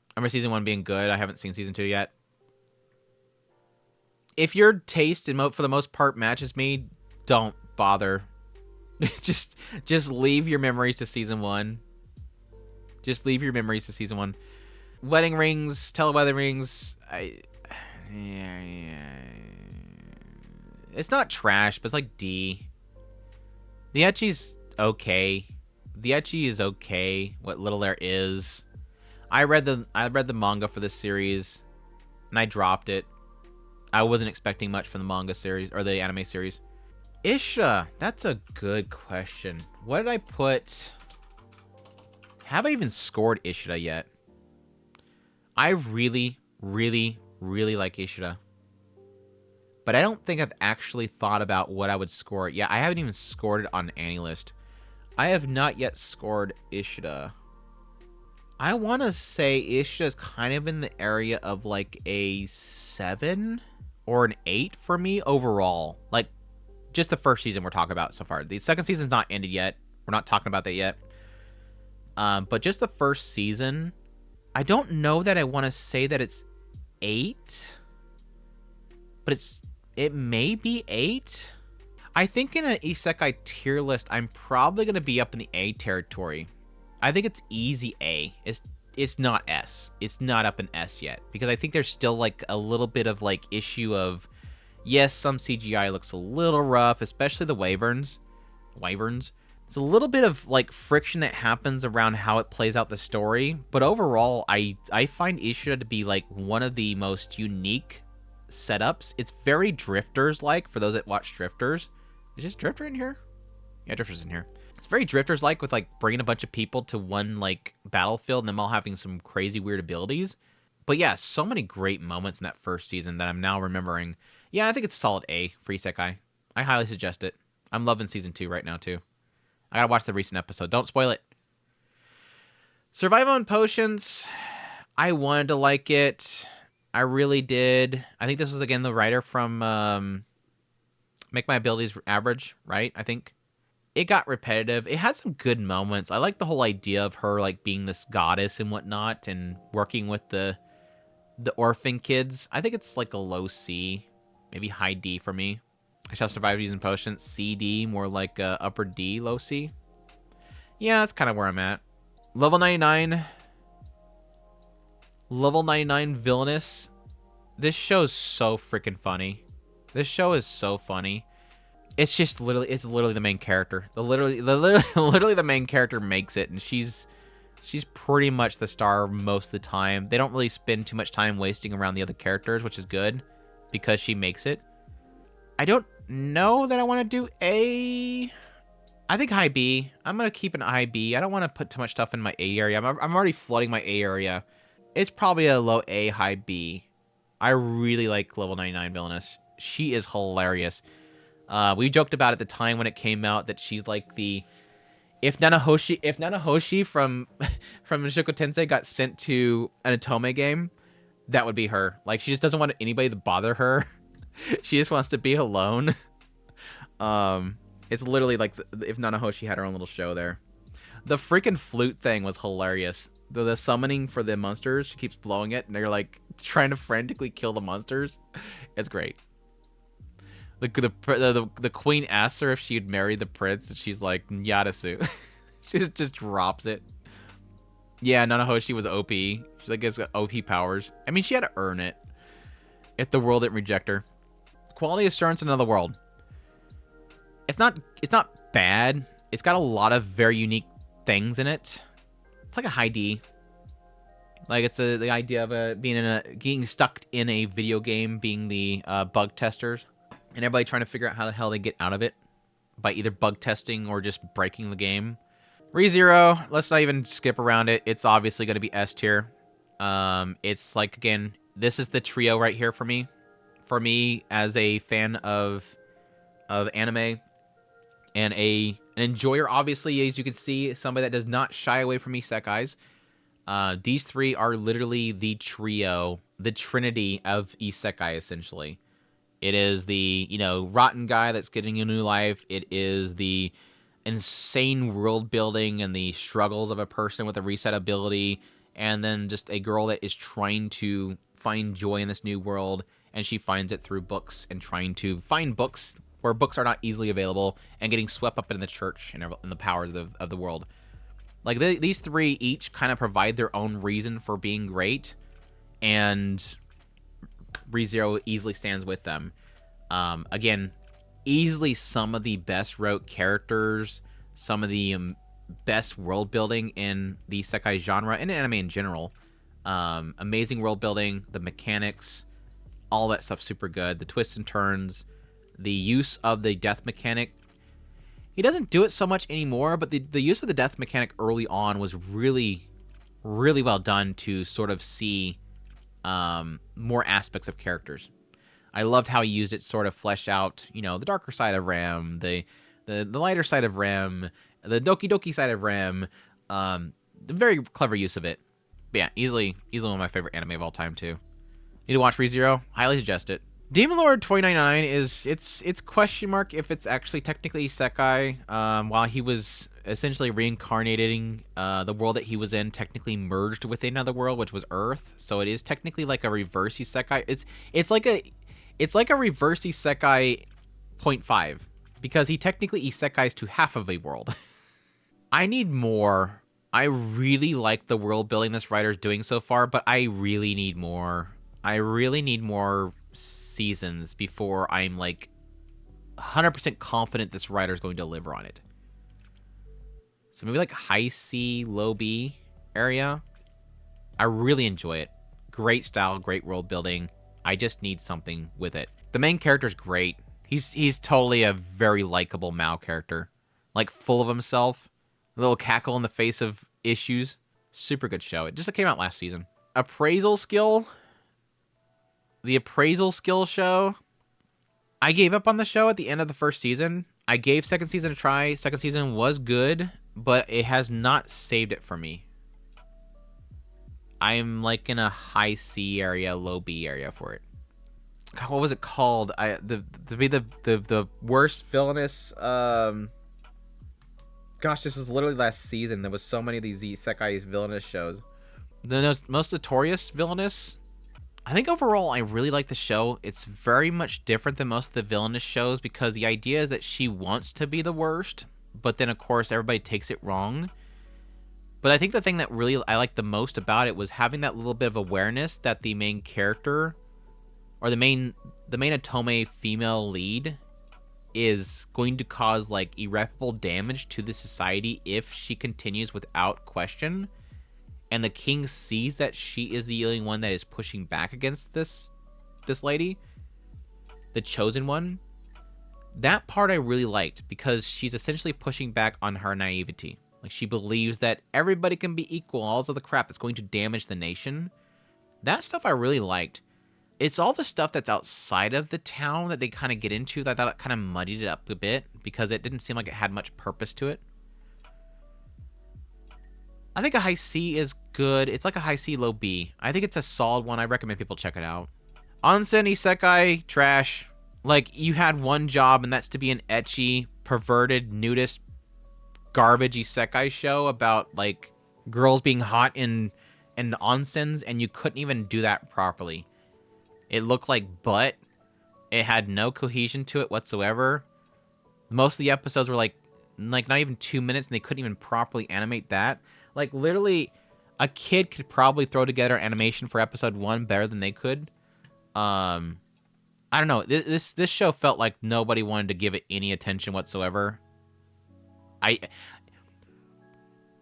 I remember season 1 being good. I haven't seen season 2 yet. If your taste for the most part matches me, don't bother. just leave your memories to season 1. Just leave your memories to season 1. Wedding rings, telewedding rings. It's not trash, but it's like D. The ecchi's okay. The ecchi is okay. What little there is. I read the manga for this series, and I dropped it. I wasn't expecting much from the manga series or the anime series. Ishida, that's a good question. What did I put? Have I even scored Ishida yet? I really like Ishida. But I don't think I've actually thought about what I would score it. Yeah, I haven't even scored it on AniList. I have not yet scored Ishida. I want to say Ishida is kind of in the area of like a 7 or an 8 for me overall. Like, just the first season we're talking about so far. The second season's not ended yet. We're not talking about that yet. But just the first season, I don't know that I want to say that it's 8. But it may be 8. I think in an isekai tier list, I'm probably going to be up in the A territory. I think it's easy A. It's not S. It's not up in S yet. Because I think there's still like a little bit of like issue of, yes, some CGI looks a little rough, especially the wyverns. It's a little bit of like friction that happens around how it plays out the story. But overall, I find Ishida to be like one of the most unique setups. It's very Drifters-like for those that watch Drifters. Is this Drifter in here? Yeah, Drifter's in here. It's very Drifters-like with like bringing a bunch of people to one like battlefield and them all having some crazy weird abilities. But yeah, so many great moments in that first season that I'm now remembering. Yeah, I think it's a solid A for Isekai. I highly suggest it. I'm loving season 2 right now too. I gotta watch the recent episode. Don't spoil it. Survival and Potions. I wanted to like it. I really did. I think this was, again, the writer from Make My Abilities Average, right? I think. It got repetitive. It had some good moments. I like the whole idea of her, like, being this goddess and whatnot and working with the orphan kids. I think it's, like, a low C. Maybe high D for me. I shall survive using potions. C, D, more like upper D, low C. Yeah, that's kind of where I'm at. Level 99... Level 99 Villainess. This show's so freaking funny. This show is so funny. It's just literally the main character. Literally the main character makes it, and she's pretty much the star most of the time. They don't really spend too much time wasting around the other characters, which is good because she makes it. I don't know that I want to do A. I think high B. I'm going to keep an high B. I don't want to put too much stuff in my A area. I'm already flooding my A area. It's probably a low A, high B. I really like level 99 Villainess. She is hilarious. We joked about at the time when it came out that she's like the... If Nanahoshi from Mushoku Tensei got sent to an Otome game, that would be her. Like, she just doesn't want anybody to bother her. She just wants to be alone. It's literally like if Nanahoshi had her own little show there. The freaking flute thing was hilarious. The summoning for the monsters, she keeps blowing it, and they're like trying to frantically kill the monsters. It's great. The queen asks her if she'd marry the prince, and she's like, Yadasu. She just drops it. Yeah, Nanahoshi was OP. She like has OP powers. I mean, she had to earn it. If the world didn't reject her. Quality assurance in another world. It's not bad. It's got a lot of very unique things in it. It's like a high D. Like, it's the idea of getting stuck in a video game, being the bug testers, and everybody trying to figure out how the hell they get out of it by either bug testing or just breaking the game. ReZero, let's not even skip around it. It's obviously going to be S tier. It's like, again, this is the trio right here for me. For me, as a fan of anime and an enjoyer, obviously, as you can see, somebody that does not shy away from isekais. These three are literally the trio, the trinity of isekai, essentially. It is the, rotten guy that's getting a new life. It is the insane world building and the struggles of a person with a reset ability, and then just a girl that is trying to find joy in this new world, and she finds it through books and trying to find books where books are not easily available and getting swept up in the church and the powers of the world. Like, these three each kind of provide their own reason for being great, and ReZero easily stands with them. Again, easily some of the best wrote characters, some of the best world building in the isekai genre and anime in general. Amazing world building, the mechanics, all that stuff super good. The twists and turns, the use of the death mechanic. He doesn't do it so much anymore, but the use of the death mechanic early on was really, really well done to sort of see more aspects of characters. I loved how he used it to sort of flesh out, the darker side of Rem, the lighter side of Rem, the Doki Doki side of Rem. The very clever use of it. But yeah, easily one of my favorite anime of all time too. Need to watch ReZero? Highly suggest it. Demon Lord 2099 is it's question mark if it's actually technically isekai. While he was essentially reincarnating, the world that he was in technically merged with another world, which was Earth. So it is technically like a reverse isekai. It's like a reverse isekai 0.5 because he technically isekais to half of a world. I need more. I really like the world building this writer's doing so far, but I really need more. I really need more seasons before I'm like 100% confident this writer's going to deliver on it. So maybe like high C, low B area. I really enjoy it. Great style, great world building. I just need something with it. The main character's great. He's totally a very likable Mao character. Like, full of himself. A little cackle in the face of issues. Super good show. It just came out last season. Appraisal skill. The appraisal skill show. I gave up on the show at the end of the first season. I gave second season a try. Second season was good, but it has not saved it for me. I'm like in a high C area, low B area for it. God, what was it called? To be the worst villainous. Gosh, this was literally last season. There was so many of these isekai villainous shows. The most notorious villainous. I think overall I really like the show. It's very much different than most of the villainous shows because the idea is that she wants to be the worst, but then of course everybody takes it wrong. But I think the thing that really I liked the most about it was having that little bit of awareness that the main character or the main Otome female lead is going to cause like irreparable damage to the society if she continues without question. And the king sees that she is the only one that is pushing back against this lady, the chosen one. That part I really liked because she's essentially pushing back on her naivety. Like, she believes that everybody can be equal, all this other crap that's going to damage the nation. That stuff I really liked. It's all the stuff that's outside of the town that they kind of get into that I thought it kind of muddied it up a bit because it didn't seem like it had much purpose to it. I think a high C is good. It's like a high C, low B. I think it's a solid one. I recommend people check it out. Onsen Isekai, trash. Like, you had one job, and that's to be an ecchi, perverted, nudist, garbage Isekai show about, like, girls being hot in onsens, and you couldn't even do that properly. It looked like butt. It had no cohesion to it whatsoever. Most of the episodes were like not even 2 minutes, and they couldn't even properly animate that. Like, literally, a kid could probably throw together animation for episode 1 better than they could. I don't know. This show felt like nobody wanted to give it any attention whatsoever.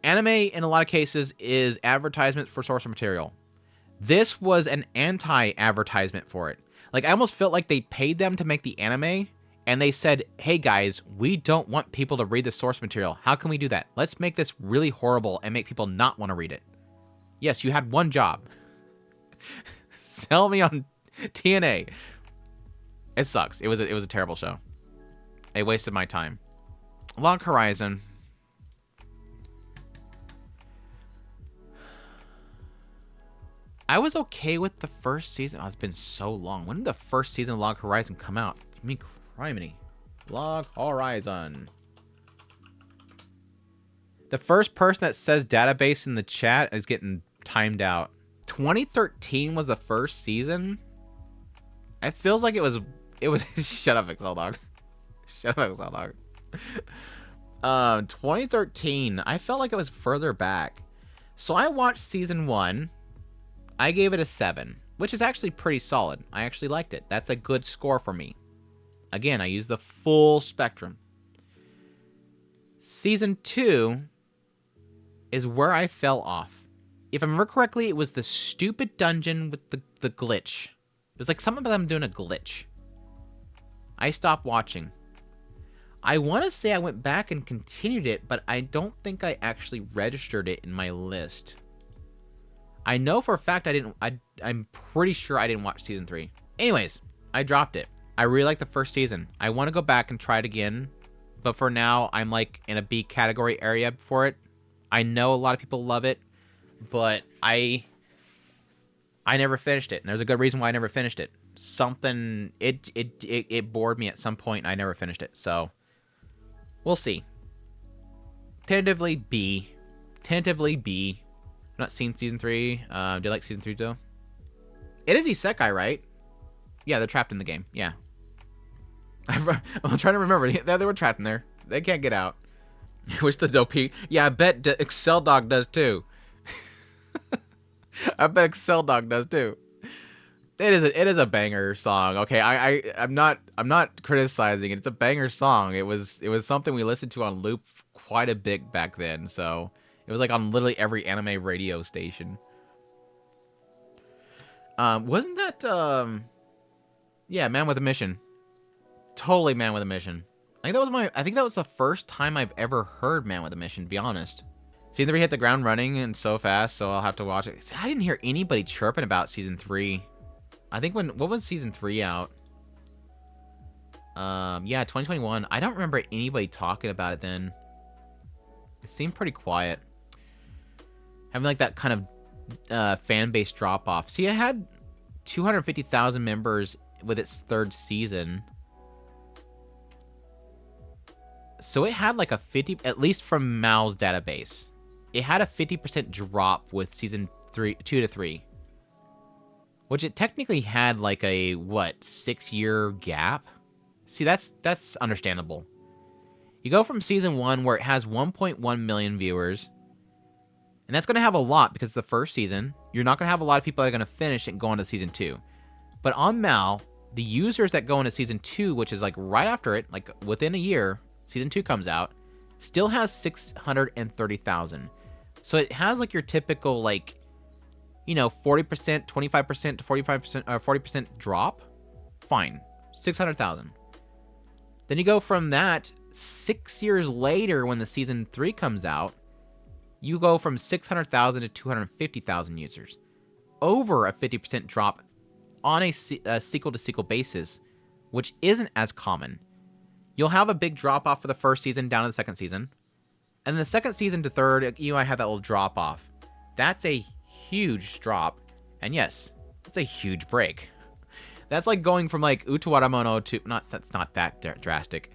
Anime, in a lot of cases, is advertisement for source material. This was an anti-advertisement for it. Like, I almost felt like they paid them to make the anime, and they said, hey guys, we don't want people to read the source material. How can we do that? Let's make this really horrible and make people not want to read it. Yes, you had one job. Sell me on TNA. It sucks. It was a terrible show. It wasted my time. Log Horizon. I was okay with the first season. Oh, it's been so long. When did the first season of Log Horizon come out? I mean, criminy. Log Horizon. The first person that says database in the chat is getting timed out. 2013 was the first season? It feels like it was shut up, Excel Dog. Shut up, Excel Dog. 2013. I felt like it was further back. So I watched season 1. I gave it a 7, which is actually pretty solid. I actually liked it. That's a good score for me. Again, I use the full spectrum. Season 2 is where I fell off. If I remember correctly, it was the stupid dungeon with the glitch. It was like some of them doing a glitch. I stopped watching. I want to say I went back and continued it, but I don't think I actually registered it in my list. I know for a fact I'm pretty sure I didn't watch season 3. Anyways, I dropped it. I really like the first season. I want to go back and try it again, but for now, I'm like in a B category area for it. I know a lot of people love it, but I never finished it, and there's a good reason why I never finished it. It bored me at some point, and I never finished it, so we'll see. Tentatively B. I've not seen season 3. Do you like season 3 though? It is Isekai, right? Yeah, they're trapped in the game. Yeah. I'm trying to remember. They were trapped in there. They can't get out. Wish the dopey. Yeah, I bet Excel Dog does too. I bet Excel Dog does too. It is a banger song. Okay, I'm not criticizing it. It's a banger song. It was something we listened to on loop quite a bit back then. So it was like on literally every anime radio station. Wasn't that yeah, Man with a Mission. Totally Man with a Mission. I think that was the first time I've ever heard Man with a Mission, to be honest. Season 3 hit the ground running and so fast, so I'll have to watch it. See, I didn't hear anybody chirping about season 3. I think what was season 3 out? Yeah, 2021. I don't remember anybody talking about it then. It seemed pretty quiet. Having like that kind of fan base drop off. See, it had 250,000 members with its 3rd season. So it had like a 50, at least from Mal's database, it had a 50% drop with season 2 to 3. Which it technically had like a, 6-year gap? See, that's understandable. You go from season 1 where it has 1.1 million viewers. And that's going to have a lot because the first season. You're not going to have a lot of people that are going to finish it and go on to season 2. But on Mal, the users that go into season 2, which is like right after it, like within a year, season 2 comes out, still has 630,000. So it has like your typical like, 40%, 25% to 45%, 40% drop. Fine. 600,000. Then you go from that 6 years later when the season 3 comes out, you go from 600,000 to 250,000 users. Over a 50% drop on a sequel-to-sequel basis, which isn't as common. You'll have a big drop-off for the first season down to the second season. And the second season to third, you might have that little drop-off. That's a huge drop. And yes, it's a huge break. That's like going from like Utawaramono to... That's not that drastic.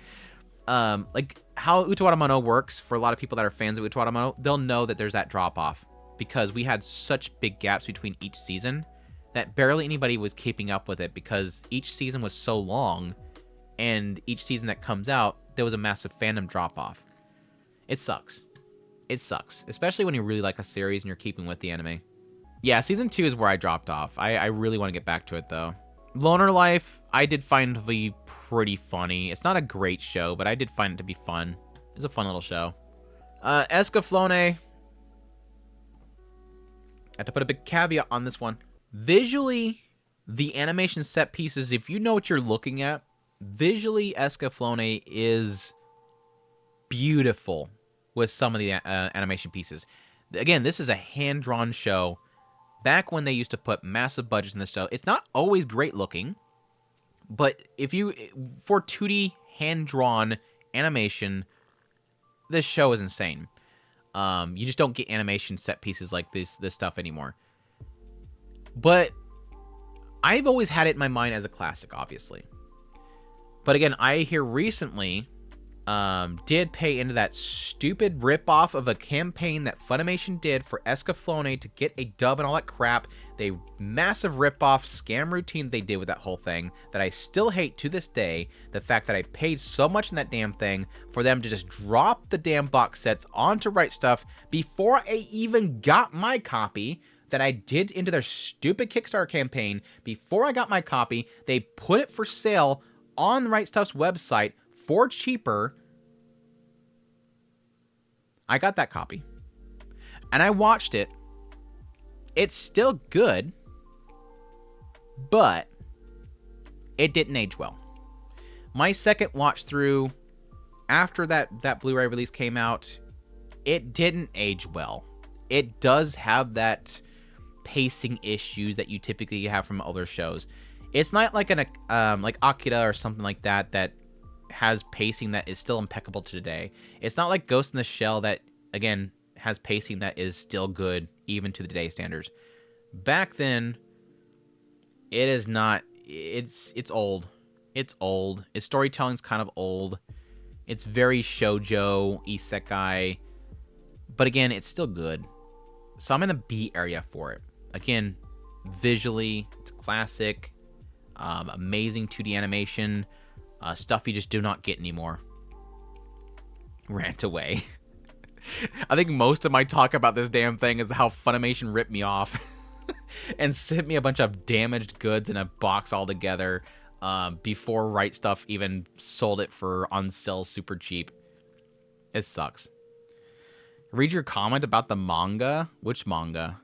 Like how Utawaramono works, for a lot of people that are fans of Utawaramono, they'll know that there's that drop-off. Because we had such big gaps between each season that barely anybody was keeping up with it, because each season was so long, and each season that comes out, there was a massive fandom drop-off. It sucks. It sucks. Especially when you really like a series and you're keeping with the anime. Yeah, season 2 is where I dropped off. I really want to get back to it, though. Loner Life, I did find to be pretty funny. It's not a great show, but I did find it to be fun. It's a fun little show. Escaflowne, I have to put a big caveat on this one. Visually, the animation set pieces, if you know what you're looking at, visually, Escaflowne is beautiful with some of the animation pieces. Again, this is a hand-drawn show. Back when they used to put massive budgets in this show, it's not always great looking, but for 2D hand-drawn animation, this show is insane. You just don't get animation set pieces like this stuff anymore. But I've always had it in my mind as a classic, obviously. But again, I here recently did pay into that stupid ripoff of a campaign that Funimation did for Escaflowne to get a dub and all that crap. The massive ripoff scam routine they did with that whole thing that I still hate to this day. The fact that I paid so much in that damn thing for them to just drop the damn box sets onto Right Stuff before I even got my copy that I did into their stupid Kickstarter campaign. Before I got my copy, they put it for sale on Right Stuff's website for cheaper. I got that copy. And I watched it. It's still good, but it didn't age well. My second watch through after that Blu-ray release came out, it didn't age well. It does have that pacing issues that you typically have from other shows. It's not like like Akira or something like that has pacing that is still impeccable to today. It's not like Ghost in the Shell that, again, has pacing that is still good even to today's standards. Back then, it is not. It's old. It's old. Its storytelling's kind of old. It's very shoujo, isekai. But again, it's still good. So I'm in the B area for it. Again, visually, it's classic. Amazing 2D animation. Stuff you just do not get anymore. Rant away. I think most of my talk about this damn thing is how Funimation ripped me off. And sent me a bunch of damaged goods in a box altogether. Before Right Stuff even sold it for on sale super cheap. It sucks. Read your comment about the manga. Which manga?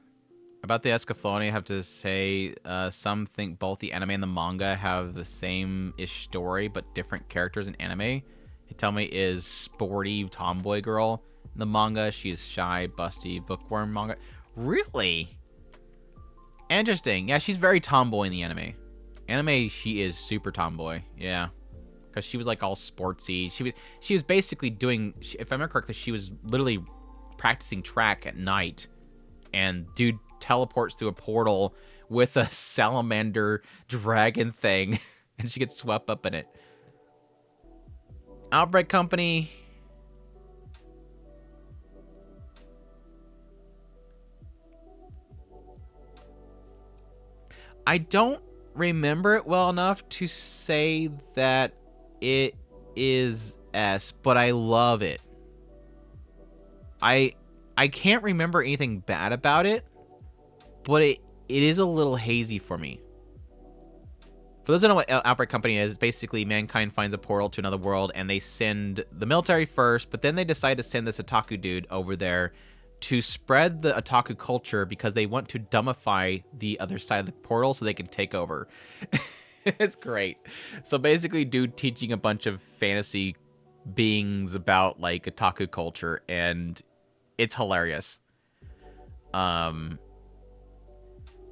About the Escaflowne, I have to say, some think both the anime and the manga have the same-ish story, but different characters in anime. They tell me is sporty tomboy girl. In the manga, she's shy, busty, bookworm manga. Really? Interesting. Yeah, she's very tomboy in the anime. Anime, she is super tomboy. Yeah. Because she was like all sportsy. She was basically doing, if I remember correctly, she was literally practicing track at night. And dude teleports through a portal with a salamander dragon thing. And she gets swept up in it. Outbreak Company. I don't remember it well enough to say that it is S, but I love it. I can't remember anything bad about it, but it is a little hazy for me. For those who don't know what Outbreak Company is, basically mankind finds a portal to another world, and they send the military first, but then they decide to send this otaku dude over there to spread the otaku culture because they want to dumbify the other side of the portal so they can take over. It's great. So basically, dude teaching a bunch of fantasy beings about like otaku culture, and it's hilarious. Um,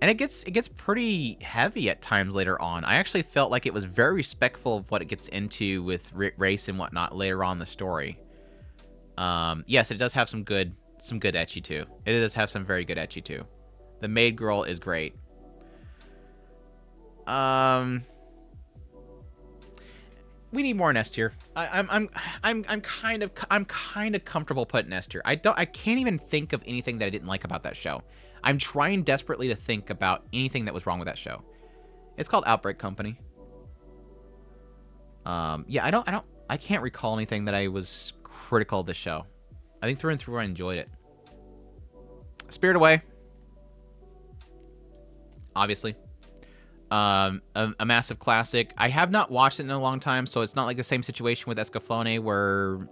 and it gets pretty heavy at times later on. I actually felt like it was very respectful of what it gets into with race and whatnot later on in the story. Yes, it does have some good ecchi too. It does have some very good ecchi too. The maid girl is great. We need more in S tier. I'm kind of comfortable putting S tier. I can't even think of anything that I didn't like about that show. I'm trying desperately to think about anything that was wrong with that show. It's called Outbreak Company. Yeah, I can't recall anything that I was critical of the show. I think through and through I enjoyed it. Spirit Away, obviously. A massive classic. I have not watched it in a long time, so it's not like the same situation with Escaflowne where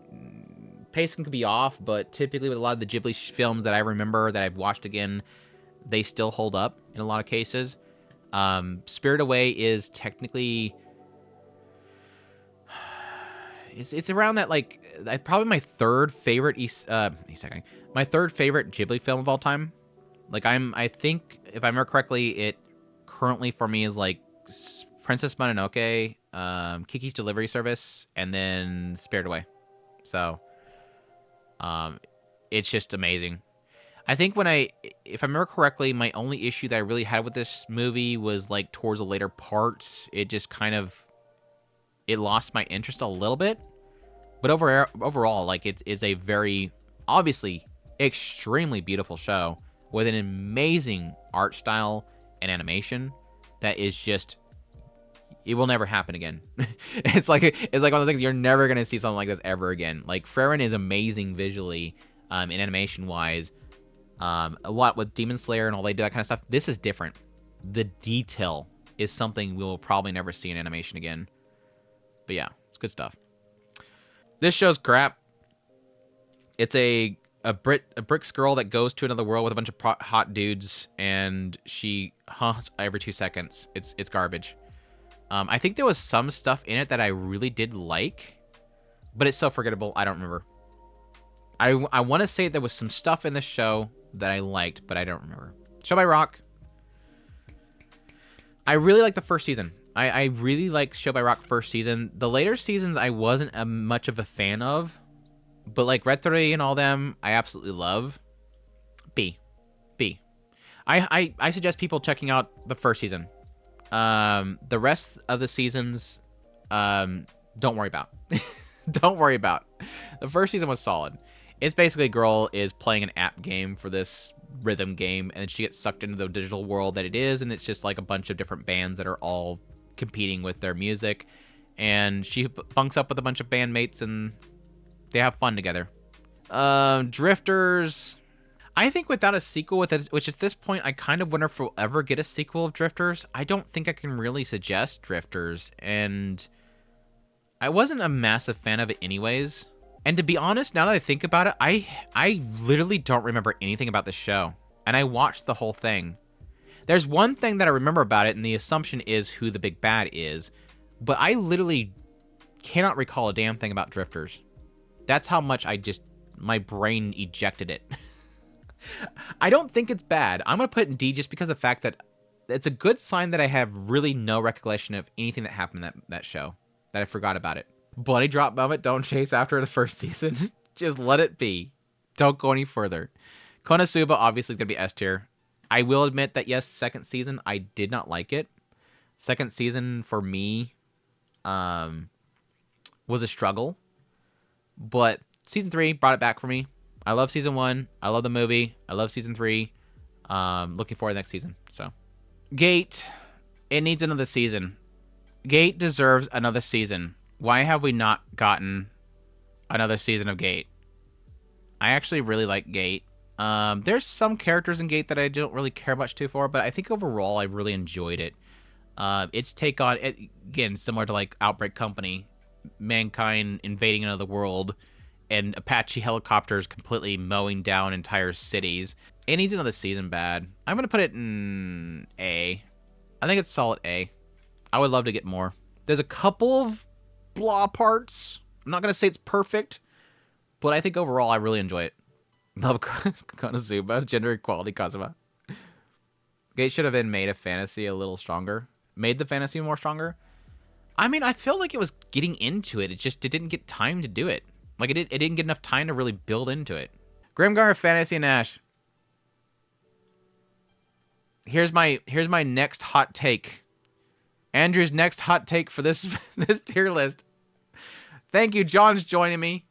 pacing could be off, but typically with a lot of the Ghibli films that I remember that I've watched again, they still hold up in a lot of cases. Spirit Away is technically... It's around that, like, probably my third favorite my third favorite Ghibli film of all time. Like, I think, if I remember correctly, it currently for me is like Princess Mononoke, Kiki's Delivery Service, and then Spirited Away. So, it's just amazing. I think if I remember correctly, my only issue that I really had with this movie was like towards the later parts. It just kind of, it lost my interest a little bit. But overall, like, it is a very, obviously, extremely beautiful show with an amazing art style and animation that is just, it will never happen again. It's like one of those things, you're never gonna see something like this ever again. Like, Frieren is amazing visually, and animation wise. A lot with Demon Slayer and all they do, that kind of stuff. This is different. The detail is something we will probably never see in animation again. But yeah, it's good stuff. This show's crap. It's a Brix girl that goes to another world with a bunch of hot dudes, and she hunts every 2 seconds. It's garbage. I think there was some stuff in it that I really did like, but it's so forgettable. I don't remember. I want to say there was some stuff in the show that I liked, but I don't remember. Show by Rock. I really like the first season. I really like Show by Rock first season. The later seasons I wasn't much of a fan of, but like Retry and all them, I absolutely love. B. I suggest people checking out the first season. The rest of the seasons, don't worry about. Don't worry about. The first season was solid. It's basically a girl is playing an app game for this rhythm game, and she gets sucked into the digital world that it is, and it's just like a bunch of different bands that are all competing with their music, and she bunks up with a bunch of bandmates, and they have fun together. Drifters, I think without a sequel, which at this point I kind of wonder if we'll ever get a sequel of Drifters. I don't think I can really suggest Drifters, and I wasn't a massive fan of it anyways. And to be honest, now that I think about it, I literally don't remember anything about the show, and I watched the whole thing. There's one thing that I remember about it, and the assumption is who the big bad is, but I literally cannot recall a damn thing about Drifters. That's how much my brain ejected it. I don't think it's bad. I'm going to put it in D just because of the fact that it's a good sign that I have really no recollection of anything that happened in that show, that I forgot about it. Bloody drop moment, don't chase after the first season. Just let it be. Don't go any further. Konosuba obviously is going to be S tier. I will admit that, yes, second season, I did not like it. Second season, for me, was a struggle. But season 3 brought it back for me. I love season 1. I love the movie. I love season 3. Looking forward to next season. So, Gate, it needs another season. Gate deserves another season. Why have we not gotten another season of Gate? I actually really like Gate. There's some characters in Gate that I don't really care much for, but I think overall I really enjoyed it. Its take on it, again, similar to like Outbreak Company, mankind invading another world, and Apache helicopters completely mowing down entire cities. It needs another season bad. I'm gonna put it in A. I think it's solid A. I would love to get more. There's a couple of blah parts. I'm not gonna say it's perfect, but I think overall I really enjoy it. Love Konosuba, gender equality Kazuma. It should have been made a fantasy a little stronger. Made the fantasy more stronger. I mean, I feel like it was getting into it. It didn't get time to do it. Like, it didn't get enough time to really build into it. Grimgar, Fantasy, and Ash. Here's my next hot take. Andrew's next hot take for this tier list. Thank you, John's joining me.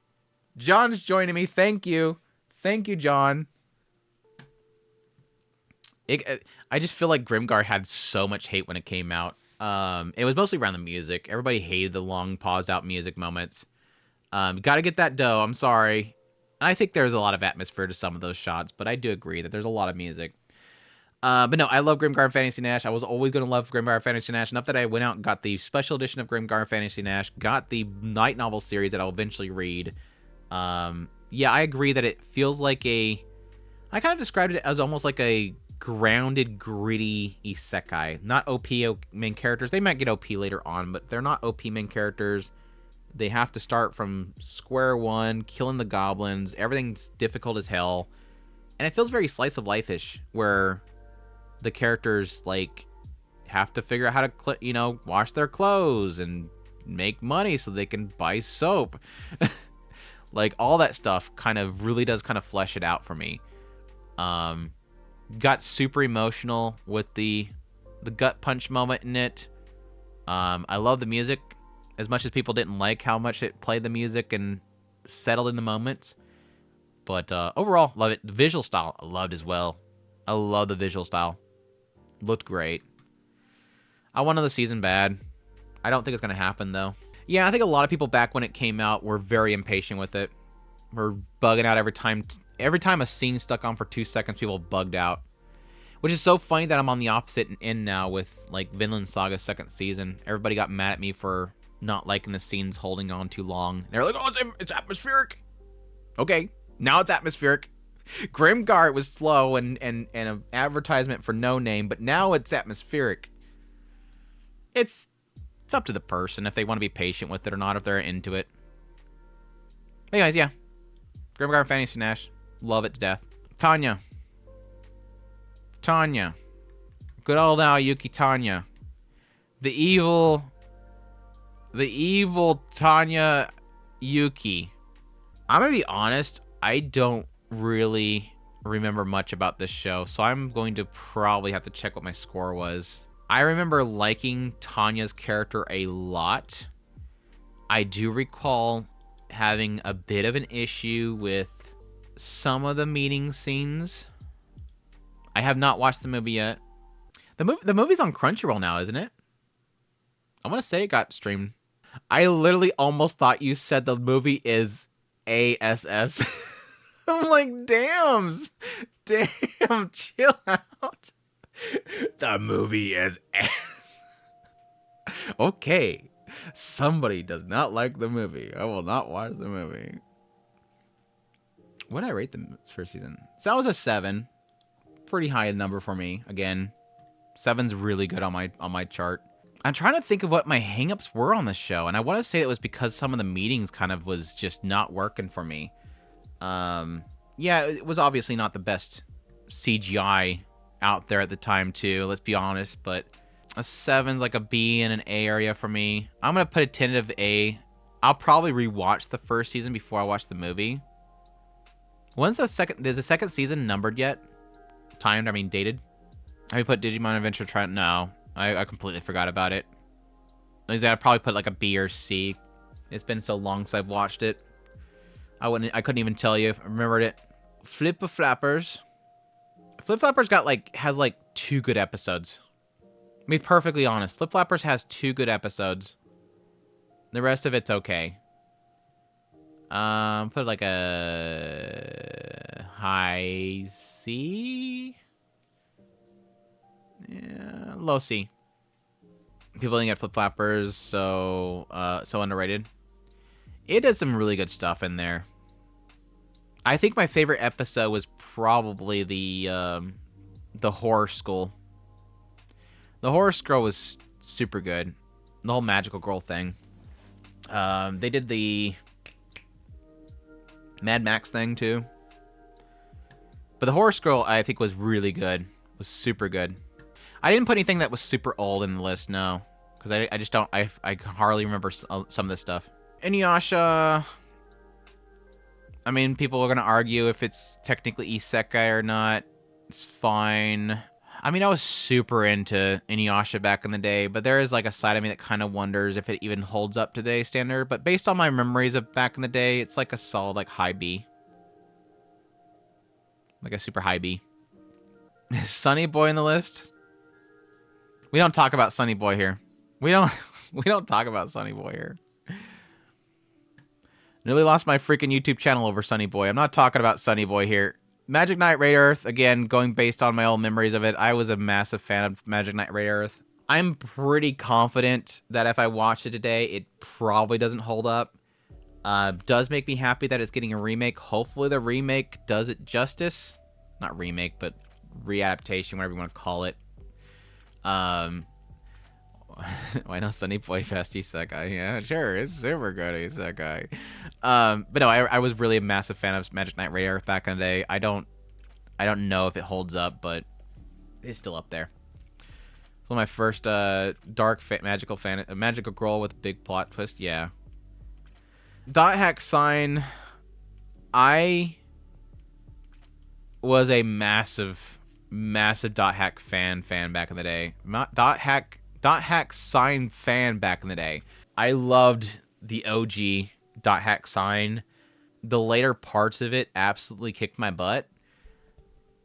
John's joining me. Thank you. Thank you, John. I just feel like Grimgar had so much hate when it came out. It was mostly around the music. Everybody hated the long paused out music moments. Got to get that dough. I'm sorry. I think there's a lot of atmosphere to some of those shots, but I do agree that there's a lot of music. But no, I love Grimgar Fantasy Nash. I was always going to love Grimgar Fantasy Nash. Enough that I went out and got the special edition of Grimgar Fantasy Nash, got the light novel series that I'll eventually read. Yeah, I agree that it feels like I kind of described it as almost like a grounded, gritty isekai. Not OP main characters. They might get OP later on, but they're not OP main characters. They have to start from square one, killing the goblins. Everything's difficult as hell. And it feels very slice of life-ish, where the characters, like, have to figure out how to, wash their clothes and make money so they can buy soap. Like, all that stuff kind of really does kind of flesh it out for me. Got super emotional with the gut punch moment in it. I love the music. As much as people didn't like how much it played the music and settled in the moment. But overall, love it. The visual style, I loved as well. I love the visual style. Looked great. I want another season bad. I don't think it's going to happen, though. Yeah, I think a lot of people back when it came out were very impatient with it. Were bugging out every time. Every time a scene stuck on for 2 seconds, people bugged out. Which is so funny that I'm on the opposite end now with, like, Vinland Saga's second season. Everybody got mad at me for not liking the scenes holding on too long. They're like, oh, it's atmospheric. Okay, now it's atmospheric. Grimgar was slow and an advertisement for no name, but now it's atmospheric. It's up to the person if they want to be patient with it or not, if they're into it. Anyways, yeah. Grimgar Fantasy Nash. Love it to death. Tanya. Good old Aoyuki Tanya. The evil Tanya Yuki. I'm going to be honest, I don't really remember much about this show, so I'm going to probably have to check what my score was. I remember liking Tanya's character a lot. I do recall having a bit of an issue with some of the meeting scenes. I have not watched the movie yet. The movie's on Crunchyroll now, isn't it? I want to say it got streamed. I literally almost thought you said the movie is ASS. I'm like, damn, chill out. The movie is okay. Somebody does not like the movie. I will not watch the movie. What did I rate the first season? So that was a 7. Pretty high number for me. Again, 7's really good on my chart. I'm trying to think of what my hangups were on the show, and I want to say it was because some of the meetings kind of was just not working for me. Yeah, it was obviously not the best CGI out there at the time too, let's be honest, but a 7's like a B and an A area for me. I'm going to put a tentative A. I'll probably rewatch the first season before I watch the movie. Is the second season numbered yet? Timed, I mean dated? Have you put Digimon Adventure Tri? No, I completely forgot about it. I'd probably put like a B or C. It's been so long since I've watched it. I couldn't even tell you if I remembered it. Flip Flappers has 2 good episodes. To be perfectly honest, Flip Flappers has 2 good episodes. The rest of it's okay. Put like a high C. Yeah, low C. People didn't get Flip Flappers, so underrated. It does some really good stuff in there. I think my favorite episode was probably the horror school. The horror school was super good. The whole magical girl thing. They did the Mad Max thing too. But the Horse Girl, I think, was really good. Was super good. I didn't put anything that was super old in the list, no. Because I just don't... I can hardly remember some of this stuff. Inuyasha... I mean, people are going to argue if it's technically isekai or not. It's fine. I mean, I was super into Inuyasha back in the day, but there is like a side of me that kind of wonders if it even holds up to today's standard. But based on my memories of back in the day, it's like a solid like high B. Like a super high B. Sunny Boy in the list? We don't talk about Sunny Boy here. We don't talk about Sunny Boy here. Nearly lost my freaking YouTube channel over Sunny Boy. I'm not talking about Sunny Boy here. Magic Knight Red Earth, again, going based on my old memories of it, I was a massive fan of Magic Knight Red Earth. I'm pretty confident that if I watched it today, it probably doesn't hold up. Does make me happy that it's getting a remake. Hopefully the remake does it justice. Not remake, but readaptation, whatever you want to call it. Why not Sunny Boy Fest Isekai? Yeah, sure, it's super good Isekai. But no, I was really a massive fan of Magic Knight Red Earth back in the day. I don't know if it holds up, but it's still up there. It's one of my first magical girl with a big plot twist. Yeah. Dot Hack Sign. I was a massive Dot Hack fan back in the day. Dot Hack Sign fan back in the day. I loved the OG Dot Hack Sign. The later parts of it absolutely kicked my butt.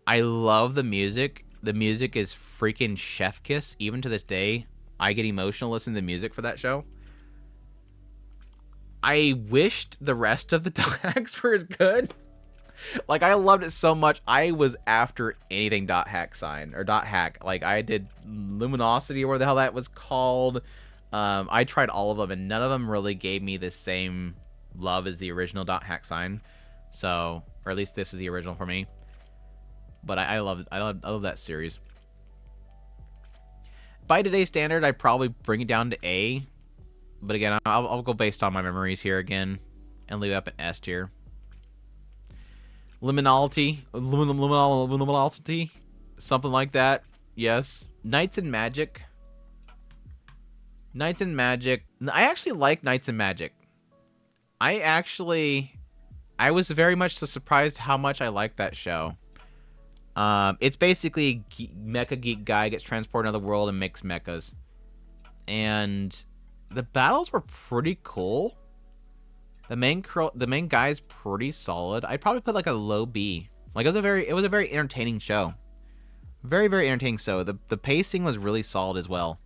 I love the music. The music is freaking chef kiss. Even to this day, I get emotional listening to the music for that show. I wished the rest of the Dot Hacks were as good. Like, I loved it so much. I was after anything Dot Hack Sign or Dot Hack. Like, I did Luminosity or whatever the hell that was called. I tried all of them, and none of them really gave me the same love as the original Dot Hack Sign. So, or at least this is the original for me. But I love that series. By today's standard, I'd probably bring it down to A. But again, I'll go based on my memories here again and leave it up in S tier. Liminality, something like that. Yes. Knights and Magic. I actually like Knights and Magic. I was very much so surprised how much I liked that show. It's basically mecha geek guy gets transported into the world and makes mechas. And the battles were pretty cool. The main guy's pretty solid. I'd probably put like a low B. Like it was a very entertaining show. Very, very entertaining show. The pacing was really solid as well.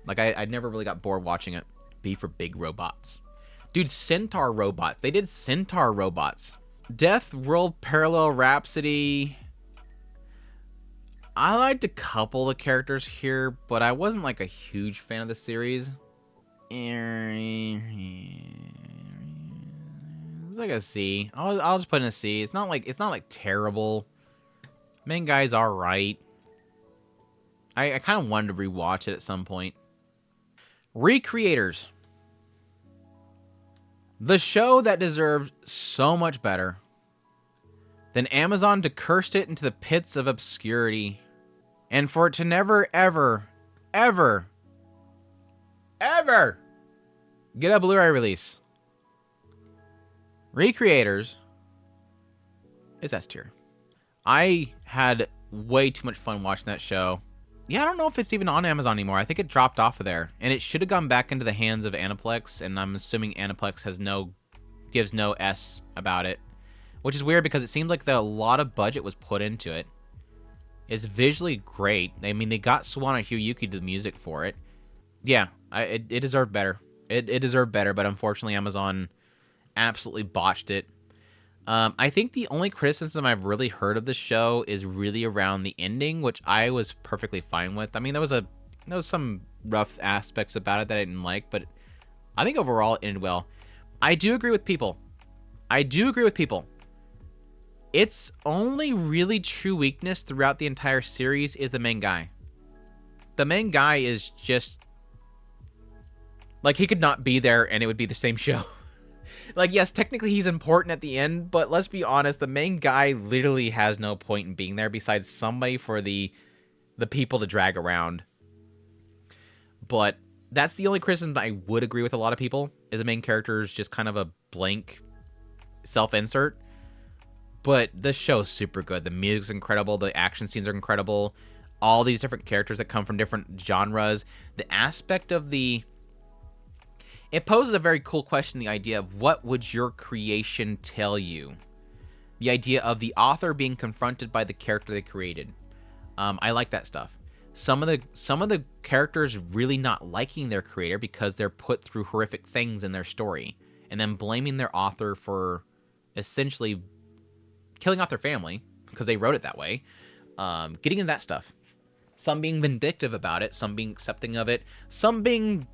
Like I never really got bored watching it. B for big robots. Dude, Centaur robots. They did Centaur robots. Death World Parallel Rhapsody. I liked a couple of characters here, but I wasn't like a huge fan of the series. It's like a C. I'll just put in a C. It's not like terrible. Main guy's alright. I kind of wanted to rewatch it at some point. Recreators. The show that deserved so much better than Amazon to curse it into the pits of obscurity, and for it to never, ever, ever, ever get a Blu-ray release. Recreators is S tier. I had way too much fun watching that show. Yeah, I don't know if it's even on Amazon anymore. I think it dropped off of there, and it should have gone back into the hands of Aniplex, and I'm assuming Aniplex gives no S about it, which is weird because it seems like a lot of budget was put into it. It's visually great. I mean, they got Suwano Hiyuki to do the music for it. Yeah, it deserved better. It deserved better, but unfortunately Amazon absolutely botched it. I think the only criticism I've really heard of the show is really around the ending, which I was perfectly fine with. I mean, there was some rough aspects about it that I didn't like, but I think overall it ended well. I do agree with people. Its only really true weakness throughout the entire series is the main guy. The main guy is just Like, he could not be there and it would be the same show. Like, yes, technically he's important at the end, but let's be honest, the main guy literally has no point in being there besides somebody for the people to drag around. But that's the only criticism that I would agree with a lot of people, is the main character is just kind of a blank self-insert. But this show is super good. The music's incredible. The action scenes are incredible. All these different characters that come from different genres. The aspect of the... It poses a very cool question, the idea of what would your creation tell you? The idea of the author being confronted by the character they created. I like that stuff. Some of the characters really not liking their creator because they're put through horrific things in their story. And then blaming their author for essentially killing off their family because they wrote it that way. Getting into that stuff. Some being vindictive about it, some being accepting of it, some being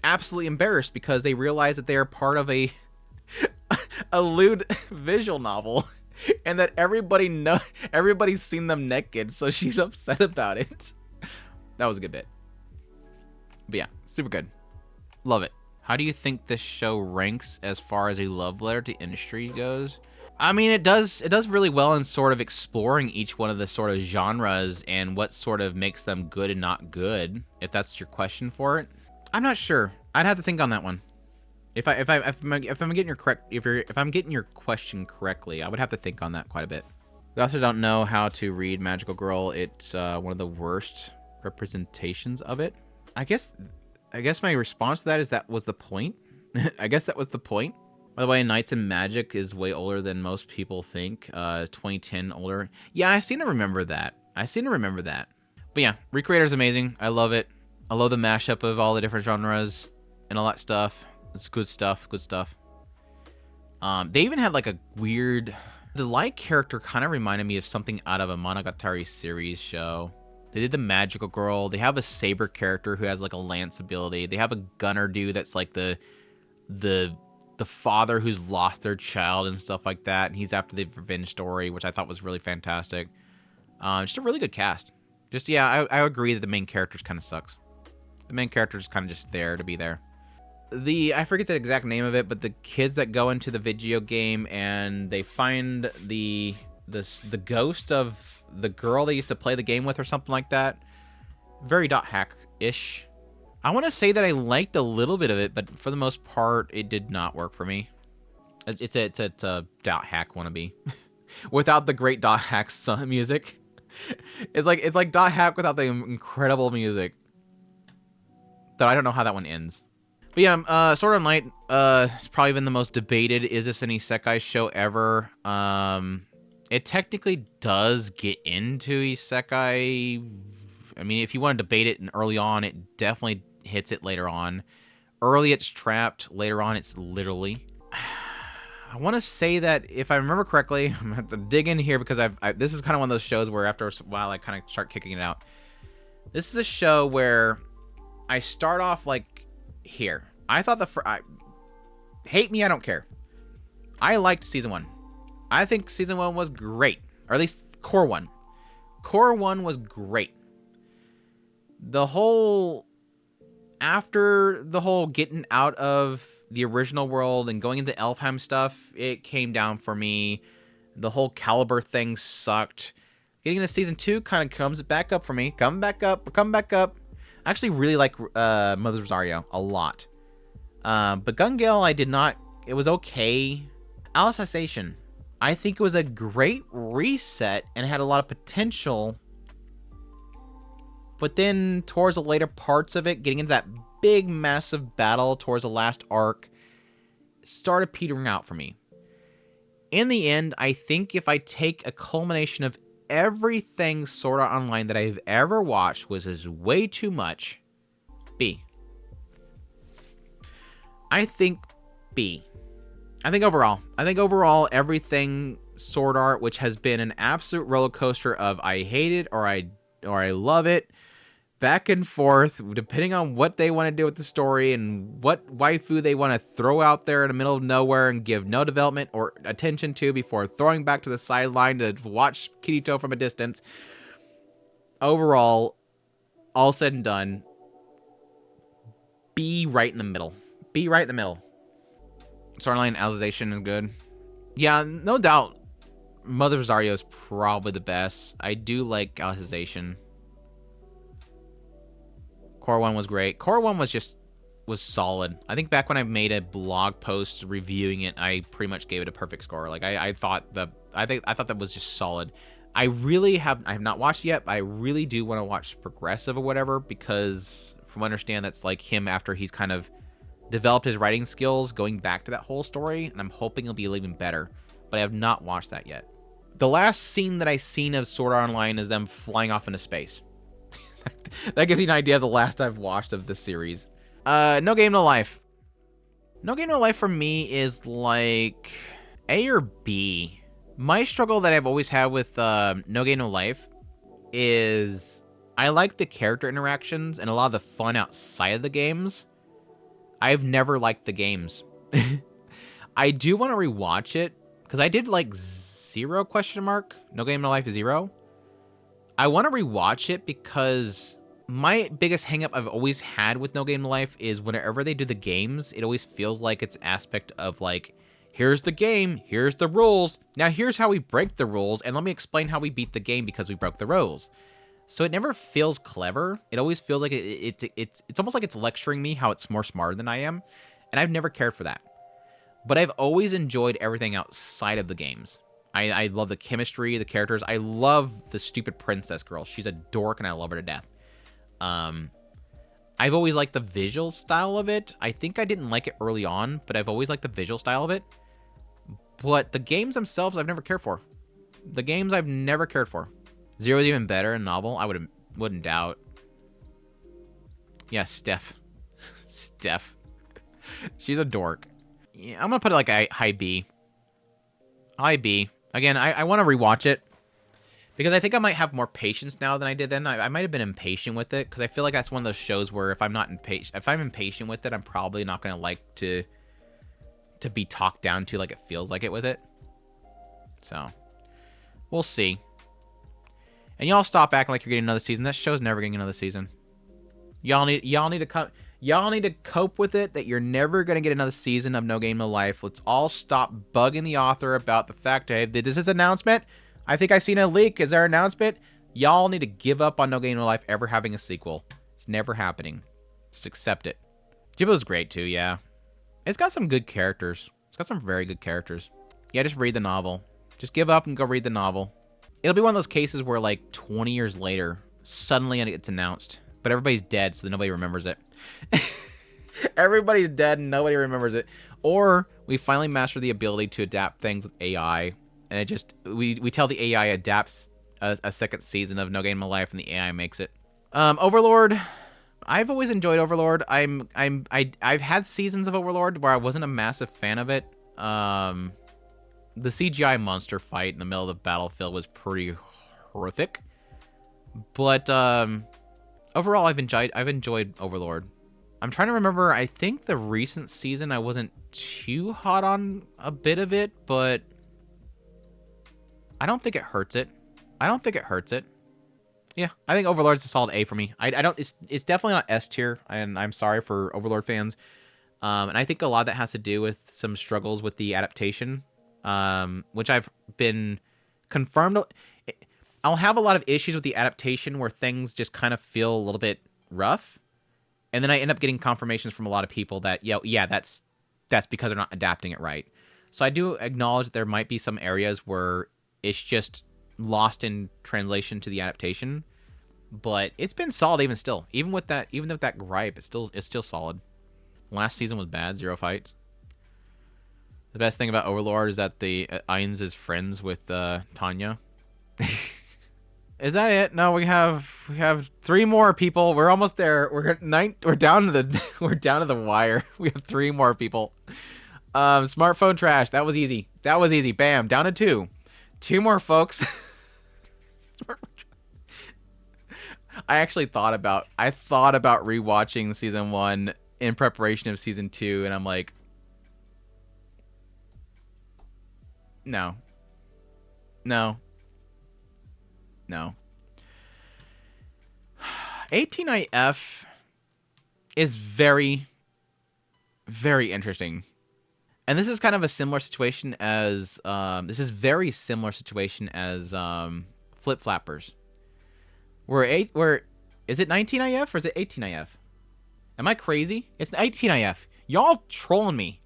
absolutely embarrassed because they realize that they are part of a lewd visual novel and that everybody's seen them naked, so she's upset about it. That was a good bit. But yeah, super good. Love it. How do you think this show ranks as far as a love letter to industry goes? I mean, it does really well in sort of exploring each one of the sort of genres and what sort of makes them good and not good, if that's your question for it. I'm not sure. I'd have to think on that one. If I'm getting your question correctly, I would have to think on that quite a bit. I also don't know how to read Magical Girl. It's one of the worst representations of it. I guess my response to that is that was the point. I guess that was the point. By the way, Knights and Magic is way older than most people think. 2010 older. Yeah, I seem to remember that. But yeah, Recreator's amazing. I love it. I love the mashup of all the different genres and all that stuff. It's good stuff. They even had like a weird... The light character kind of reminded me of something out of a Monogatari series show. They did the Magical Girl. They have a Saber character who has like a lance ability. They have a Gunner dude that's like the father who's lost their child and stuff like that. And he's after the revenge story, which I thought was really fantastic. Just a really good cast. Just, yeah, I agree that the main character kind of sucks. The main character is kind of just there to be there. I forget the exact name of it, but the kids that go into the video game and they find the ghost of the girl they used to play the game with or something like that. Very dot hack-ish. I want to say that I liked a little bit of it, but for the most part, it did not work for me. It's a dot hack wannabe. Without the great dot hack music. It's like dot hack without the incredible music. Though I don't know how that one ends. But yeah, Sword Art Online has probably been the most debated. Is this an isekai show ever? It technically does get into isekai. I mean, if you want to debate it early on, it definitely hits it later on. Early, it's trapped. Later on, it's literally. I want to say that if I remember correctly, I'm gonna have to dig in here because this is kind of one of those shows where after a while I kind of start kicking it out. This is a show where I start off like here. I thought hate me, I don't care. I liked season 1. I think season 1 was great, or at least core 1. Core 1 was great. After the whole getting out of the original world and going into Elfheim stuff, it came down for me. The whole Caliber thing sucked. Getting into season 2 kind of comes back up for me. Come back up. I actually really like Mother Rosario a lot. But Gun Gale, I did not. It was okay. Alicization, I think it was a great reset and had a lot of potential. But then towards the later parts of it, getting into that big, massive battle towards the last arc, started petering out for me. In the end, I think if I take a culmination of everything Sword Art Online that I've ever watched is way too much, B. I think B. I think overall everything Sword Art, which has been an absolute roller coaster of I hate it or I love it, back and forth, depending on what they want to do with the story and what waifu they want to throw out there in the middle of nowhere and give no development or attention to before throwing back to the sideline to watch Kirito from a distance. Overall, all said and done, B right in the middle. B right in the middle. Storyline Alicization is good. Yeah, no doubt. Mother of Zarya is probably the best. I do like Alicization. Core 1 was great. Core 1 was solid. I think back when I made a blog post reviewing it, I pretty much gave it a perfect score. Like I thought that was just solid. I have not watched it yet, but I really do want to watch Progressive or whatever, because from what I understand, that's like him after he's kind of developed his writing skills, going back to that whole story, and I'm hoping it'll be even better. But I have not watched that yet. The last scene that I've seen of Sword Art Online is them flying off into space. That gives you an idea of the last I've watched of this series. No Game No Life. No Game No Life for me is like A or B. My struggle that I've always had with No Game No Life is I like the character interactions and a lot of the fun outside of the games. I've never liked the games. I do want to rewatch it because I did like Zero ? No Game No Life 0. I want to rewatch it because my biggest hangup I've always had with No Game No Life is whenever they do the games, it always feels like it's aspect of like, here's the game, here's the rules, now here's how we break the rules, and let me explain how we beat the game because we broke the rules. So it never feels clever. It always feels like it's almost like it's lecturing me how it's more smarter than I am, and I've never cared for that. But I've always enjoyed everything outside of the games. I love the chemistry, the characters. I love the stupid princess girl. She's a dork, and I love her to death. I've always liked the visual style of it. I think I didn't like it early on, but I've always liked the visual style of it. But the games themselves, I've never cared for. Zero is even better in novel. I wouldn't doubt. Yeah, Steph. Steph. She's a dork. Yeah, I'm gonna put it like a high B. High B. Again, I want to rewatch it because I think I might have more patience now than I did then. I might have been impatient with it because I feel like that's one of those shows where if I'm impatient with it, I'm probably not gonna like to be talked down to like it feels like it with it. So we'll see. And y'all stop acting like you're getting another season. That show's never getting another season. Y'all need to cope with it that you're never gonna get another season of No Game No Life. Let's all stop bugging the author about the fact, hey, did this announcement? I think I seen a leak. Is there an announcement? Y'all need to give up on No Game No Life ever having a sequel. It's never happening. Just accept it. Jibbo's great too, yeah. It's got some good characters. It's got some very good characters. Yeah, just read the novel. Just give up and go read the novel. It'll be one of those cases where like 20 years later, suddenly it gets announced. But everybody's dead, so nobody remembers it. Everybody's dead and nobody remembers it. Or we finally master the ability to adapt things with AI. And it just, we tell the AI adapts a second season of No Game No Life and the AI makes it. Overlord. I've always enjoyed Overlord. I've had seasons of Overlord where I wasn't a massive fan of it. The CGI monster fight in the middle of the battlefield was pretty horrific. But overall, I've enjoyed Overlord. I'm trying to remember. I think the recent season I wasn't too hot on a bit of it, but I don't think it hurts it. Yeah, I think Overlord's a solid A for me. I don't. It's definitely not S tier, and I'm sorry for Overlord fans. And I think a lot of that has to do with some struggles with the adaptation, which I've been confirmed. I'll have a lot of issues with the adaptation where things just kind of feel a little bit rough, and then I end up getting confirmations from a lot of people that yeah, that's because they're not adapting it right. So I do acknowledge that there might be some areas where it's just lost in translation to the adaptation, but it's been solid even with that gripe, it's still solid. Last season was bad, 0 fights. The best thing about Overlord is that the Ainz is friends with Tanya. Is that it? No, we have 3 more people. We're almost there. We're down to the wire. We have 3 more people. Smartphone trash. That was easy. Bam, down to 2. 2 more, folks. I thought about rewatching season 1 in preparation of season 2, and I'm like, no. 18IF is very, very interesting. And this is kind of a similar situation as very similar situation as Flip Flappers. Where is it 19IF or is it 18IF? Am I crazy? It's 18IF. Y'all trolling me.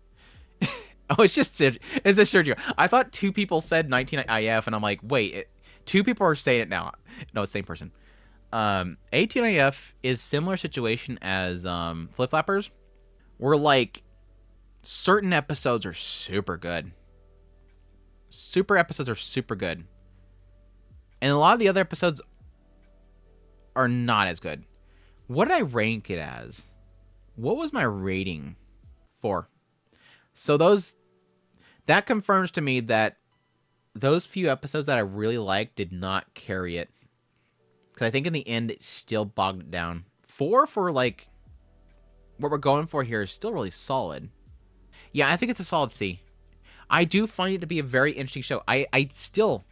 Oh, it's just Sergio. I thought two people said 19IF, and I'm like, wait, two people are saying it now. No, it's the same person. 18IF is similar situation as Flip Flappers, where like certain episodes are super good. Episodes are super good. And a lot of the other episodes are not as good. What did I rank it as? What was my rating for? So that confirms to me that those few episodes that I really liked did not carry it. Because I think in the end, it still bogged it down. 4 for like what we're going for here is still really solid. Yeah, I think it's a solid C. I do find it to be a very interesting show. I still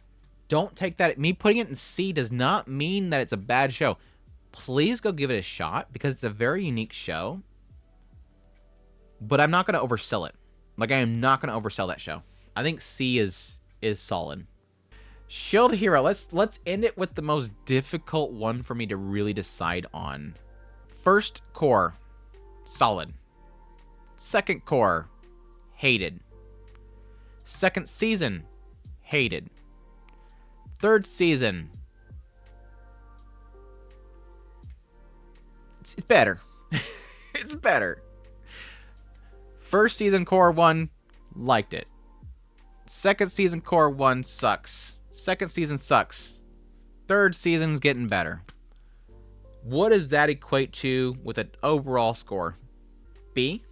don't take that. Me putting it in C does not mean that it's a bad show. Please go give it a shot because it's a very unique show. But I'm not going to oversell it. Like, I am not going to oversell that show. I think C is solid. Shield Hero. Let's end it with the most difficult one for me to really decide on. First core, solid. Second core, hated. Second season, hated. Third season, it's better. It's better. First season core 1, liked it. Second season core 1 sucks. Second season sucks. Third season's getting better. What does that equate to with an overall score? B?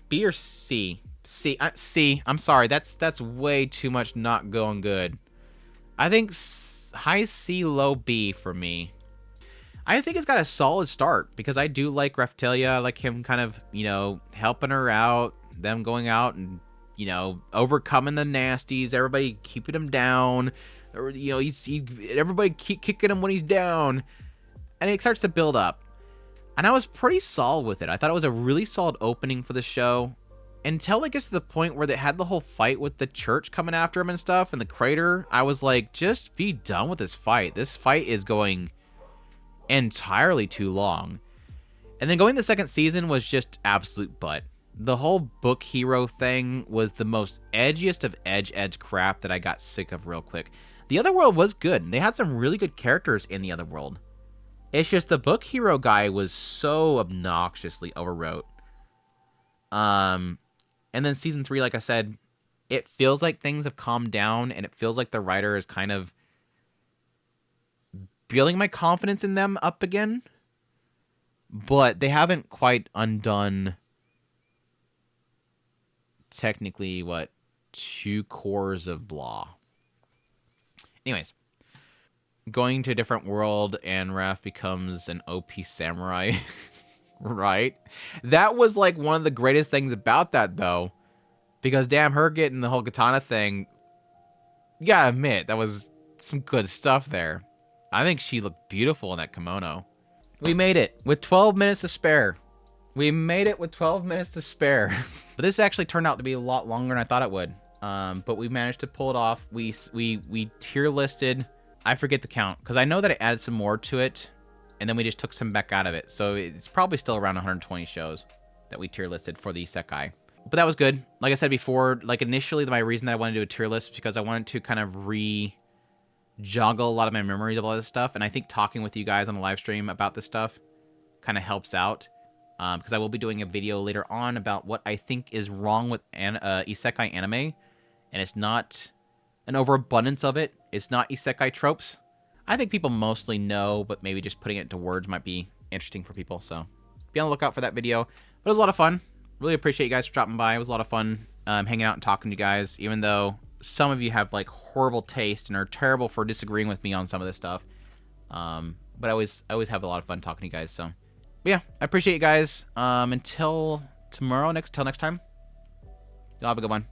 B or C? C. C. I'm sorry. That's way too much not going good. I think high C, low B for me. I think it's got a solid start because I do like Raphtalia. I like him kind of, helping her out, them going out and, overcoming the nasties, everybody keeping him down. Or, he's everybody keep kicking him when he's down. And it starts to build up. And I was pretty solid with it. I thought it was a really solid opening for the show. Until it gets to the point where they had the whole fight with the church coming after him and stuff, and the crater, I was like, just be done with this fight. This fight is going entirely too long. And then going the second season was just absolute butt. The whole book hero thing was the most edgiest of edge crap that I got sick of real quick. The Otherworld was good. They had some really good characters in the Otherworld. It's just the book hero guy was so obnoxiously overwrote. And then season 3, like I said, it feels like things have calmed down, and it feels like the writer is kind of building my confidence in them up again. But they haven't quite undone, technically, 2 cores of blah. Anyways, going to a different world, and Raph becomes an OP samurai. Right? That was like one of the greatest things about that, though. Because damn, her getting the whole katana thing, you gotta admit, that was some good stuff there. I think she looked beautiful in that kimono. We made it with 12 minutes to spare. But this actually turned out to be a lot longer than I thought it would. But we managed to pull it off. We tier listed. I forget the count because I know that I added some more to it. And then we just took some back out of it. So it's probably still around 120 shows that we tier listed for the Isekai. But that was good. Like I said before, like initially my reason that I wanted to do a tier list was because I wanted to kind of joggle a lot of my memories of all this stuff. And I think talking with you guys on the live stream about this stuff kind of helps out. Because I will be doing a video later on about what I think is wrong with Isekai anime. And it's not an overabundance of it. It's not Isekai tropes. I think people mostly know, but maybe just putting it into words might be interesting for people. So be on the lookout for that video. But it was a lot of fun. Really appreciate you guys for dropping by. It was a lot of fun hanging out and talking to you guys, even though some of you have like horrible taste and are terrible for disagreeing with me on some of this stuff. But I always have a lot of fun talking to you guys. So but yeah, I appreciate you guys. Until tomorrow, till next time, y'all have a good one.